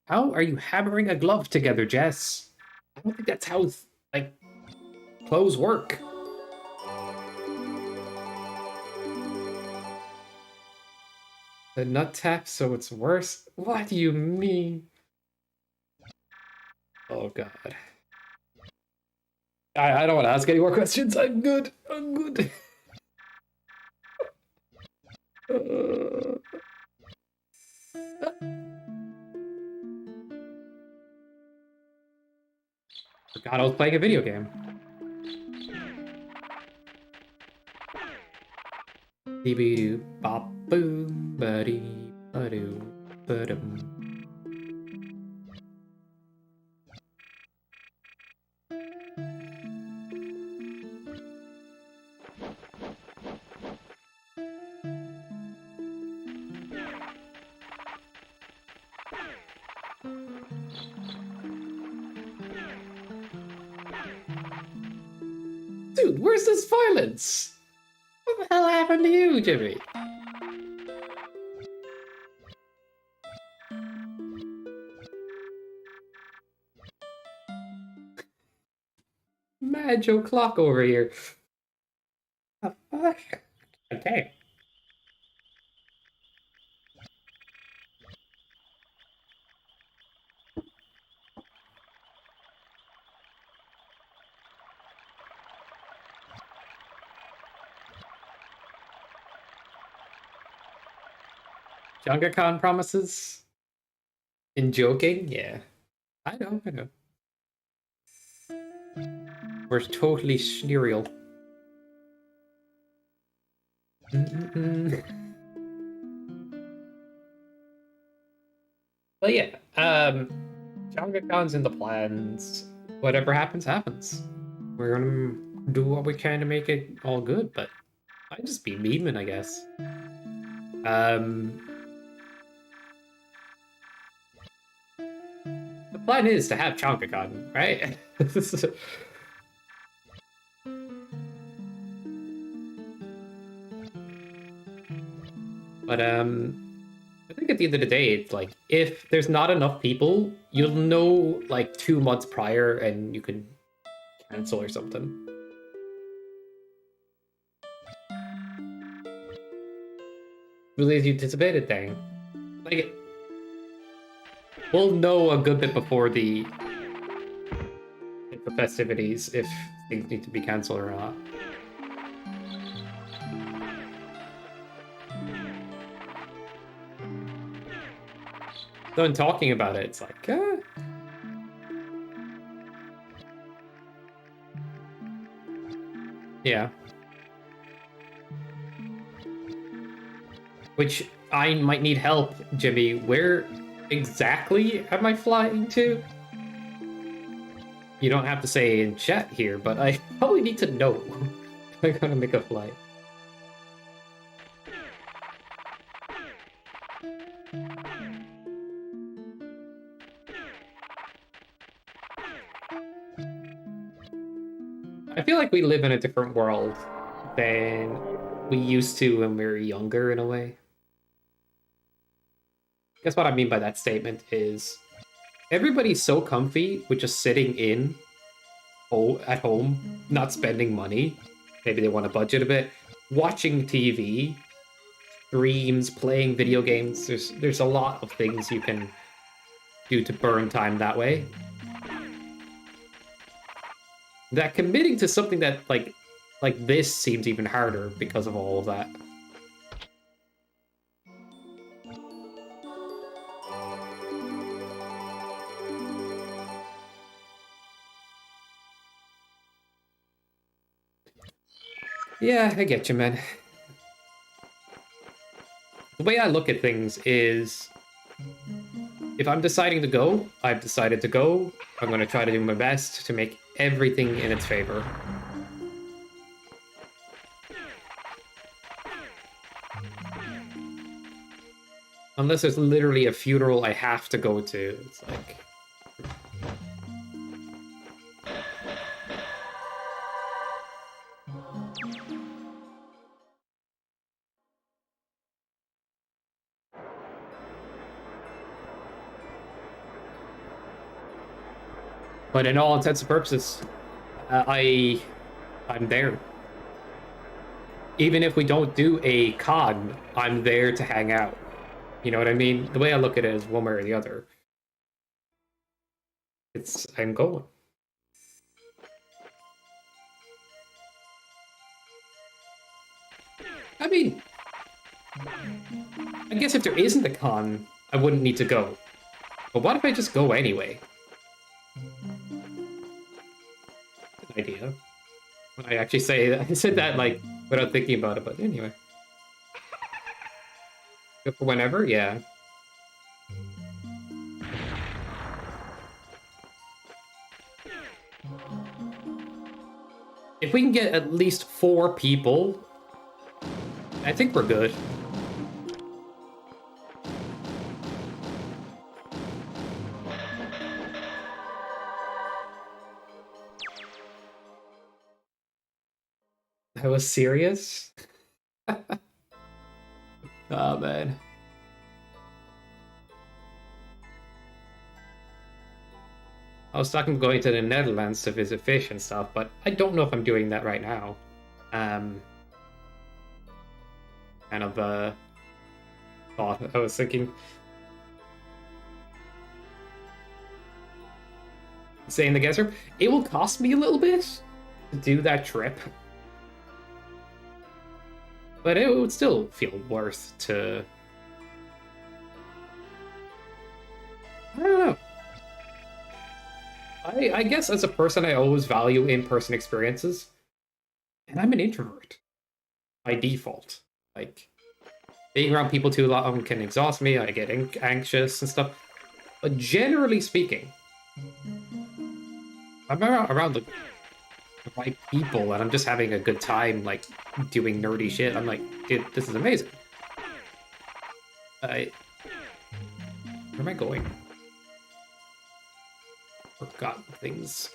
How are you hammering a glove together, Jess? I don't think that's how, like, clothes work. The nut tap, so it's worse? What do you mean? Oh, God. I don't want to ask any more questions. I'm good. I'm good. Forgot I was playing a video game. Dee-bee-doo, bop-boom, ba-dee, ba-doo, ba-dum. Dude, where's this violence? What the hell happened to you, Jimmy? Mad Joe Clock over here. The fuck? Okay. Junga-Khan promises? In joking? Yeah. I know, I know. We're totally serial. But yeah, Junga-Khan's in the plans. Whatever happens, happens. We're gonna do what we can to make it all good, but I'd just be memeing, I guess. The plan is to have Junga-Khan, right? But I think at the end of the day, it's like if there's not enough people, you'll know like 2 months prior, and you can cancel or something. Really, as you anticipated, thing. Like, we'll know a good bit before the festivities if things need to be cancelled or not. So in talking about it, it's like, yeah. Which I might need help, Jimmy. Where exactly am I flying to? You don't have to say in chat here, but I probably need to know. I'm gonna make a flight. I feel like we live in a different world than we used to when we were younger, in a way. I guess what I mean by that statement is everybody's so comfy with just sitting in at home, not spending money. Maybe they want to budget a bit, watching TV, streams, playing video games. There's a lot of things you can do to burn time that way. That committing to something that like this seems even harder because of all of that. Yeah, I get you, man. The way I look at things is, if I'm deciding to go, I've decided to go. I'm going to try to do my best to make everything in its favor. Unless there's literally a funeral I have to go to. It's like... But in all intents and purposes, I'm there. Even if we don't do a con, I'm there to hang out. You know what I mean? The way I look at it is one way or the other. I'm going. I mean, I guess if there isn't a con, I wouldn't need to go. But what if I just go anyway? Good idea. When I actually I said that like without thinking about it, but anyway. Go for whenever, yeah. If we can get at least 4 people, I think we're good. I was serious? Oh, man. I was talking about going to the Netherlands to visit fish and stuff, but I don't know if I'm doing that right now. Kind of thought I was thinking. Stay in the guest room. It will cost me a little bit to do that trip. But it would still feel worth to... I don't know. I guess as a person, I always value in-person experiences. And I'm an introvert. By default. Like, being around people too long can exhaust me. I get anxious and stuff. But generally speaking, I'm around the right people and I'm just having a good time, like, doing nerdy shit. I'm like, dude, this is amazing. Where am I going? Forgotten things.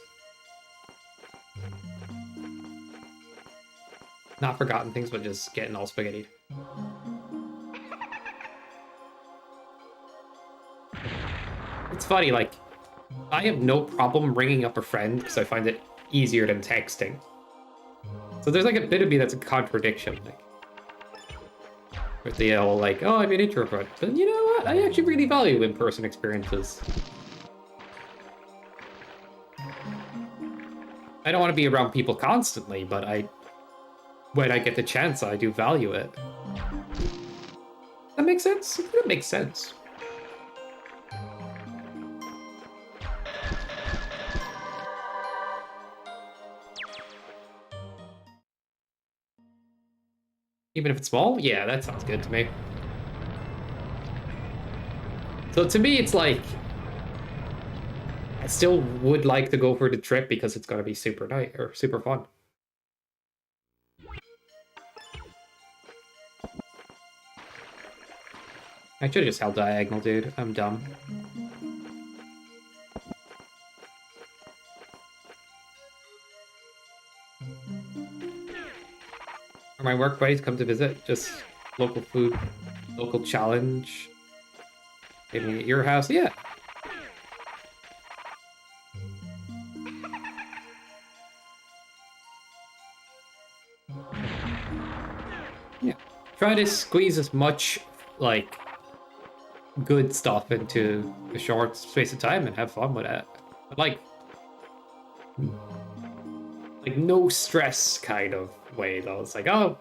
Not forgotten things, but just getting all spaghettied. It's funny, like, I have no problem ringing up a friend because I find it easier than texting. So there's like a bit of me that's a contradiction, like, with the whole like, oh, I'm an introvert, but you know what? I actually really value in-person experiences. I don't want to be around people constantly, but when I get the chance, I do value it. That makes sense? That makes sense. Even if it's small? Yeah, that sounds good to me. So to me, it's like, I still would like to go for the trip because it's going to be super nice or super fun. I should have just held diagonal, dude. I'm dumb. Are my work buddies come to visit? Just local food, local challenge. Maybe at your house? Yeah. Yeah. Try to squeeze as much, like, good stuff into a short space of time and have fun with it. But, like no stress kind of way, though. It's like, oh,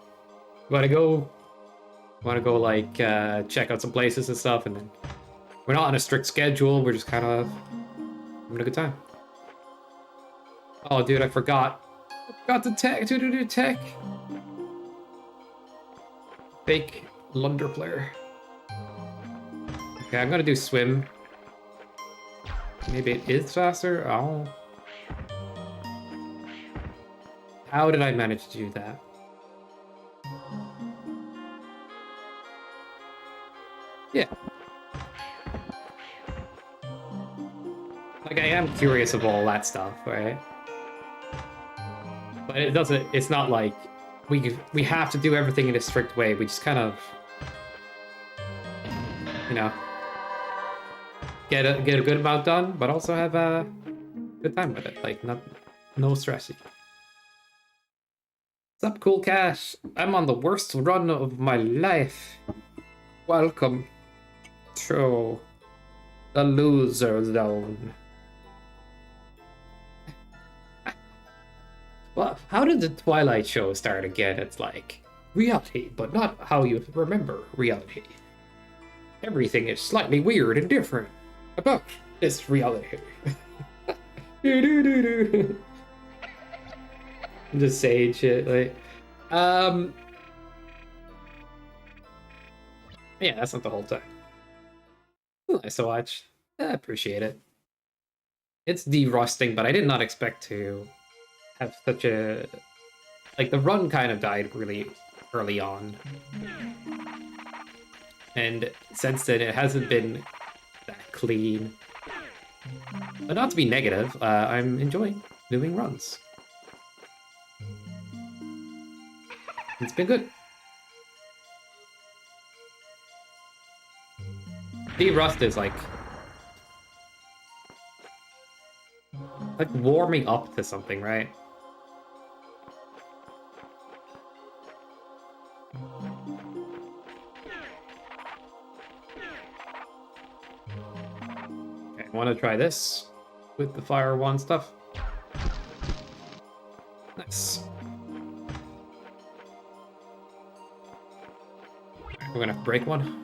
wanna go like check out some places and stuff, and then we're not on a strict schedule, we're just kind of having a good time. Oh dude, I forgot the tech to do tech. Fake Alundra player. Okay, I'm gonna do swim. Maybe it is faster. Oh, how did I manage to do that? Yeah. Like, I am curious of all that stuff, right? But it's not like we have to do everything in a strict way. We just kind of, you know, get a good amount done, but also have a good time with it. Like, no stressy. What's up, Cool Cash? I'm on the worst run of my life. Welcome to the loser zone. Well, how did the Twilight show start again? It's like reality, but not how you remember reality. Everything is slightly weird and different about this reality. Just saying shit like, yeah, that's not the whole time. Nice to watch. I appreciate it. It's de-rusting, but I did not expect to have such a, like, the run kind of died really early on, and since then it hasn't been that clean. But not to be negative, I'm enjoying doing runs. It's been good. De-rust is like warming up to something, right? Okay, I want to try this with the fire wand stuff. Nice. We're gonna break one.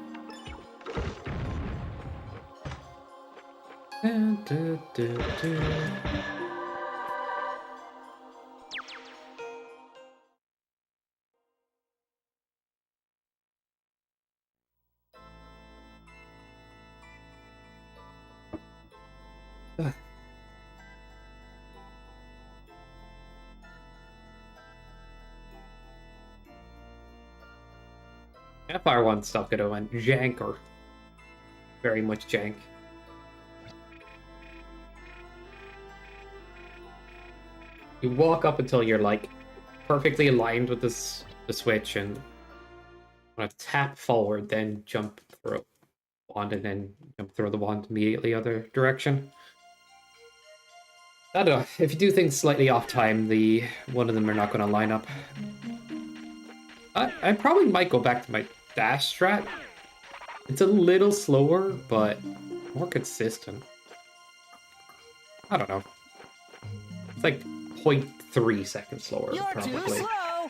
Fire one stuff could have went jank, or very much jank. You walk up until you're like perfectly aligned with this the switch, and want to tap forward, then jump through the wand, and then jump through the wand immediately other direction. I don't know. If you do things slightly off time, one of them are not going to line up. I probably might go back to my dash strat. It's a little slower, but more consistent. I don't know. It's like 0.3 seconds slower, You're probably. too slow.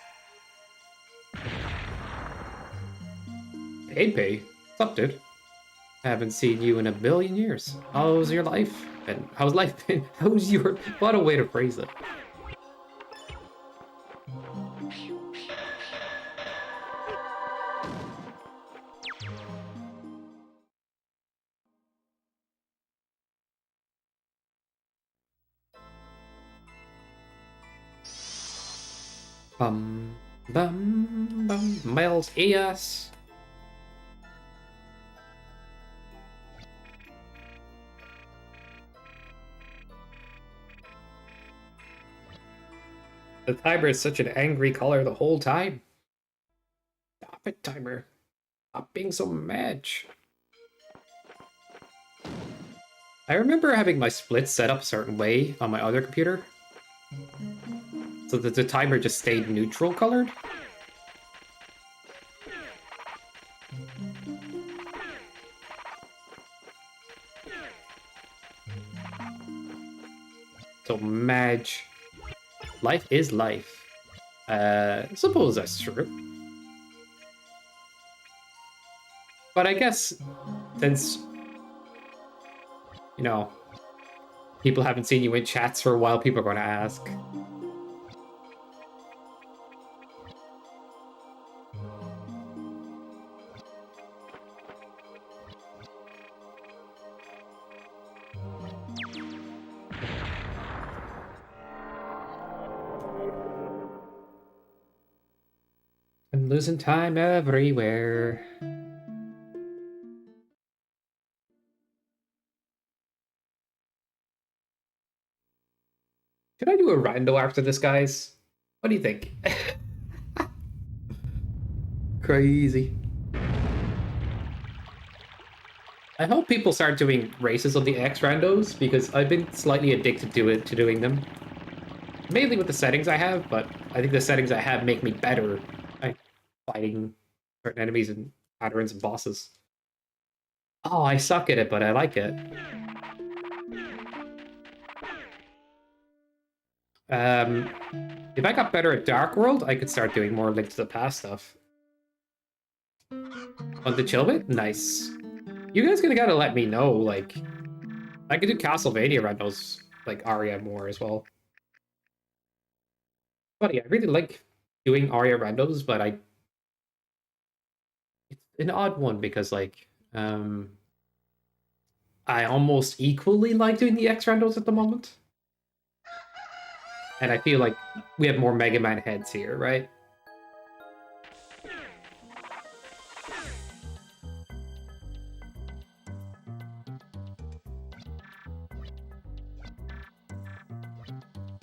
Hey, P. What's up, dude? I haven't seen you in a billion years. How's your life? And how's life been? How's your... What a way to phrase it. Bum, bum, bum. Miles ES. The timer is such an angry color the whole time. Stop it, timer. Stop being so mad. I remember having my splits set up a certain way on my other computer, so that the timer just stayed neutral colored. So Madge. Life is life. Suppose that's true. But I guess since, you know, people haven't seen you in chats for a while, people are going to ask. I'm losing time everywhere. Should I do a rando after this, guys? What do you think? Crazy. I hope people start doing races on the X randos because I've been slightly addicted to doing them. Mainly with the settings I have, but I think the settings I have make me better at fighting certain enemies and patterns and bosses. Oh, I suck at it, but I like it. If I got better at Dark World, I could start doing more Link to the Past stuff. On the chill bit? Nice. You guys gotta let me know, like... I could do Castlevania randos, like Aria more as well. But yeah, I really like doing Aria randos, but it's an odd one because, like, I almost equally like doing the X randos at the moment. And I feel like we have more Mega Man heads here, right?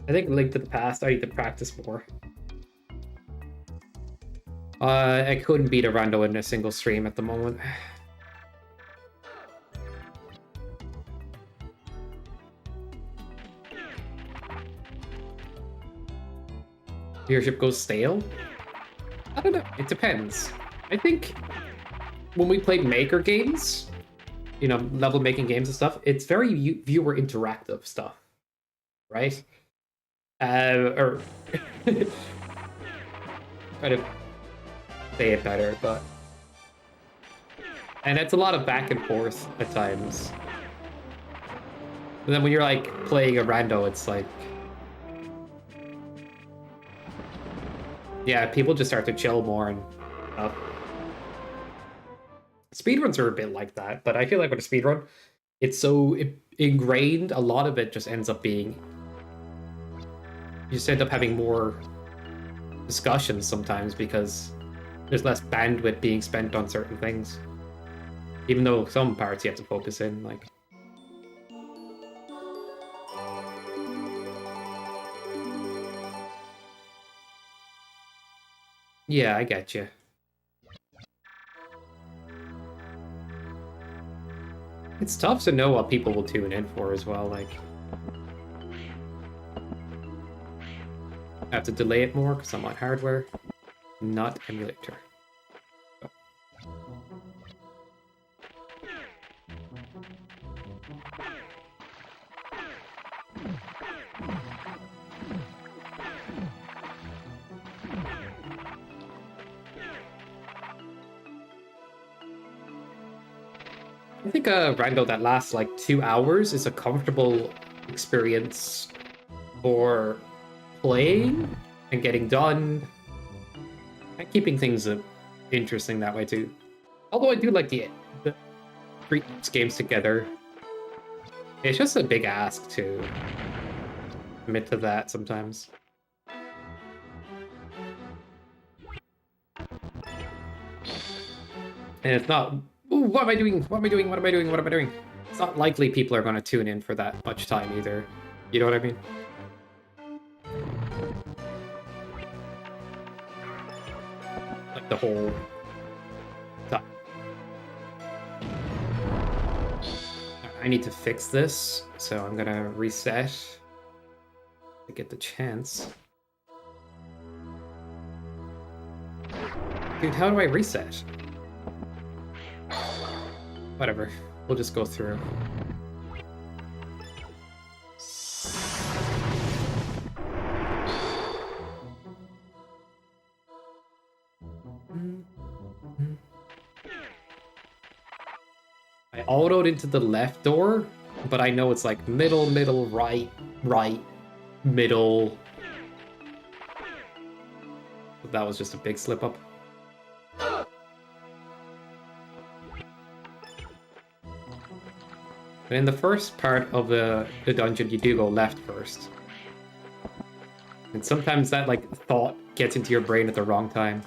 I think Link to the Past, I need to practice more. I couldn't beat a rando in a single stream at the moment. Viewership goes stale? I don't know, it depends. I think when we play maker games, you know, level making games and stuff, it's very viewer interactive stuff, right? Or try to say it better, but... And it's a lot of back and forth at times. And then when you're, like, playing a rando, it's like... Yeah, people just start to chill more and stuff. Speedruns are a bit like that, but I feel like with a speedrun, it's so ingrained, a lot of it just ends up being... You just end up having more discussions sometimes because there's less bandwidth being spent on certain things. Even though some parts you have to focus in, like... Yeah, I get you. It's tough to know what people will tune in for as well, like... I have to delay it more because I'm on hardware, not emulator. Oh. I think a rando that lasts like 2 hours is a comfortable experience for playing and getting done and keeping things interesting that way too. Although I do like the 3 games together. It's just a big ask to commit to that sometimes. And it's not, ooh, what am I doing? What am I doing? What am I doing? What am I doing? It's not likely people are going to tune in for that much time either. You know what I mean? Like the whole time. I need to fix this, so I'm going to reset to get the chance. Dude, how do I reset? Whatever, we'll just go through. autoed into the left door, but I know it's like middle, middle, right, right, middle. That was just a big slip up. In the first part of the dungeon, you do go left first. And sometimes that, like, thought gets into your brain at the wrong time.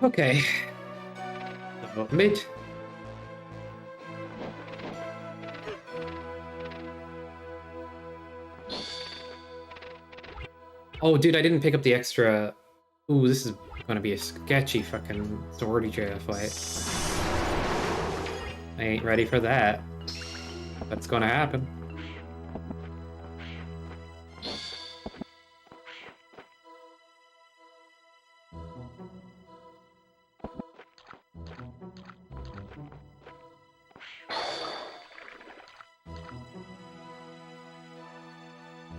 Okay. Mid. Oh, dude, I didn't pick up the extra. Ooh, this is gonna be a sketchy fucking swordy jail fight. I ain't ready for that. That's gonna happen.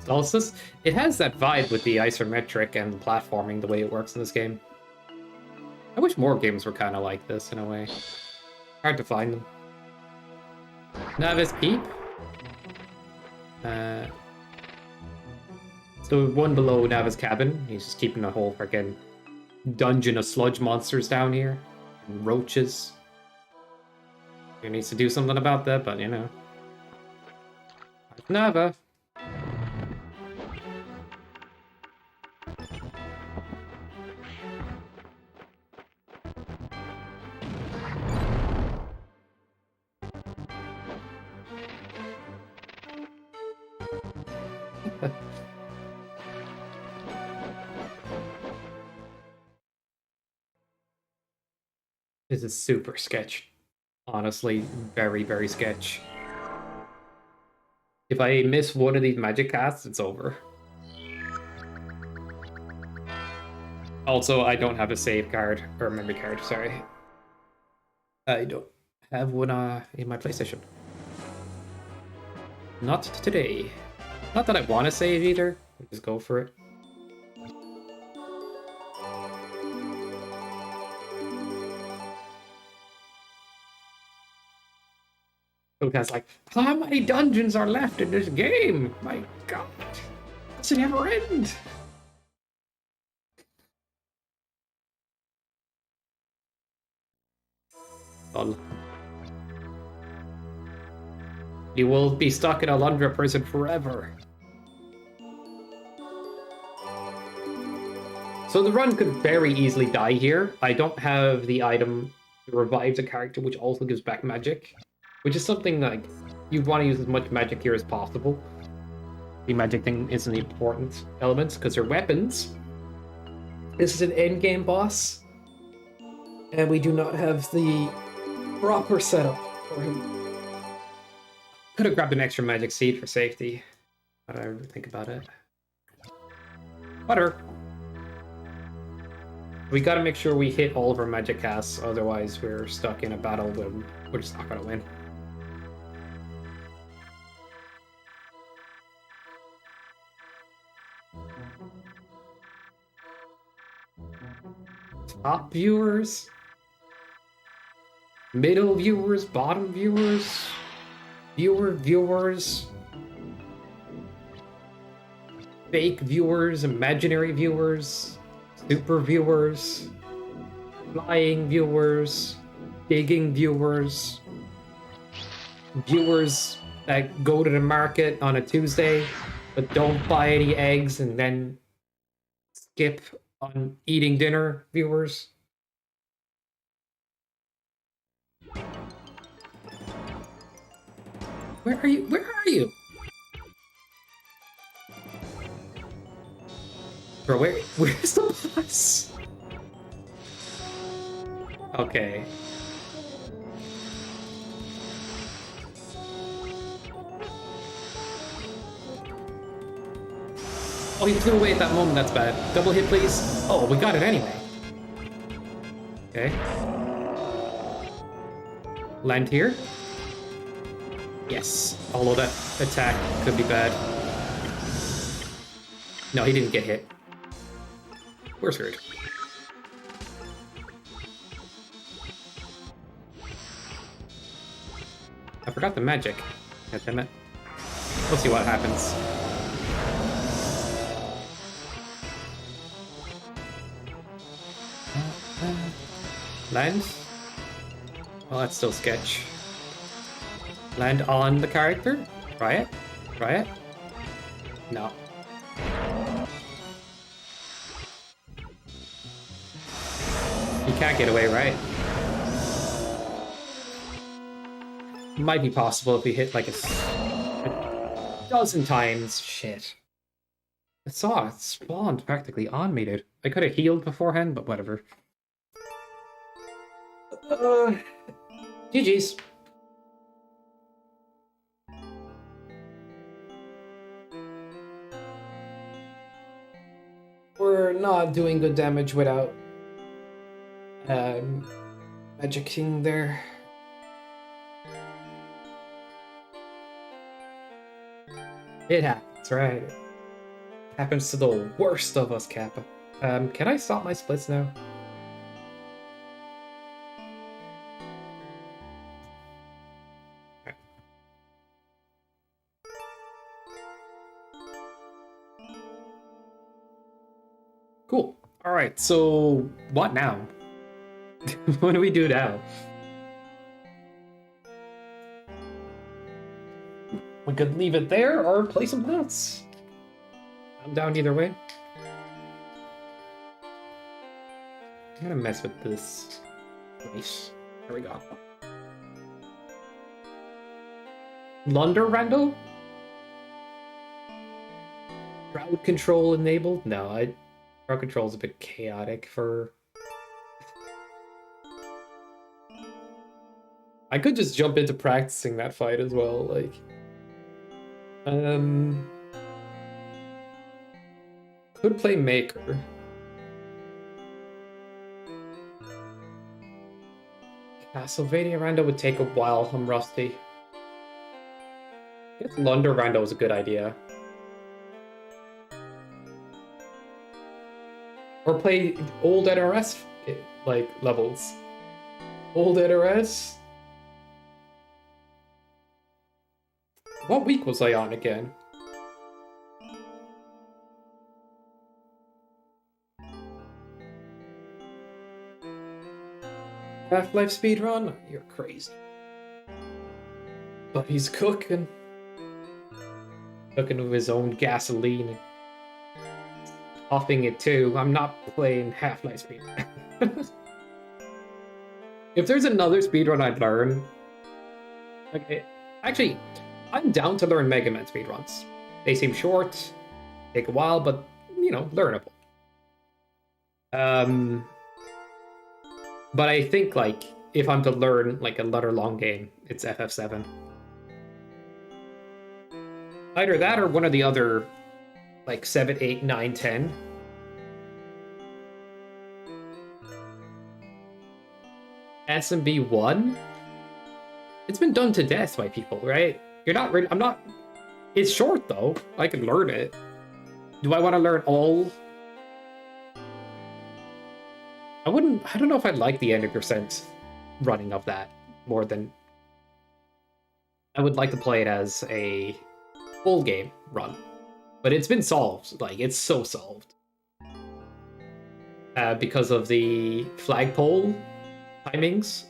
Also, it has that vibe with the isometric and platforming, the way it works in this game. I wish more games were kind of like this, in a way. Hard to find them. Navis Peep. So one below Navis Cabin. He's just keeping a whole freaking dungeon of sludge monsters down here. And roaches. He needs to do something about that, but you know. Nava. This is super sketch. Honestly, very, very sketch. If I miss one of these magic casts, it's over. Also, I don't have a save card, or memory card, sorry. I don't have one in my PlayStation. Not today. Not that I want to save either. Just go for it. Luca's like, how many dungeons are left in this game? My god. Does it ever end? Lol. You will be stuck in Alundra prison forever. So the run could very easily die here. I don't have the item to revive the character, which also gives back magic. Which is something like, you want to use as much magic here as possible. The magic thing isn't the important element, because they're weapons. This is an endgame boss. And we do not have the proper setup for him. Could have grabbed an extra magic seed for safety. How do I think about it? Whatever. We gotta make sure we hit all of our magic casts, otherwise we're stuck in a battle where we're just not gonna win. Top viewers, middle viewers, bottom viewers, viewers, fake viewers, imaginary viewers, super viewers, flying viewers, digging viewers, viewers that go to the market on a Tuesday but don't buy any eggs and then skip on eating dinner viewers. Where are you? Where are you? Bro, where's the bus? Okay. Oh, he flew away at that moment. That's bad. Double hit, please. Oh, we got it anyway. Okay. Land here. Yes. Although that attack could be bad. No, he didn't get hit. We're screwed. I forgot the magic. God damn it. We'll see what happens. Land? Well, that's still sketch. Land on the character? Try it? Try it? No. You can't get away, right? Might be possible if we hit like a dozen times. Shit. I saw it spawned practically on me, dude. I could have healed beforehand, but whatever. GG's. We're not doing good damage without Magic King there. It happens, right? It happens to the worst of us, Kappa. Can I stop my splits now? Cool. All right, so what now? What do we do now? We could leave it there or play something else. I'm down either way. I'm gonna mess with this. Nice. There we go. Alundra Randall? Crowd control enabled? No, crowd control is a bit chaotic for... I could just jump into practicing that fight as well, like... Could play Maker. Castlevania Rando would take a while, I'm rusty. I guess Alundra Rando is a good idea. Or play old NRS, like, levels. Old NRS? What week was I on again? Half-Life speedrun? You're crazy. But he's cooking. Cooking with his own gasoline. Huffing it too. I'm not playing Half-Life speedrun. If there's another speedrun I'd learn... Okay, actually... I'm down to learn Mega Man speedruns. They seem short, take a while, but, you know, learnable. But I think, like, if I'm to learn, like, another long game, it's FF7. Either that or one of the other, like, 7, 8, 9, 10. SMB 1? It's been done to death by people, right? You're not really... I'm not... It's short, though. I can learn it. Do I want to learn all? I don't know if I'd like the 80% running of that more than... I would like to play it as a full game run. But it's been solved. Like, it's so solved. Because of the flagpole timings.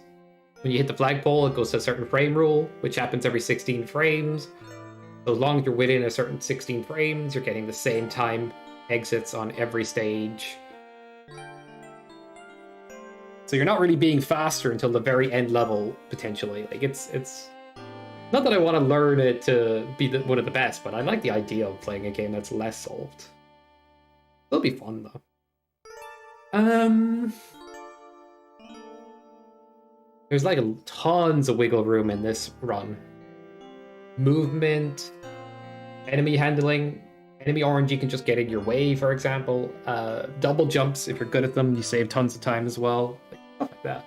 When you hit the flagpole, it goes to a certain frame rule, which happens every 16 frames. So as long as you're within a certain 16 frames, you're getting the same time exits on every stage. So you're not really being faster until the very end level, potentially. Like, it's... Not that I want to learn it to be one of the best, but I like the idea of playing a game that's less solved. It'll be fun, though. There's like tons of wiggle room in this run. Movement, enemy handling, Enemy orange, you can just get in your way, for example. Double jumps, if you're good at them, you save tons of time as well. Like, stuff like that.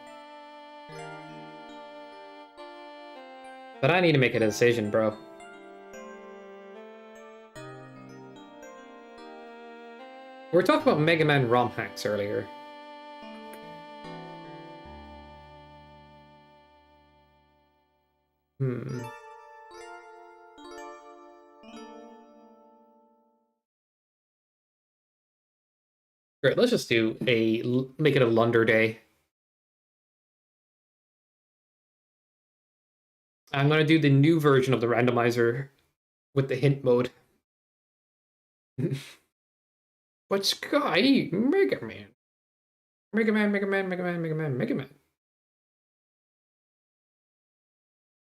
But I need to make a decision, bro. We were talking about Mega Man ROM hacks earlier. Great, let's just do make it a Lunder day. I'm gonna do the new version of the randomizer with the hint mode. But Sky, Mega Man. Mega Man, Mega Man, Mega Man, Mega Man, Mega Man.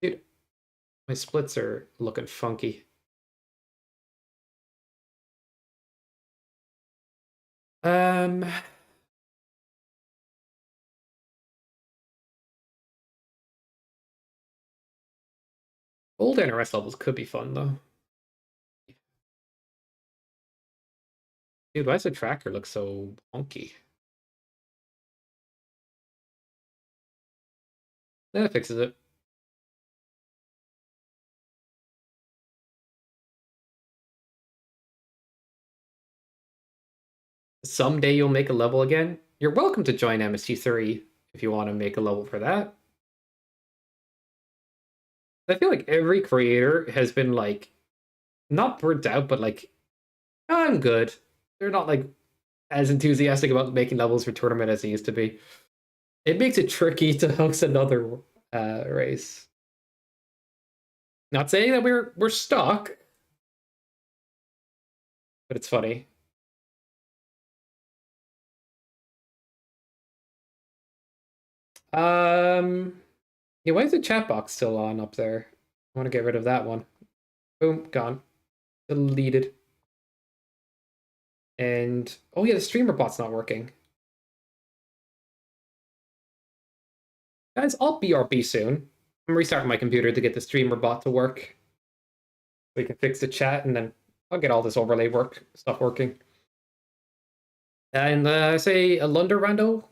Dude, my splits are looking funky. Old NRS levels could be fun though. Dude, why does the tracker look so wonky? That fixes it. Someday you'll make a level again. You're welcome to join MST3 if you want to make a level for that. I feel like every creator has been like, not burnt out, but like, I'm good. They're not like as enthusiastic about making levels for tournament as they used to be. It makes it tricky to host another race. Not saying that we're stuck, but it's funny. Yeah, why is the chat box still on up there? I want to get rid of that one. Boom, gone. Deleted. And oh yeah, the streamer bot's not working. Guys, I'll BRB soon. I'm restarting my computer to get the streamer bot to work. We can fix the chat and then I'll get all this overlay stuff working. And I say a Lunder Rando